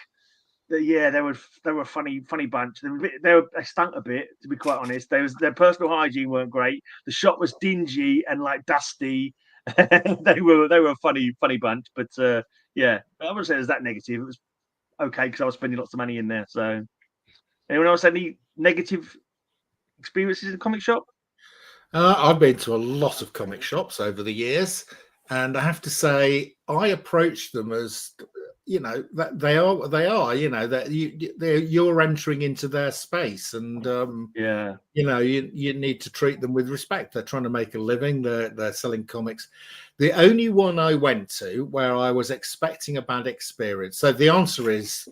Yeah, they were a funny bunch. They stunk a bit, to be quite honest. Their personal hygiene weren't great. The shop was dingy and like dusty. they were a funny bunch. But yeah, I wouldn't say it was that negative. It was okay because I was spending lots of money in there. So, anyone else have any negative experiences in the comic shop? I've been to a lot of comic shops over the years, and I have to say, I approach them as, you know, that they are, you know, that you're entering into their space, and you know, you need to treat them with respect. They're trying to make a living. They're selling comics. The only one I went to where I was expecting a bad experience. So the answer is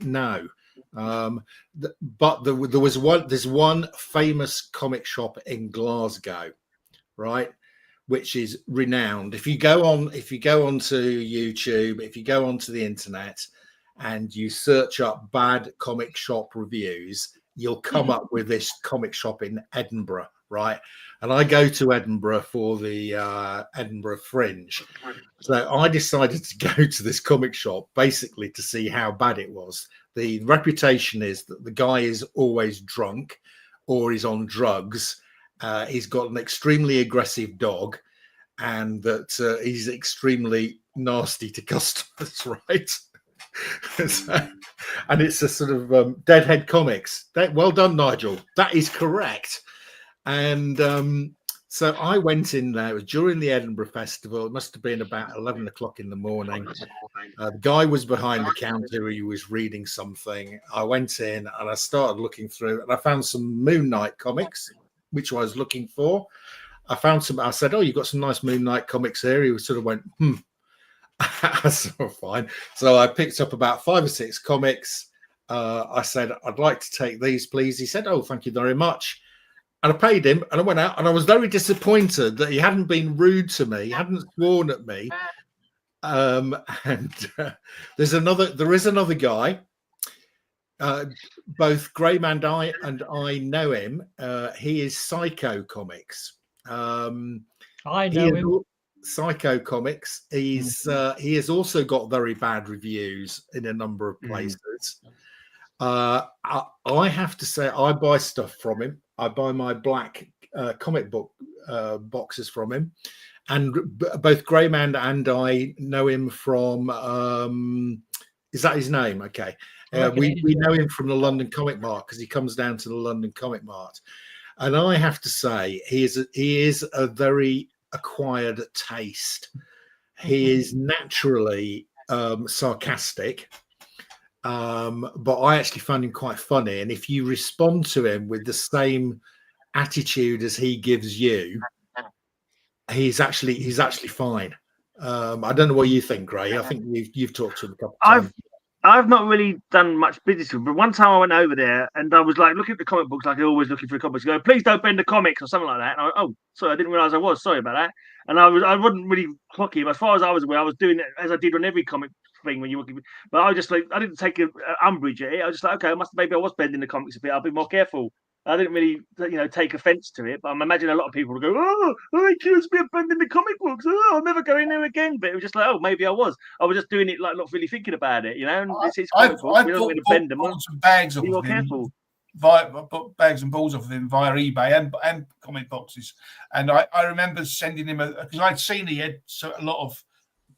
no. But there was there's one famous comic shop in Glasgow, right, which is renowned. If you go onto YouTube, if you go onto the internet and you search up bad comic shop reviews, you'll come up with this comic shop in Edinburgh, right? And I go to Edinburgh for the Edinburgh Fringe. So I decided to go to this comic shop basically to see how bad it was. The reputation is that the guy is always drunk or he's on drugs. He's got an extremely aggressive dog, and that he's extremely nasty to customers, right? And it's a sort of Deadhead Comics. Well done, Nigel. That is correct. And so I went in there. It was during the Edinburgh Festival. It must have been about 11 o'clock in the morning. The guy was behind the counter. He was reading something. I went in and I started looking through, and I found some Moon Knight comics, which I was looking for. I found some. I said, "Oh, you've got some nice Moon Knight comics here." He sort of went, So fine. So I picked up about 5 or 6 comics. I said, "I'd like to take these, please." He said, "Oh, thank you very much." And I paid him, and I went out, and I was very disappointed that he hadn't been rude to me, he hadn't sworn at me. There is another guy. Both Greyman and I know him. He is Psycho Comics. I know him. Psycho Comics. He has also got very bad reviews in a number of places. I have to say, I buy stuff from him. I buy my black comic book boxes from him, and both Greyman and I know him from. Is that his name? Okay, we know him from the London Comic Mart because he comes down to the London Comic Mart, and I have to say he is a very acquired taste. He is naturally sarcastic. But I actually found him quite funny, and if you respond to him with the same attitude as he gives you, he's actually fine. I don't know what you think, Gray. I think you've talked to him a couple of times. I've not really done much business with him, but one time I went over there and I was like looking at the comic books, like I always looking for comics. Go, please don't bend the comics or something like that. And I went, oh, sorry, I didn't realize I was. Sorry about that. And I wasn't really clocky him. As far as I was aware, I was doing it as I did on every comic thing when you were. But I was just like, I didn't take an umbrage at it. I was just like, okay, maybe I was bending the comics a bit. I'll be more careful. I didn't really, take offense to it, but I'm imagining a lot of people will go, "Oh, I accused me of bending the comic books. Oh, I'll never go in there again." But it was just like, "Oh, maybe I was. I was just doing it like not really thinking about it, And it's comic book. We don't want to bend them. Some bags be more careful. I put bags and balls off of him via eBay and comic boxes, and I remember sending him because I'd seen he had a lot of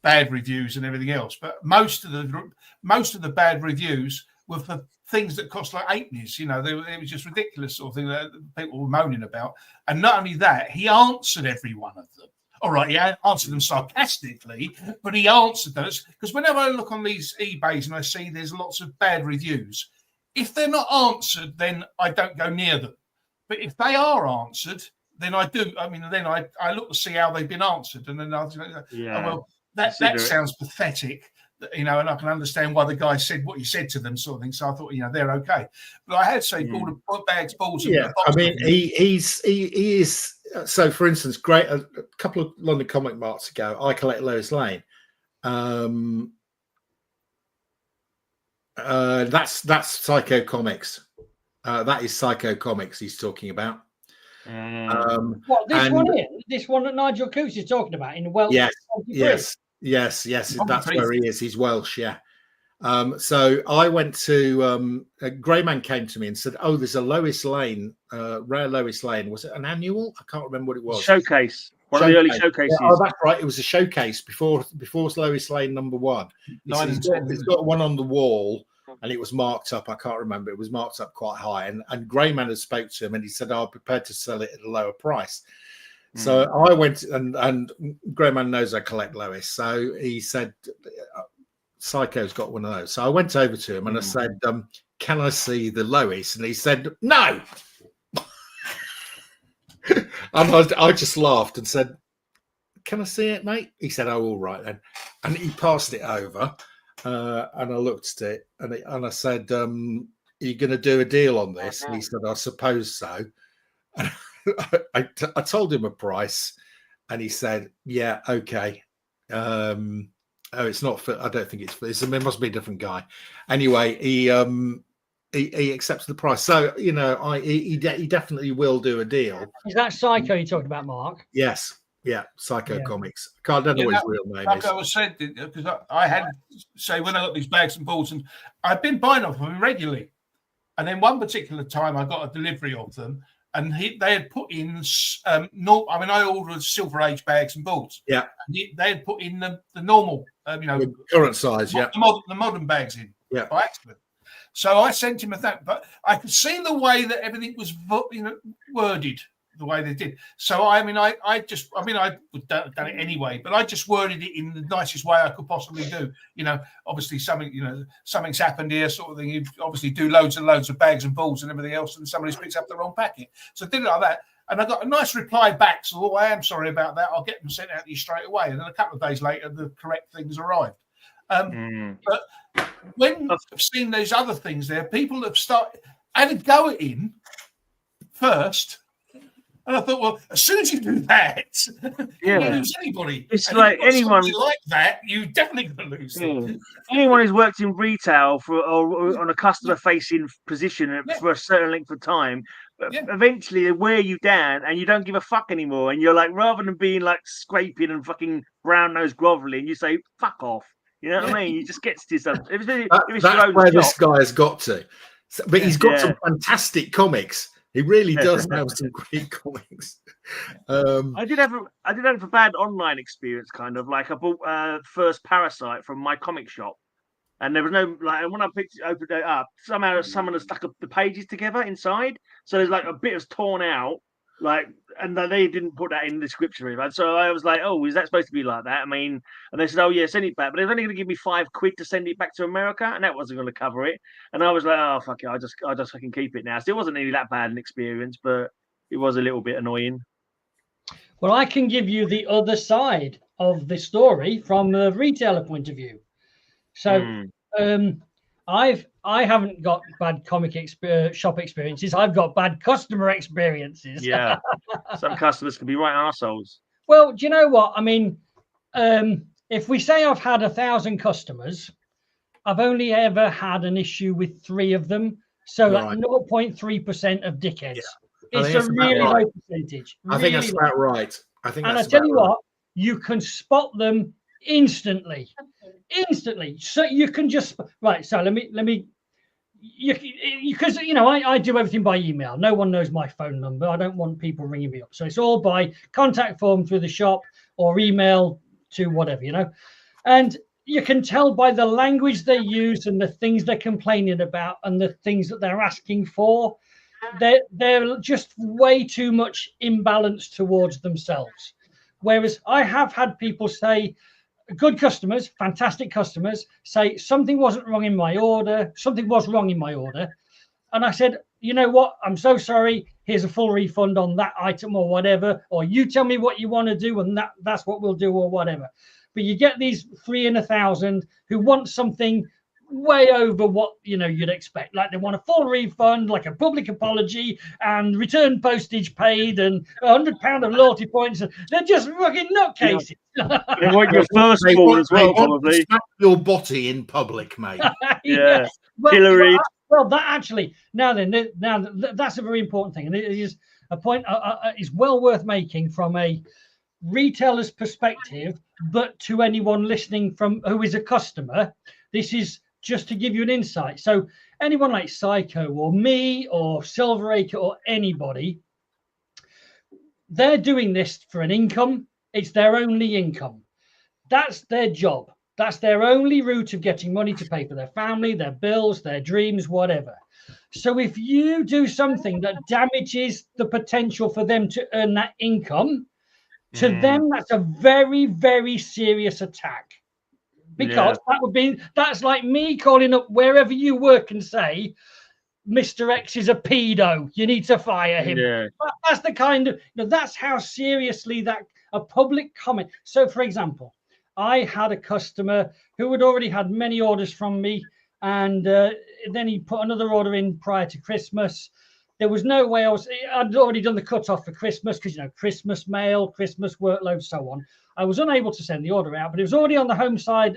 bad reviews and everything else, but most of the bad reviews were for things that cost like 8s. It was just ridiculous sort of thing that people were moaning about. And not only that, he answered every one of them. All right, he answered them sarcastically, but he answered those. Because whenever I look on these eBays and I see there's lots of bad reviews, if they're not answered, then I don't go near them. But if they are answered, then I do. I mean, then I look to see how they've been answered. And then I'll that sounds pathetic. And I can understand why the guy said what he said to them, sort of thing. So I thought, they're okay. But I had to say, bags, balls. Yeah, I mean, he is. So, for instance, a couple of London Comic Marts ago, I collect Lois Lane. That's Psycho Comics. That is Psycho Comics he's talking about. What this one is? This one that Nigel Coates is talking about in Welsh. Yes. That's where he is. He's Welsh, yeah. So I went to Greyman came to me and said, "Oh, there's a Lois Lane, rare Lois Lane. Was it an annual? I can't remember what it was. Showcase. One of the early showcases. Yeah, oh, that's right. It was a showcase before Lois Lane #1. He's got one on the wall and it was marked up. I can't remember. It was marked up quite high, and Greyman had spoke to him, and he said, "I'm prepared to sell it at a lower price." So I went, and Greyman knows I collect Lois, so he said, "Psycho's got one of those." So I went over to him and I said, "Can I see the Lois?" And he said, "No." And I just laughed and said, "Can I see it, mate?" He said, "Oh, all right then." And he passed it over, and I looked at it, and I said, "Are you going to do a deal on this?" And he said, "I suppose so." And I told him a price, and he said, "Yeah, okay." Oh, it's not for. I don't think it must be a different guy. Anyway, he accepts the price. So he definitely will do a deal. Is that Psycho you talking about, Mark? Yes. Yeah, Psycho Comics. I don't know what his real name is. Like I was said, because I had, say, when I got these bags and balls, and I've been buying off them regularly. And then one particular time I got a delivery of them, and they had put in, I ordered Silver Age bags and balls. Yeah. And they had put in the normal, the current size, the modern bags in, by accident. So I sent him a thank, but I could see the way that everything was, worded the way they did. So I would have done it anyway, but I just worded it in the nicest way I could possibly do. Obviously something's happened here, sort of thing. You obviously do loads and loads of bags and balls and everything else, and somebody's picked up the wrong packet. So I did it like that, and I got a nice reply back. So I am sorry about that. I'll get them sent out to you straight away. And then a couple of days later, the correct things arrived. But when I've seen those other things there, people have had a go at him first. And I thought, well, as soon as you do that, you don't lose anybody. It's and like anyone like that, you definitely going to lose them. Anyone who's worked in retail or on a customer-facing position for a certain length of time, eventually they wear you down, and you don't give a fuck anymore. And you're like, rather than being like scraping and fucking brown-nose groveling, you say, "Fuck off." You know what I mean? You just get to yourself. That's where this guy has got to. But he's got some fantastic comics. He really does have some great comics. I did have a bad online experience, kind of like I bought first Parasite from my comic shop, and there was no when I opened it up, somehow someone had stuck up the pages together inside, so there's like a bit was torn out, and they didn't put that in the description. Right? So I was like, "Oh, is that supposed to be like that?" I mean, and they said, "Oh yeah, send it back," but they're only going to give me £5 to send it back to America, and that wasn't going to cover it. And I was like, "Oh fuck it, I just fucking keep it now." So it wasn't really that bad an experience, but it was a little bit annoying. Well, I can give you the other side of the story from the retailer point of view. So, I haven't got bad comic shop experiences. I've got bad customer experiences. Yeah, some customers can be right arseholes. Well, do you know what? I mean, if we say I've had 1,000 customers, I've only ever had an issue with 3 of them. So that's 0.3% of dickheads. Yeah. It's a really low percentage. I think that's about right. And I tell you what, you can spot them instantly. So you can just so let me because I do everything by email. No one knows my phone number. I don't want people ringing me up, so it's all by contact form through the shop or email to whatever, and you can tell by the language they use and the things they're complaining about and the things that they're asking for. They're just way too much imbalance towards themselves. Whereas I have had people say, good customers, fantastic customers, say something wasn't wrong in my order, something was wrong in my order. And I said, you know what? I'm so sorry. Here's a full refund on that item or whatever. Or you tell me what you want to do and that's what we'll do or whatever. But you get these 3 in 1,000 who want something way over what you'd expect. Like they want a full refund, like a public apology and return postage paid and £100 of loyalty points. They're just fucking nutcases. They want your first ball as well, probably. Smack your body in public, mate. Yeah. Hillary. Well, that actually now that's a very important thing, and it is a point is well worth making from a retailer's perspective, but to anyone listening who is a customer, this is just to give you an insight. So anyone like Psycho or me or Silver Acre or anybody, they're doing this for an income. It's their only income. That's their job. That's their only route of getting money to pay for their family, their bills, their dreams, whatever. So if you do something that damages the potential for them to earn that income, to them, that's a very, very serious attack. Because that's like me calling up wherever you work and say, Mr. X is a pedo, you need to fire him. Yeah. That's the kind of, that's how seriously that a public comment. So, for example, I had a customer who had already had many orders from me, and then he put another order in prior to Christmas. There was no way I'd already done the cutoff for Christmas because, Christmas mail, Christmas workload, so on. I was unable to send the order out, but it was already on the home site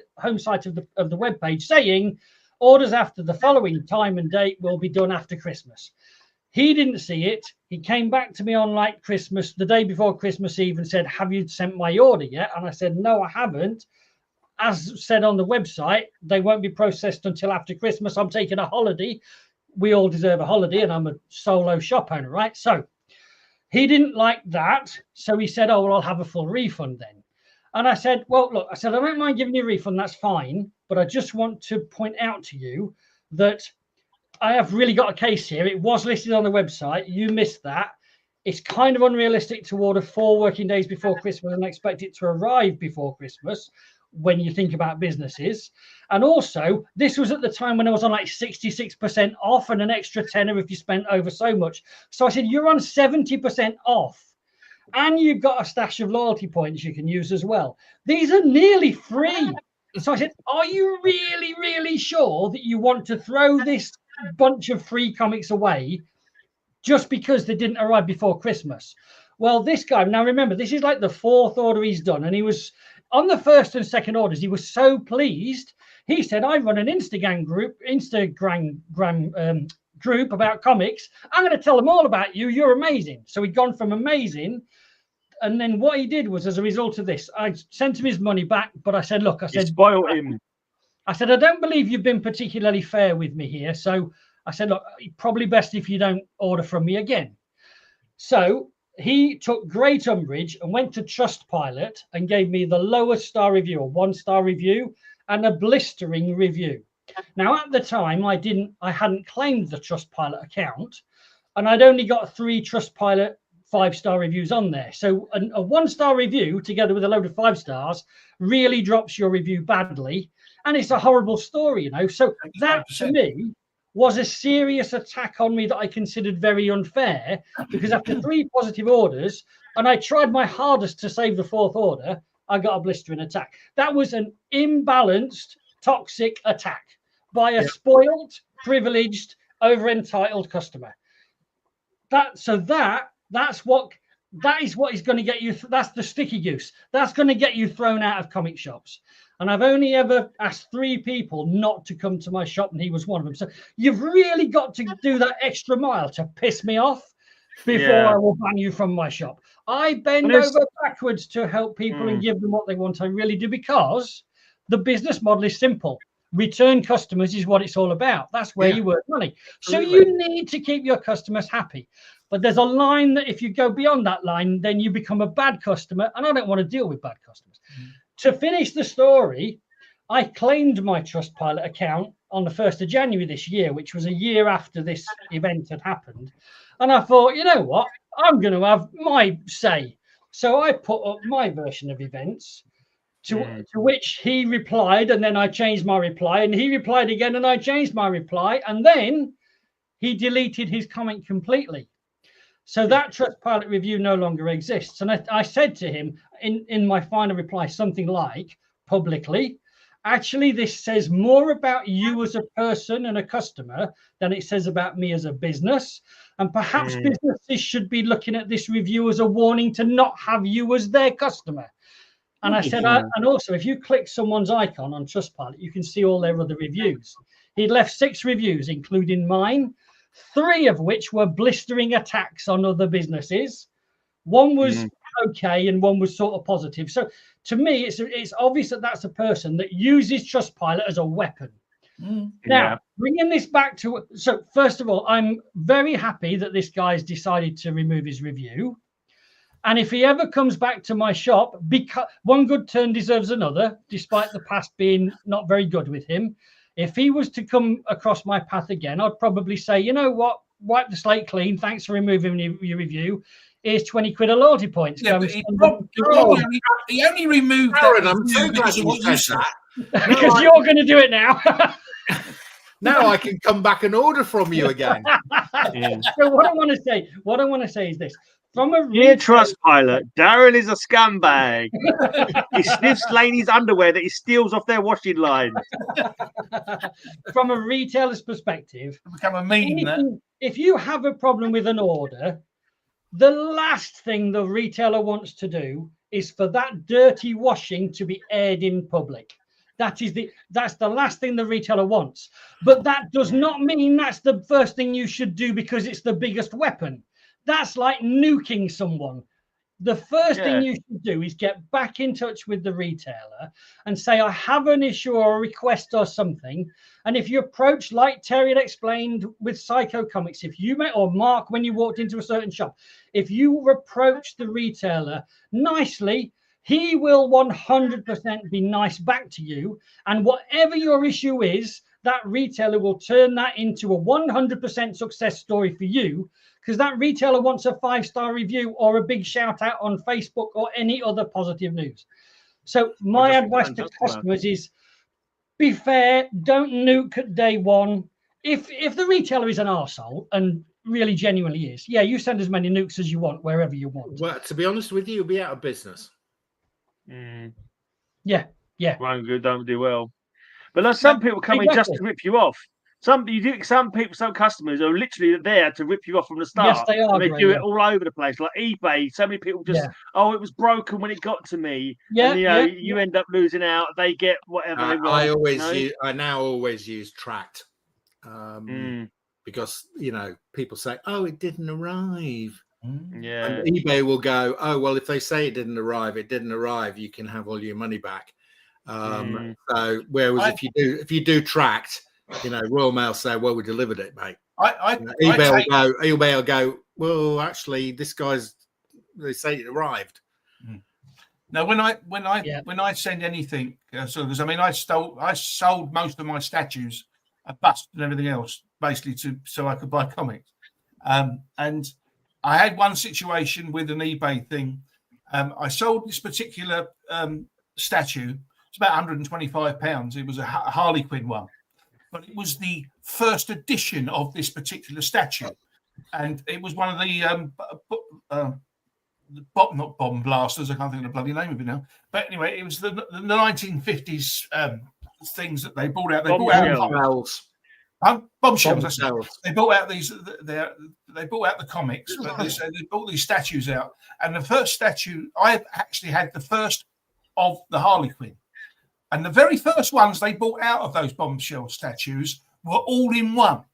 of the web page saying orders after the following time and date will be done after Christmas. He didn't see it. He came back to me on like Christmas, the day before Christmas Eve, and said, "Have you sent my order yet?" And I said, "No, I haven't. As said on the website, they won't be processed until after Christmas. I'm taking a holiday. We all deserve a holiday, and I'm a solo shop owner, right?" So he didn't like that. So he said, "Oh, well, I'll have a full refund then." And I said, "Well, look," I said, "I don't mind giving you a refund. That's fine. But I just want to point out to you that I have really got a case here. It was listed on the website. You missed that. It's kind of unrealistic to order 4 working days before Christmas and expect it to arrive before Christmas when you think about businesses. And also, this was at the time when I was on like 66% off and an extra tenner if you spent over so much. So I said, you're on 70% off. And you've got a stash of loyalty points you can use as well. These are nearly free." So I said, "Are you really, really sure that you want to throw this bunch of free comics away just because they didn't arrive before Christmas?" Well, this guy, now remember, this is like the 4th order he's done. And he was on the 1st and 2nd orders. He was so pleased. He said, "I run an Instagram group about comics. I'm going to tell them all about you. You're amazing." So he'd gone from amazing. And then what he did was, as a result of this, I sent him his money back. But I said, "Look," I said, spoiled him. I said, "I don't believe you've been particularly fair with me here. So I said, look, probably best if you don't order from me again." So he took great umbrage and went to Trustpilot and gave me the lowest star review, a 1-star review, and a blistering review. Now, at the time, I hadn't claimed the Trustpilot account, and I'd only got 3 Trustpilot 5-star reviews on there. So a 1-star review together with a load of 5 stars really drops your review badly. And it's a horrible story, So that to me was a serious attack on me that I considered very unfair, because after 3 positive orders, and I tried my hardest to save the 4th order, I got a blistering attack. That was an imbalanced, toxic attack by a spoiled, privileged, over-entitled customer. That is what is going to get you. That's the sticky goose. That's going to get you thrown out of comic shops. And I've only ever asked 3 people not to come to my shop, and he was one of them. So you've really got to do that extra mile to piss me off before I will ban you from my shop. I bend over backwards to help people and give them what they want. I really do, because the business model is simple. Return customers is what it's all about. That's where you work money. Absolutely. So you need to keep your customers happy. But there's a line that if you go beyond that line, then you become a bad customer. And I don't want to deal with bad customers. To finish the story, I claimed my Trustpilot account on the 1st of January this year, which was a year after this event had happened. And I thought, you know what? I'm going to have my say. So I put up my version of events, to which he replied, and then I changed my reply, and he replied again, and I changed my reply, and then he deleted his comment completely. So that Trustpilot review no longer exists. And I said to him in my final reply something like, publicly, actually, this says more about you as a person and a customer than it says about me as a business. And perhaps businesses should be looking at this review as a warning to not have you as their customer. And I said, and also, if you click someone's icon on Trustpilot, you can see all their other reviews. He'd left 6 reviews, including mine, 3 of which were blistering attacks on other businesses. One was okay, and one was sort of positive. So to me, it's obvious that that's a person that uses Trustpilot as a weapon. Now, bringing this back to, so first of all, I'm very happy that this guy's decided to remove his review. And if he ever comes back to my shop, because one good turn deserves another, despite the past being not very good with him. If he was to come across my path again, I'd probably say, you know what, wipe the slate clean. Thanks for removing your review. Here's 20 quid of loyalty points. Yeah, he only removed Aaron, that I'm so glad you said that. Because you're going to do it now. Now I can come back and order from you again. So what I want to say is this. From a Dear Trustpilot, Darren is a scumbag. He sniffs ladies' underwear that he steals off their washing line. From a retailer's perspective, become a meme. If you have a problem with an order, the last thing the retailer wants to do is for that dirty washing to be aired in public. That's the last thing the retailer wants. But that does not mean that's the first thing you should do because it's the biggest weapon. That's like nuking someone. The first thing you should do is get back in touch with the retailer and say, I have an issue or a request or something. And if you approach, like Terry had explained with Psycho Comics, if you met, or Mark, when you walked into a certain shop, if you approach the retailer nicely, he will 100% be nice back to you. And whatever your issue is, that retailer will turn that into a 100% success story for you, because that retailer wants a 5-star review or a big shout out on Facebook or any other positive news. So my advice to customers is be fair, don't nuke at day one. If the retailer is an arsehole and really genuinely is, you send as many nukes as you want wherever you want. Well, to be honest with you, you'll be out of business. Yeah. Won't good, don't do well. But like, some people come in just to rip you off. Some customers are literally there to rip you off from the start. Yes, they are. And they do it all over the place, like eBay. So many people just, it was broken when it got to me. Yeah, and, you end up losing out. They get whatever they want. I now always use tracked, because people say, "Oh, it didn't arrive." Yeah. And eBay will go, "Oh, well, if they say it didn't arrive, it didn't arrive. You can have all your money back." So whereas if you do tracked, Royal Mail say, "Well, we delivered it, mate." eBay will go, "Well, actually, this guy's they say it arrived." Now, when I send anything, because I sold most of my statues, a bust and everything else, basically so I could buy comics, and I had one situation with an eBay thing. I sold this particular statue. It's about £125. It was a Harley Quinn one, but it was the first edition of this particular statue, and it was one of the not bomb blasters. I can't think of the bloody name of it now. But anyway, it was the 1950s things that they brought out. They brought out bombshells. They brought out these. They brought out the comics, but they brought these statues out. And the first statue, I actually had the first of the Harley Quinn. And the very first ones they brought out of those bombshell statues were all in one.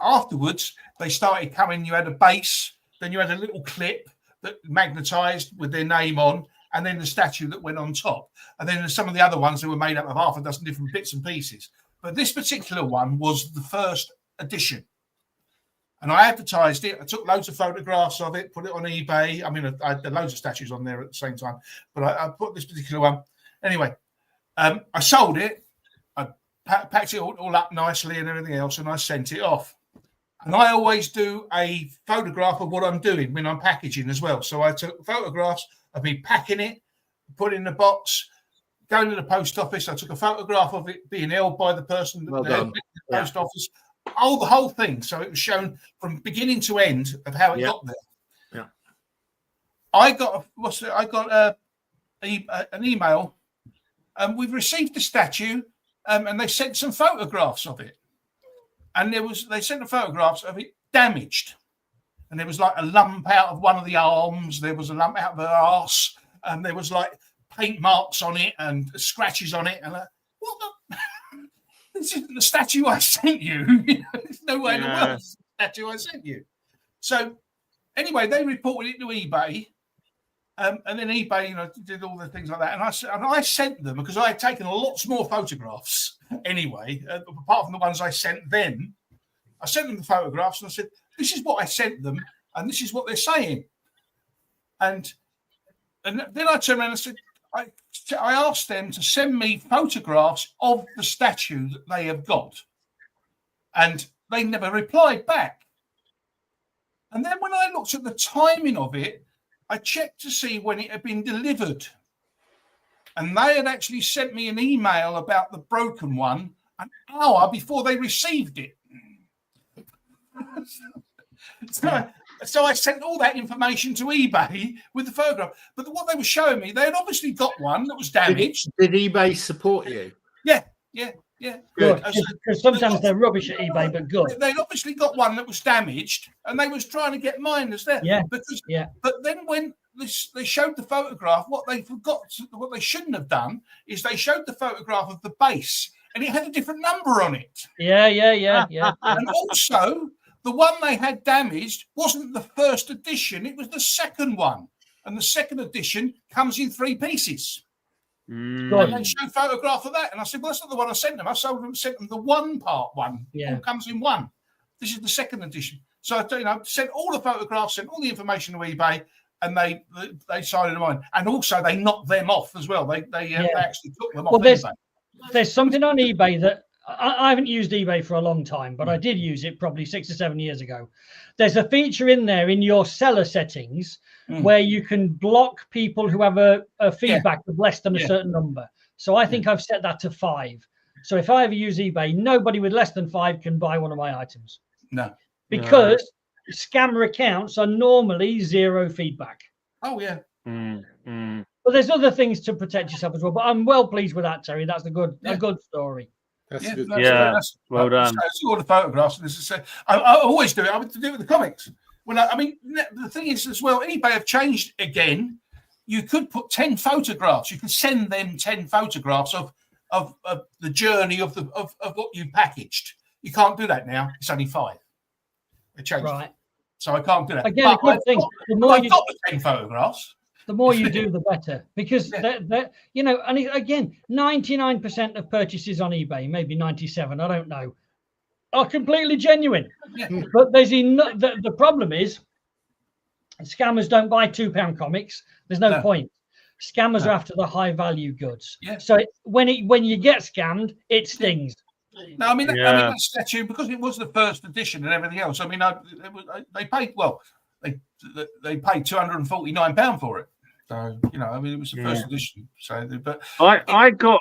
Afterwards, they started coming. You had a base, then you had a little clip that magnetized with their name on, and then the statue that went on top. And then some of the other ones that were made up of half a dozen different bits and pieces. But this particular one was the first edition. And I advertised it. I took loads of photographs of it, put it on eBay. I mean, I had loads of statues on there at the same time. But I put this particular one. Anyway, I sold it. I packed it all up nicely and everything else, and I sent it off. And I always do a photograph of what I'm doing when I'm packaging as well. So I took photographs of me packing it, put it in the box, going to the post office. I took a photograph of it being held by the person at the post office. The whole thing. So it was shown from beginning to end of how it got there. Yeah. I got an email. We've received the statue, and they sent some photographs of it. And they sent the photographs of it damaged. And there was like a lump out of one of the arms. There was a lump out of her arse. And there was like paint marks on it and scratches on it. And what the? This isn't the statue I sent you. There's no way in the world it's the statue I sent you. So anyway, they reported it to eBay. And then eBay, did all the things like that. And I sent them, because I had taken lots more photographs anyway, apart from the ones I sent them. I sent them the photographs and I said, this is what I sent them. and this is what they're saying. And then I turned around and said, I asked them to send me photographs of the statue that they have got. And they never replied back. And then when I looked at the timing of it, I checked to see when it had been delivered. And they had actually sent me an email about the broken one an hour before they received it. So I sent all that information to eBay with the photograph. But what they were showing me, they had obviously got one that was damaged. Did eBay support you? Yeah. Good. Because sometimes they're rubbish at eBay, but good. They'd obviously got one that was damaged, and they was trying to get mine as there. Yeah. But then when they showed the photograph, what they shouldn't have done is they showed the photograph of the base, and it had a different number on it. Yeah. And also, the one they had damaged wasn't the first edition; it was the second one, and the second edition comes in 3 pieces. And they showed a photograph of that, and I said, "Well, that's not the one I sent them. I sent them the 1-part one. Yeah, all comes in 1. This is the second edition." So I sent all the photographs, sent all the information to eBay, and they signed them on. And also, they knocked them off as well. They actually took them off eBay. There's something on eBay that I haven't used eBay for a long time, but I did use it probably 6 or 7 years ago. There's a feature in there in your seller settings where you can block people who have a feedback of less than a certain number. So I think I've set that to 5. So if I ever use eBay, nobody with less than 5 can buy one of my items. No. Because scammer accounts are normally 0 feedback. Oh, yeah. But there's other things to protect yourself as well. But I'm well pleased with that, Terry. That's a good story. That's good. That's well done. So all the photographs. I always do it. I would do it with the comics. The thing is as well, eBay have changed again. You could put 10 photographs. You could send them 10 photographs of the journey of what you packaged. You can't do that now. It's only 5. They changed. Right. So I can't do that. Again, a good thing. I've got the 10 photographs. The more you do, the better. Because, and again, 99% of purchases on eBay, maybe 97, I don't know, are completely genuine. Yeah. But there's the problem is scammers don't buy £2 comics. There's no point. Scammers are after the high-value goods. Yeah. So when you get scammed, it stings. No, that statue, because it was the first edition and everything else. They paid They paid £249 for it. So it was the first edition. So, but I got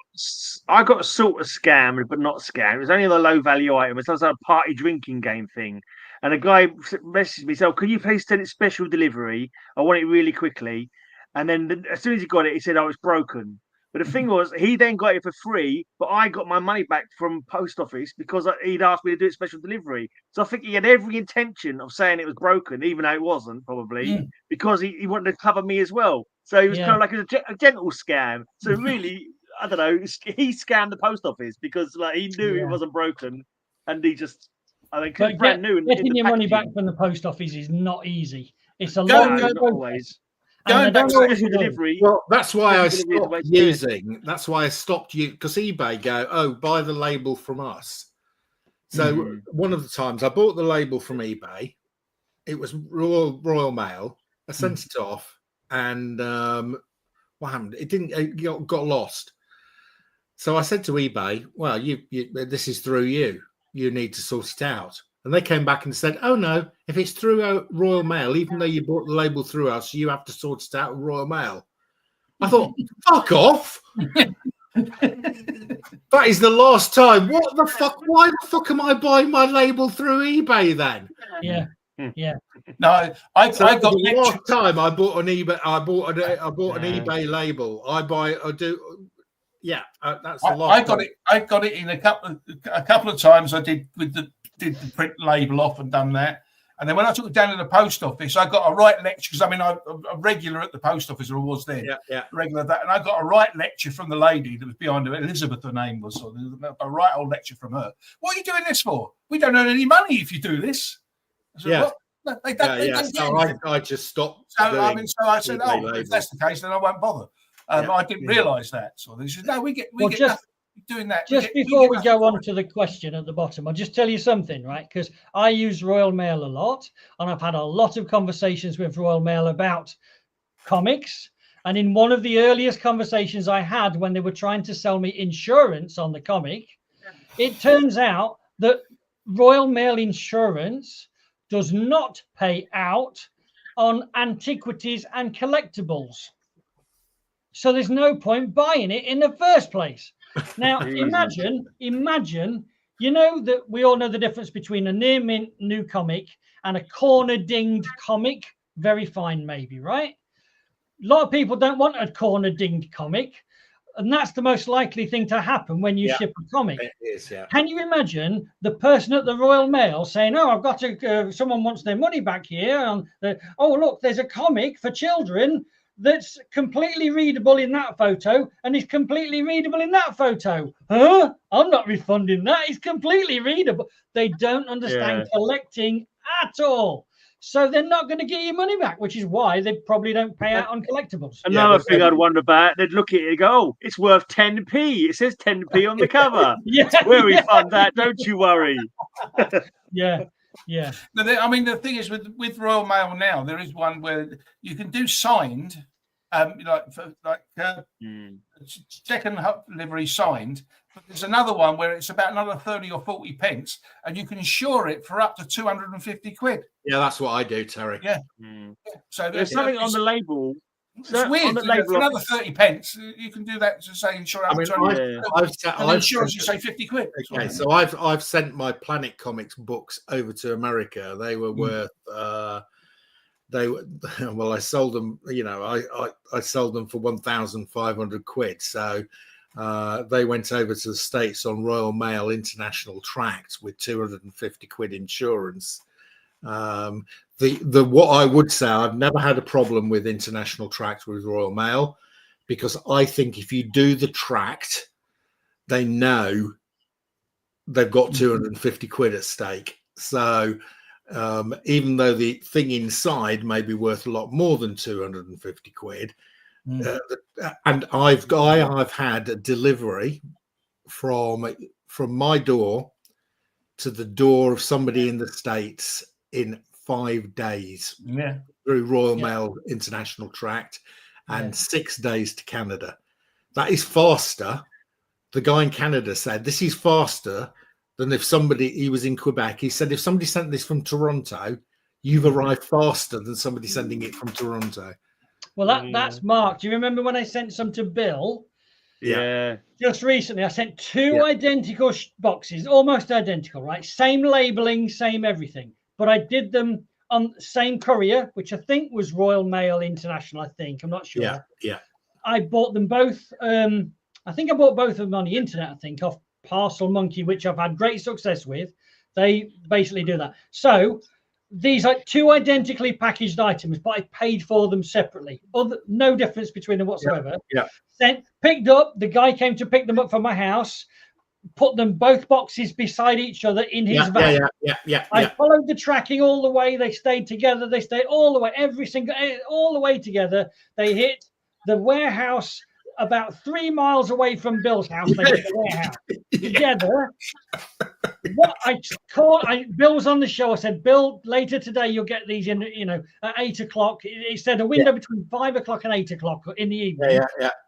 sort of scammed, but not scammed. It was only the low value item. It was a party drinking game thing, and a guy messaged me, "So, can you please send it special delivery? I want it really quickly." And then as soon as he got it, he said, "Oh, it's broken." But the thing was, he then got it for free, but I got my money back from post office because he'd asked me to do it special delivery. So I think he had every intention of saying it was broken, even though it wasn't, probably, because he wanted to cover me as well. So he was kind of like a gentle scam. So really, I don't know, he scammed the post office because he knew it wasn't broken, and he just, brand new. Getting your money back from the post office is not easy. It's a long always. Going back to delivery. Well, that's why I stopped using. That's why I stopped you because eBay go, "Oh, buy the label from us." So one of the times I bought the label from eBay, it was Royal Mail. I sent it off, and what happened? It got lost. So I said to eBay, "Well, you this is through you. You need to sort it out." And they came back and said, "Oh, no, if it's through Royal Mail, even though you bought the label through us, you have to sort it out with Royal Mail." I thought, fuck off. That is the last time. What the fuck? Why the fuck am I buying my label through eBay then? Yeah. No, I got the last time I bought an eBay. I bought an eBay label. That's the last. I got it in a couple of times. I did did the print label off and done that. And then when I took it down to the post office, I got a right lecture because I'm a regular at the post office, or was then. Regular that, and I got a right lecture from the lady that was behind her. Elizabeth, her name was. So a right old lecture from her. "What are you doing this for? We don't earn any money if you do this." I said, "Well, they don't I just stopped. So I said, "Oh, if that's the case, then I won't bother." I didn't realise that. So they said, "No, we get." doing that. Just before we go on to the question at the bottom, I'll just tell you something, right? Because I use Royal Mail a lot, and I've had a lot of conversations with Royal Mail about comics. And in one of the earliest conversations I had when they were trying to sell me insurance on the comic, it turns out that Royal Mail insurance does not pay out on antiquities and collectibles. So there's no point buying it in the first place. Now, imagine, you know that we all know the difference between a near mint new comic and a corner dinged comic. Very fine, maybe, right? A lot of people don't want a corner dinged comic. And that's the most likely thing to happen when you ship a comic. It is, yeah. Can you imagine the person at the Royal Mail saying, "Oh, I've got to, someone wants their money back here. And oh, look, there's a comic for children that's completely readable in that photo and is completely readable in that photo. Huh? I'm not refunding that. It's completely readable." They don't understand collecting at all. So they're not going to get your money back, which is why they probably don't pay out on collectibles. Another thing I'd wonder about, they'd look at it and go, "Oh, it's worth 10p. It says 10p on the cover." We'll refund that, don't you worry. Yeah. I mean, the thing is with Royal Mail now, there is one where you can do signed, second delivery signed. But there's another one where it's about another 30 or 40 pence, and you can insure it for up to 250 quid. Yeah, that's what I do, Terry. Yeah. So there's something on the label. It's weird. On the label, for another 30 pence, you can do that to say insure. Insurance, you say 50 quid. Okay, so I've sent my Planet Comics books over to America. They were worth. I sold them. I sold them for 1,500 quid. So. They went over to the States on Royal Mail International Tract with 250 quid insurance. What I would say, I've never had a problem with International Tract with Royal Mail, because I think if you do the tract, they know they've got 250 quid at stake. So even though the thing inside may be worth a lot more than 250 quid, and I've had a delivery from my door to the door of somebody in the States in 5 days through Royal Mail International Tract, and 6 days to Canada. That is faster. The guy in Canada said this is faster than if he was in Quebec. He said if somebody sent this from Toronto, you've arrived faster than somebody sending it from Toronto. Well, that's Mark. Do you remember when I sent some to Bill? Yeah. Just recently, I sent two identical boxes, almost identical, right? Same labeling, same everything. But I did them on same courier, which I think was Royal Mail International, I'm not sure. Yeah. I bought them both. I think I bought both of them on the internet, off Parcel Monkey, which I've had great success with. They basically do that. So these are two identically packaged items, but I paid for them separately. No difference between them whatsoever. Picked up. The guy came to pick them up from my house. Put them both boxes beside each other in his van. I followed the tracking all the way. They stayed together. They stayed all the way, all the way together. They hit the warehouse about 3 miles away from Bill's house. They hit the warehouse together. Bill was on the show. I said, "Bill, later today you'll get these in, at 8 o'clock." It said a window between 5 o'clock and 8 o'clock in the evening.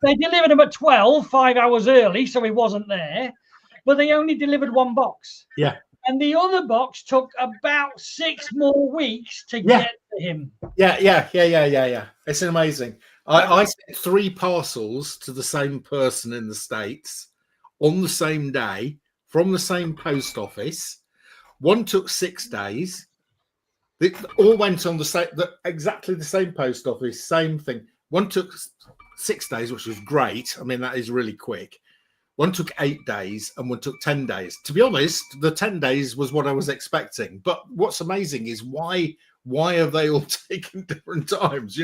They delivered them at 12, 5 hours early, so he wasn't there. But they only delivered one box. And the other box took about 6 more weeks to get to him. It's amazing. I sent 3 parcels to the same person in the States on the same day from the same post office. One took 6 days. They all went on exactly the same post office, same thing. One took 6 days, which was great. I mean, that is really quick. One took 8 days and one took 10 days. To be honest, the 10 days was what I was expecting. But what's amazing is why have they all taken different times?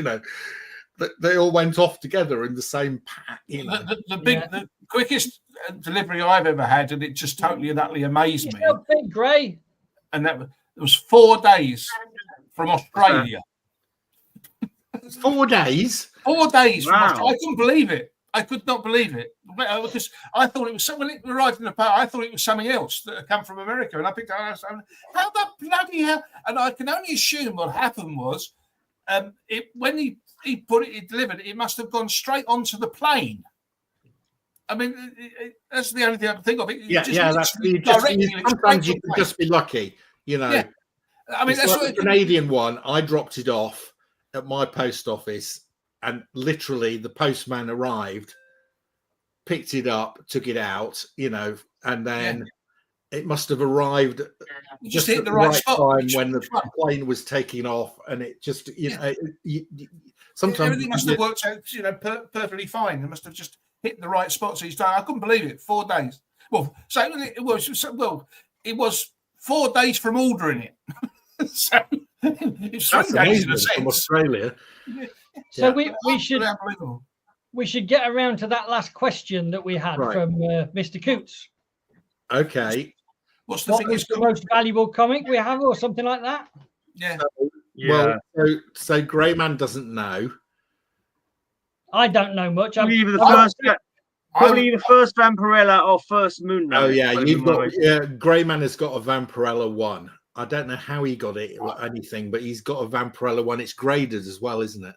They all went off together in the same pack. The quickest delivery I've ever had, and it just totally and utterly amazed me. Big Grey. And it was 4 days from Australia. 4 days? 4 days. Wow. I couldn't believe it. I could not believe it because I thought it was when it arrived in the post. I thought it was something else that had come from America, and I picked it up. How the bloody hell? And I can only assume what happened was, when he put it, he delivered it. It must have gone straight onto the plane. I mean, that's the only thing I can think of. Sometimes you can just be lucky, you know. Yeah. I mean, that's like the Canadian one. I dropped it off at my post office, and literally the postman arrived, picked it up, took it out, you know, and then it must have arrived just hit the right spot time when the plane was taking off, and it just, you know, sometimes everything must have worked out, you know, perfectly fine. It must have just hit the right spots each time. I couldn't believe it. 4 days. Well, so it was 4 days from ordering it. So it's 3 days in a sense. From Australia. So we should get around to that last question that we had from Mr. Coots. Okay. What was the most valuable comic we have, or something like that? Yeah. Well, so Greyman doesn't know. I don't know much. Probably the first Vampirella or first Moon Knight. Oh yeah, Greyman has got a Vampirella 1. I don't know how he got it or anything, but he's got a Vampirella 1. It's graded as well, isn't it?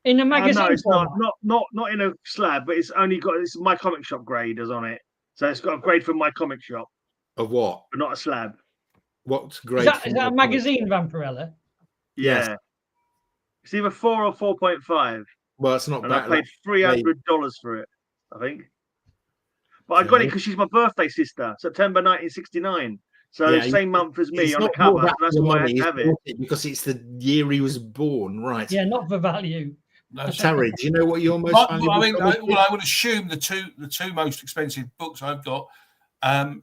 In a magazine? No, it's not in a slab, but it's only got My Comic Shop grade is on it. So it's got a grade from My Comic Shop. Of what? But not a slab. What's grade? Is that a magazine Vampirella? Yeah. Yes. It's either 4 or 4.5. Well, it's not bad. I paid $300 for it, I think. But I got it because she's my birthday sister, September 1969. So same month as me on the cover. So that's why I had to have it. Because it's the year he was born, right? Yeah, not for value. No. Terry, do you know what your most valuable? I would assume the two most expensive books I've got, I'd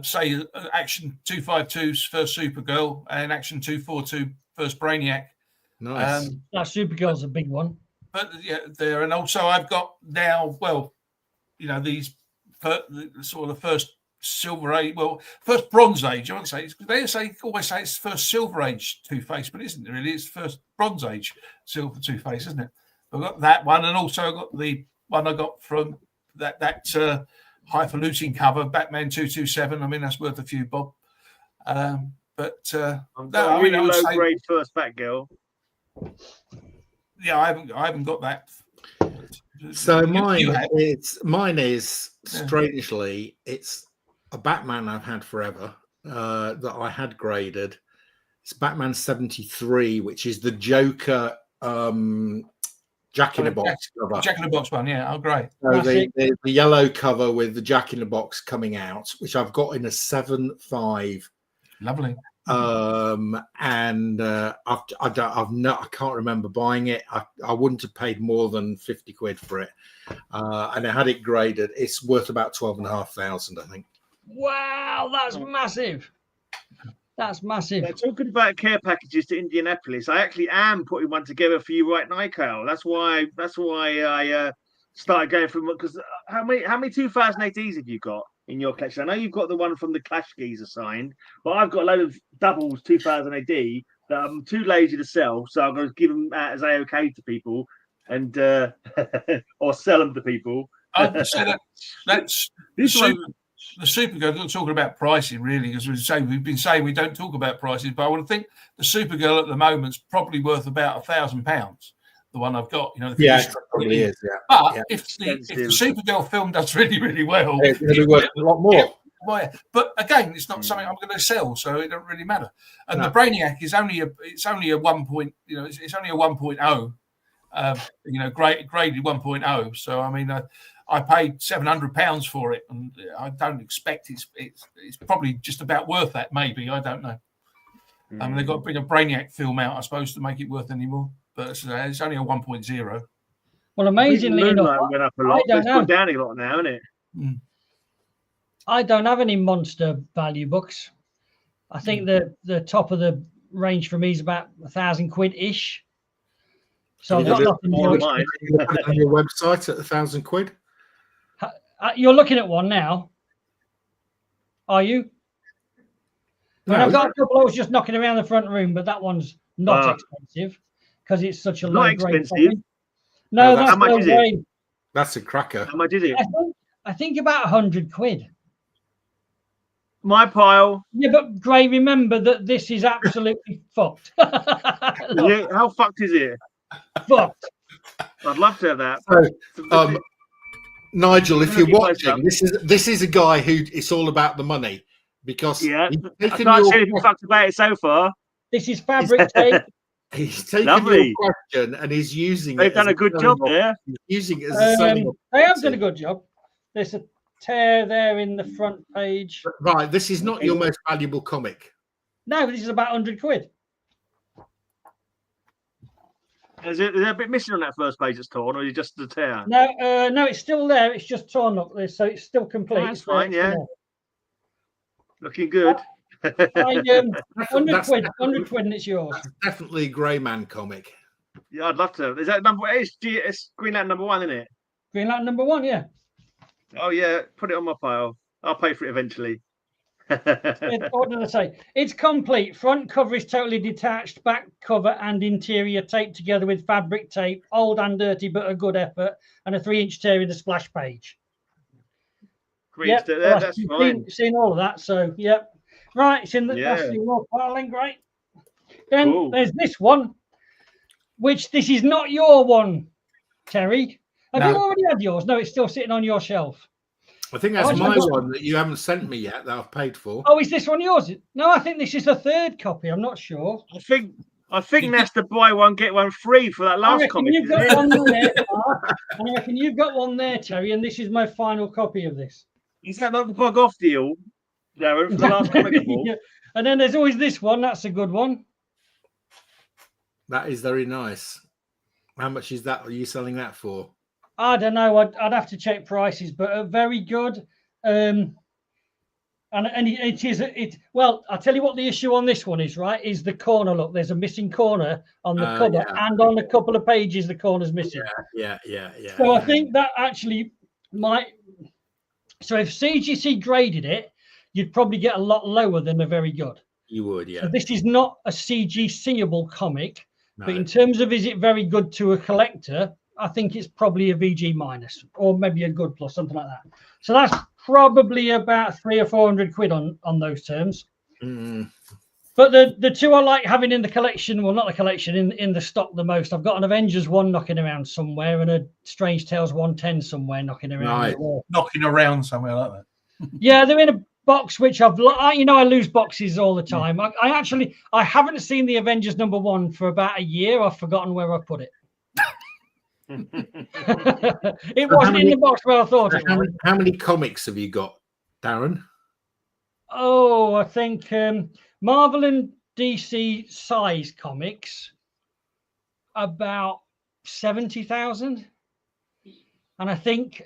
say Action 252's first Supergirl and Action 242 first Brainiac. Nice. That Supergirl's a big one. But there, and also I've got now, well, you know, these sort of the first Silver Age, first Bronze Age. I won't say they always say it's first Silver Age Two-Face, but it isn't really. It's first Bronze Age Silver Two-Face, isn't it? I've got that one, and also I've got the one I got from that highfalutin cover, Batman 227. I mean, that's worth a few bob. But really low grade first Batgirl. Yeah, I haven't got that. So mine is strangely, it's a Batman I've had forever that I had graded. It's Batman 73, which is the Joker Jack in a Box cover. Jack in a Box one, yeah. Oh, great. So the yellow cover with the Jack in the Box coming out, which I've got in a 7.5. Lovely. And I can't remember buying it. I wouldn't have paid more than 50 quid for it. And I had it graded. It's worth about 12,500, I think. Wow, that's massive. That's massive. Talking about care packages to Indianapolis, I actually am putting one together for you right now, Kal. That's why I started going from, because how many 2018s have you got in your collection? I know you've got the one from the Clash geezer signed, but I've got a load of doubles 2000 AD that I'm too lazy to sell, so I'm going to give them out as AOK to people and or sell them to people. So that's the Supergirl. Not talking about pricing really, as we've been saying we don't talk about prices, but I would think the Supergirl at the moment's probably worth about £1,000. The one I've got, you know. Yeah, it probably is. Yeah. But if the Supergirl film does really, really well, it's going to be worth a lot more. But again, it's not something I'm going to sell, so it don't really matter. And the Brainiac is only a 1 point, you know, it's only a 1.0, you know, graded 1.0. So I mean, I paid £700 for it, and I don't expect it's probably just about worth that. Maybe, I don't know. I mean, they've got to bring a Brainiac film out, I suppose, to make it worth any more. But it's only a 1.0. Well, amazingly enough, went up a lot. It's gone down a lot now, isn't it? I don't have any monster value books. I think the top of the range for me is about £1,000 ish. So I've got nothing more. On your website at £1,000. You're looking at one now, are you? No, I've got a couple I was just knocking around the front room, but that one's not expensive because it's such a low grade. No, that's that's how much is it? Gray. That's a cracker. How much is it? I think about 100 quid. My pile. Yeah, but Gray, remember that this is absolutely fucked. Yeah, how fucked is it? Fucked. I'd love to have that. So, Nigel, if you're Close up. watching, this is a guy who it's all about the money because Yeah, he's I taken can't your say anything fucked about it so far. This is fabric tape. He's taken Lovely. your question and he's using They've it. done as a good selling job op- there. He's using it as a selling They have done a opportunity. good job. There's a tear there in the front page. Right, this is not your most valuable comic. No, this is about 100 quid. Is there a bit missing on that first page that's torn, or is it just the tear? No, no, it's still there. It's just torn up there, so it's still complete. Oh, that's It's there, fine, it's yeah. there. Looking good. 100 That's quid, 100 quid, and it's yours. definitely a Greyman comic. Yeah, I'd love to. Is that number? It's Green Lantern number 1, isn't it? Green Lantern number 1, yeah. Oh yeah, put it on my pile. I'll pay for it eventually. What did I say? It's complete. Front cover is totally detached. Back cover and interior taped together with fabric tape. Old and dirty, but a good effort. And a 3-inch tear in the splash page. Yep, that's fine. Seen all of that. So, yep. Right, it's in the Yeah. that's in your piling. Great. Then Cool. there's this one, which this is not your one, Terry. Have you already had yours? No, it's still sitting on your shelf. I think that's my one that you haven't sent me yet that I've paid for. Oh, is this one yours? No, I think this is the third copy. I'm not sure. I think that's the buy one get one free for that last comic. You've got one there, Mark, and I reckon you've got one there, Terry, and this is my final copy of this. Is that not the bug off deal, Darren, for the last comic of all? Yeah. And then there's always this one. That's a good one. That is very nice. How much is that? Are you selling that for? I don't know. I'd have to check prices, but very good. And it is. Well, I'll tell you what the issue on this one is. Right, is the corner. Look, there's a missing corner on the cover, and on a couple of pages, the corner's missing. Yeah. So I think that actually might. So if CGC graded it, you'd probably get a lot lower than a very good. You would, yeah. So this is not a CGC-able comic, No. but in terms of is it very good to a collector, I think it's probably a VG minus or maybe a good plus, something like that. So that's probably about 300 or 400 quid on those terms. Mm. But the two I like having in the collection, well, not the collection, in the stock the most. I've got an Avengers 1 knocking around somewhere and a Strange Tales 110 somewhere knocking around. Right. Knocking around somewhere like that. Yeah, they're in a box which I lose boxes all the time. I haven't seen the Avengers number 1 for about a year. I've forgotten where I put it. It wasn't in the box where I thought it was. How many comics have you got, Darren? Oh, I think Marvel and DC size comics about 70,000, and I think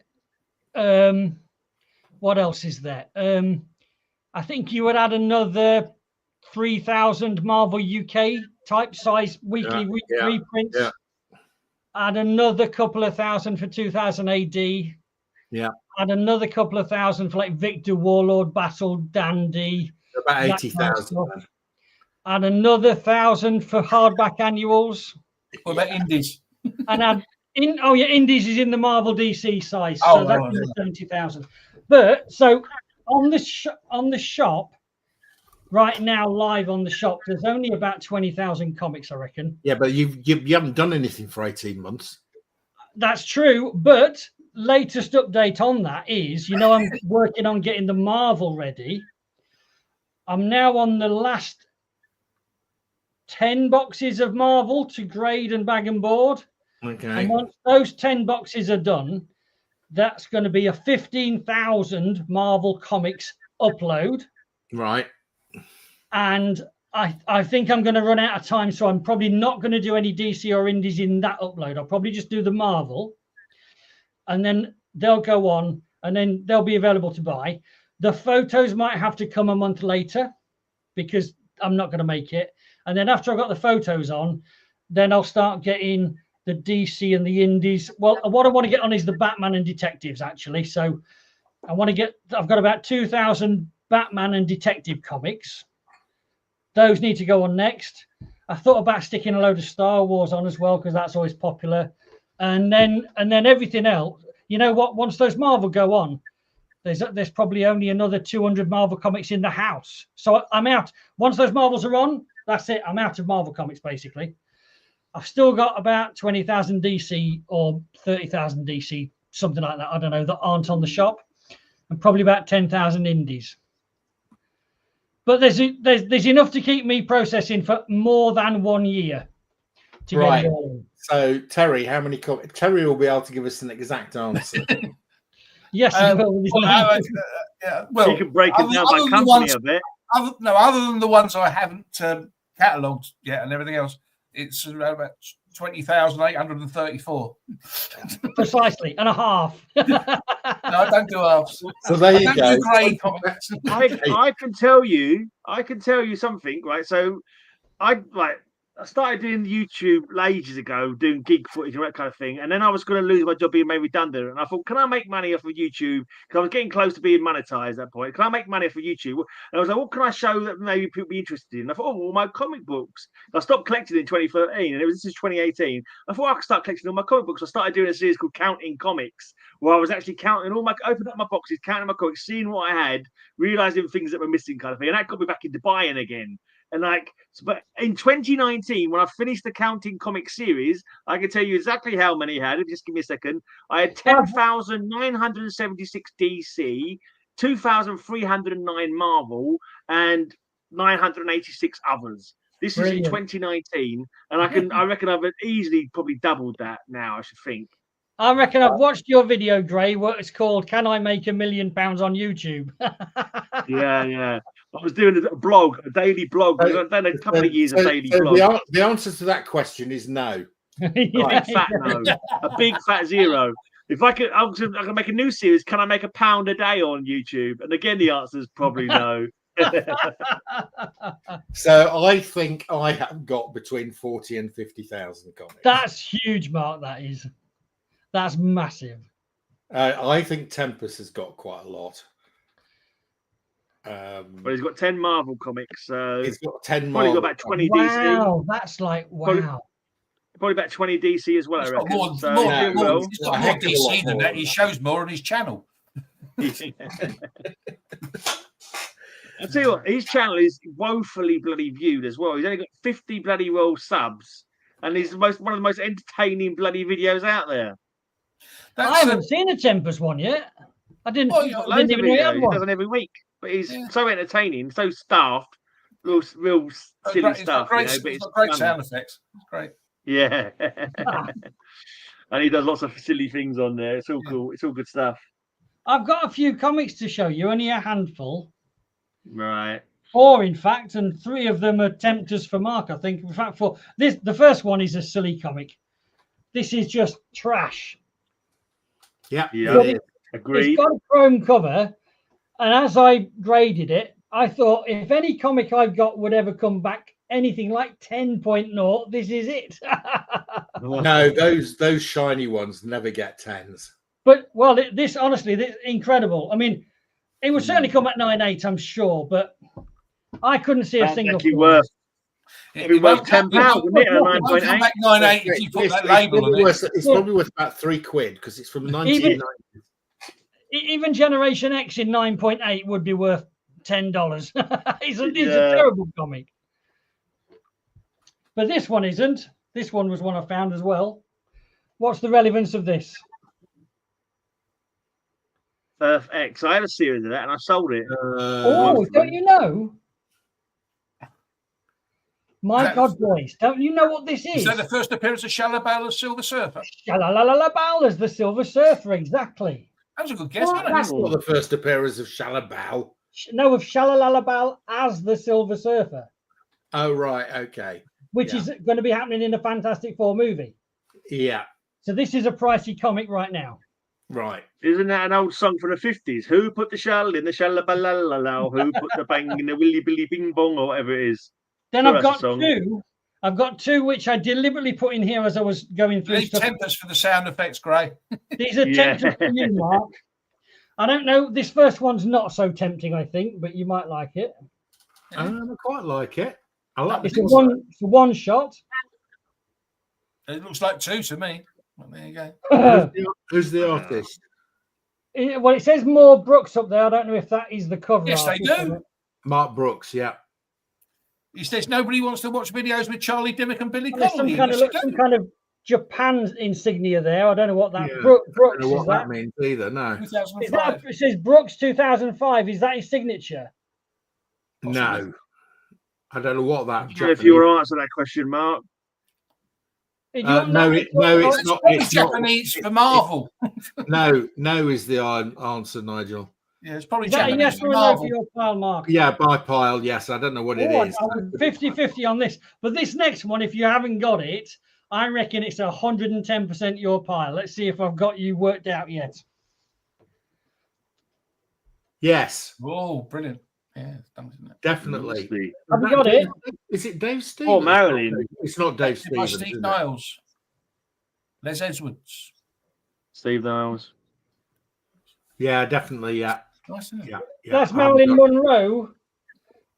what else is there? I think you would add another 3,000 Marvel UK type size weekly reprints. Yeah. Add another couple of thousand for 2000 AD. Yeah. Add another couple of thousand for like Victor, Warlord, Battle, Dandy. About 80,000. Add another 1,000 for hardback annuals. What about Indies? And Indies is in the Marvel DC size, Oh, so that's 70,000. But so on the shop right now, live on the shop, there's only about 20,000 comics, I reckon. Yeah, but you haven't done anything for 18 months. That's true, but latest update on that is, I'm working on getting the Marvel ready. I'm now on the last 10 boxes of Marvel to grade and bag and board. Okay. And once those 10 boxes are done, that's going to be a 15,000 Marvel comics upload. Right. And I think I'm going to run out of time, so I'm probably not going to do any DC or Indies in that upload. I'll probably just do the Marvel, and then they'll go on, and then they'll be available to buy. The photos might have to come a month later because I'm not going to make it. And then after I've got the photos on, then I'll start getting the DC and the Indies. Well, what I want to get on is the Batman and Detectives, actually. So I've got about 2,000 Batman and Detective comics. Those need to go on next. I thought about sticking a load of Star Wars on as well, because that's always popular. and then everything else. You know what? Once those Marvel go on, there's probably only another 200 Marvel comics in the house. So I'm out. Once those Marvels are on, that's it. I'm out of Marvel comics basically. I've still got about 20,000 DC or 30,000 DC, something like that. I don't know, that aren't on the shop, and probably about 10,000 indies. But there's enough to keep me processing for more than 1 year. To Right. get it all in. So Terry, how many? Terry will be able to give us an exact answer. Yes, he will. Well, you can break it down by company a bit. Other than the ones I haven't catalogued yet and everything else, it's around about 20,834. Precisely, and a half. No, I don't do halves. So there you go. Grey comics. I can tell you something, right? So I started doing YouTube ages ago, doing gig footage and that kind of thing. And then I was going to lose my job being made redundant. And I thought, can I make money off of YouTube? Because I was getting close to being monetized at that point. Can I make money off of YouTube? And I was like, what can I show that maybe people be interested in? And I thought, well, my comic books. I stopped collecting in 2013, and this is 2018. I thought I could start collecting all my comic books. I started doing a series called Counting Comics, where I was actually counting opening up my boxes, counting my comics, seeing what I had, realizing things that were missing kind of thing. And that got me back into buying again. And but in 2019, when I finished the Counting Comic series, I can tell you exactly how many I had. Just give me a second. I had 10,976 DC, 2,309 Marvel, and 986 others. This is in 2019, and I reckon I've easily probably doubled that now. I should think. I reckon I've watched your video, Gray. What it's called? Can I make £1 million on YouTube? Yeah. I was doing a blog, a daily blog. I've done a couple of years of daily blog. The answer to that question is no. Right, fat no. A big fat zero. If I can make a new series, can I make £1 a day on YouTube? And again, the answer is probably no. So I think I have got between 40 and 50,000 comics. That's huge, Mark. That's massive. I think Tempest has got quite a lot. Well, he's got 10 Marvel comics. He's got 10 Marvel. Probably got about 20 DC. Wow, that's like wow. Probably about 20 DC as well. I reckon. He's got more DC than that. He shows more on his channel. I tell you what, his channel is woefully bloody viewed as well. He's only got 50 bloody well subs, and he's one of the most entertaining bloody videos out there. I haven't seen a Tempest one yet. I didn't even know he had one. He does one every week. But he's so entertaining, so staffed, real silly stuff. It's great sound effects. It's great. Yeah. And he does lots of silly things on there. It's all cool. It's all good stuff. I've got a few comics to show you, only a handful. Right. 4, in fact, and 3 of them are tempters for Mark, I think. In fact, the first one is a silly comic. This is just trash. Yeah. Agreed. It's got a chrome cover. And as I graded it, I thought if any comic I've got would ever come back anything like 10.0, this is it. No, those shiny ones never get 10s. But, well, this honestly, this incredible. I mean, it would certainly come at 9.8, I'm sure, but I couldn't see a single thing. It'd be worth £10, wouldn't it? 9.8. 9.8 if you put that label on it. It's probably worth about £3 because it's from 1990. Even Generation X in 9.8 would be worth $10. It's a terrible comic. But this one isn't. This one was one I found as well. What's the relevance of this? Earth X. I had a series of that and I sold it. Don't you know? My God, boys, don't you know what this is? Is that the first appearance of Shalabal as Silver Surfer? Shalabal as the Silver Surfer, exactly. That was a good guess, wasn't it? That's not the first appearance of Shalabal. No, of Shalalabal as the Silver Surfer. Oh, right, okay. Which is going to be happening in a Fantastic Four movie. Yeah. So this is a pricey comic right now. Right. Isn't that an old song from the 50s? Who put the shell in the shalabalala? Who put the bang in the willy billy bing bong or whatever it is? Then I've got two. I've got 2 which I deliberately put in here as I was going through. These tempers for the sound effects, Gray. These are tempting for you, Mark. I don't know. This first one's not so tempting, I think, but you might like it. I quite like it. I like it's a one shot. It looks like 2 to me. Well, there you go. Who's the artist? Well, it says more Brooks up there. I don't know if that is the cover. Yes, they do. Mark Brooks, yeah. He says nobody wants to watch videos with Charlie Dimmock and Billy There's Connolly. some kind of Japan insignia there. I don't know what that Brooks I don't know what is. that means either. No. 2005. It says Brooks 2005. Is that his signature? No. I don't know what that. If you want to answer that question, Mark. No, it's not. It's Japanese for Marvel. No is the answer, Nigel. Yeah, it's probably Japanese Japanese for for Marvel. your pile, Mark. Yeah, by pile, yes. I don't know what it is. 50-50 on this. But this next one, if you haven't got it, I reckon it's 110% your pile. Let's see if I've got you worked out yet. Yes. Oh, brilliant. Yeah, definitely. Have you got it? Is it Dave Stevens? Oh, Marilyn. It's not Dave Stevens. Steve Niles. Les Edwards. Steve Niles. Yeah, definitely. Yeah. Nice, isn't it? Yeah. That's Marilyn Monroe.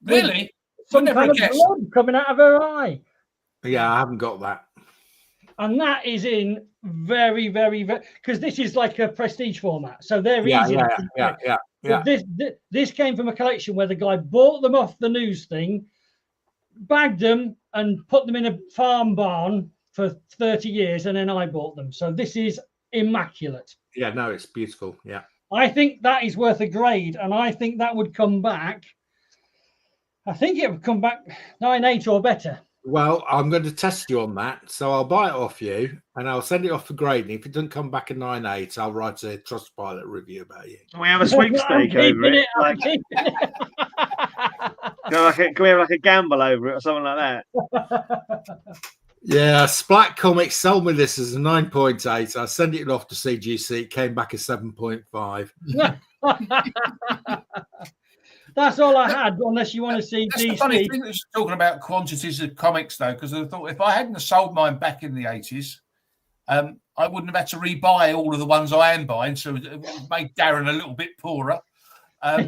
Really? Some kind of blood coming out of her eye. Yeah, I haven't got that. And that is in very, very, because this is like a prestige format. So they're easy. Yeah. This came from a collection where the guy bought them off the news thing, bagged them, and put them in a farm barn for 30 years, and then I bought them. So this is immaculate. Yeah, no, it's beautiful. Yeah. I think that is worth a grade, and I think that would come back. I think it would come back 9.8 or better. Well, I'm going to test you on that. So I'll buy it off you and I'll send it off for grading. If it doesn't come back a 9.8, I'll write a Trustpilot review about you. Can we have a sweepstake over it? Can we have like a gamble over it or something like that? Yeah, Splat Comics sold me this as a 9.8. I sent it off to CGC. It came back a 7.5. That's all I had, unless you want to see That's DC. the funny thing that's talking about quantities of comics, though, because I thought if I hadn't sold mine back in the 80s, I wouldn't have had to rebuy all of the ones I am buying, so it made Darren a little bit poorer. But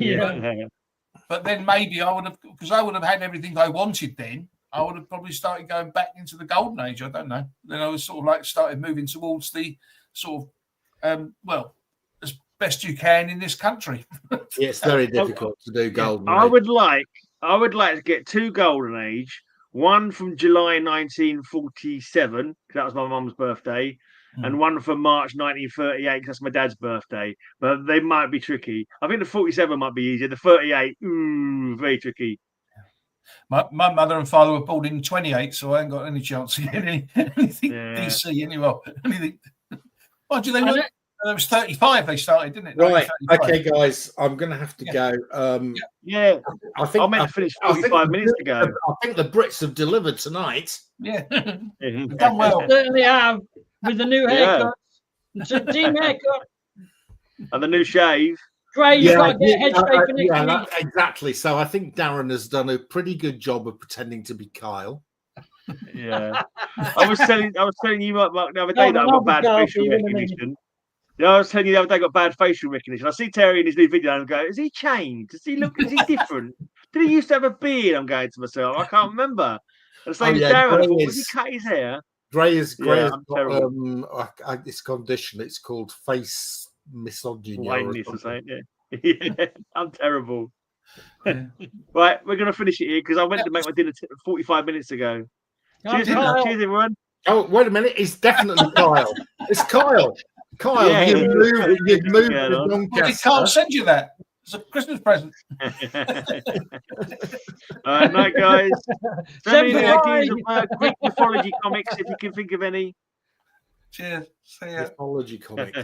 then maybe I would have, because I would have had everything I wanted then, I would have probably started going back into the golden age. I don't know. Then I was sort of like started moving towards the sort of, as best you can in this country. It's very difficult to do golden age. I would like to get 2 golden age, one from July 1947, because that was my mum's birthday, and one from March 1938, because that's my dad's birthday. But they might be tricky. I think the 47 might be easier. The 38, very tricky. My mother and father were born in 28, so I ain't got any chance to get anything DC anyway. Anything. Why do they want? It was 35 they started, didn't it? Right. Okay, guys, I'm going to have to go. I think I meant to finish 45 minutes ago. I think the Brits have delivered tonight. Yeah. Done well. They certainly have, with the new haircut. Team haircut. And the new shave. Great, you've got to get head shape exactly. So I think Darren has done a pretty good job of pretending to be Kyle. Yeah. I was telling you, Mark, the other day that I've got bad facial recognition. Yeah, I was telling you the other day I got bad facial recognition. I see Terry in his new video and I go, is he changed? Is he different? Did he used to have a beard? I'm going to myself. I can't remember. And the same as Darren. I thought, was he cut his hair? Gray has got this condition. It's called face misogyny. Or something. Yeah, I'm terrible. Right, we're going to finish it here because I went to make my dinner 45 minutes ago. Cheers, everyone. Oh, wait a minute. It's definitely Kyle. It's Kyle. Kyle, yeah, you've moved to Doncaster. I can't send you that. It's a Christmas present. All right, night, guys. Send me the ideas of Greek mythology comics if you can think of any. Cheers. See ya. Mythology comics.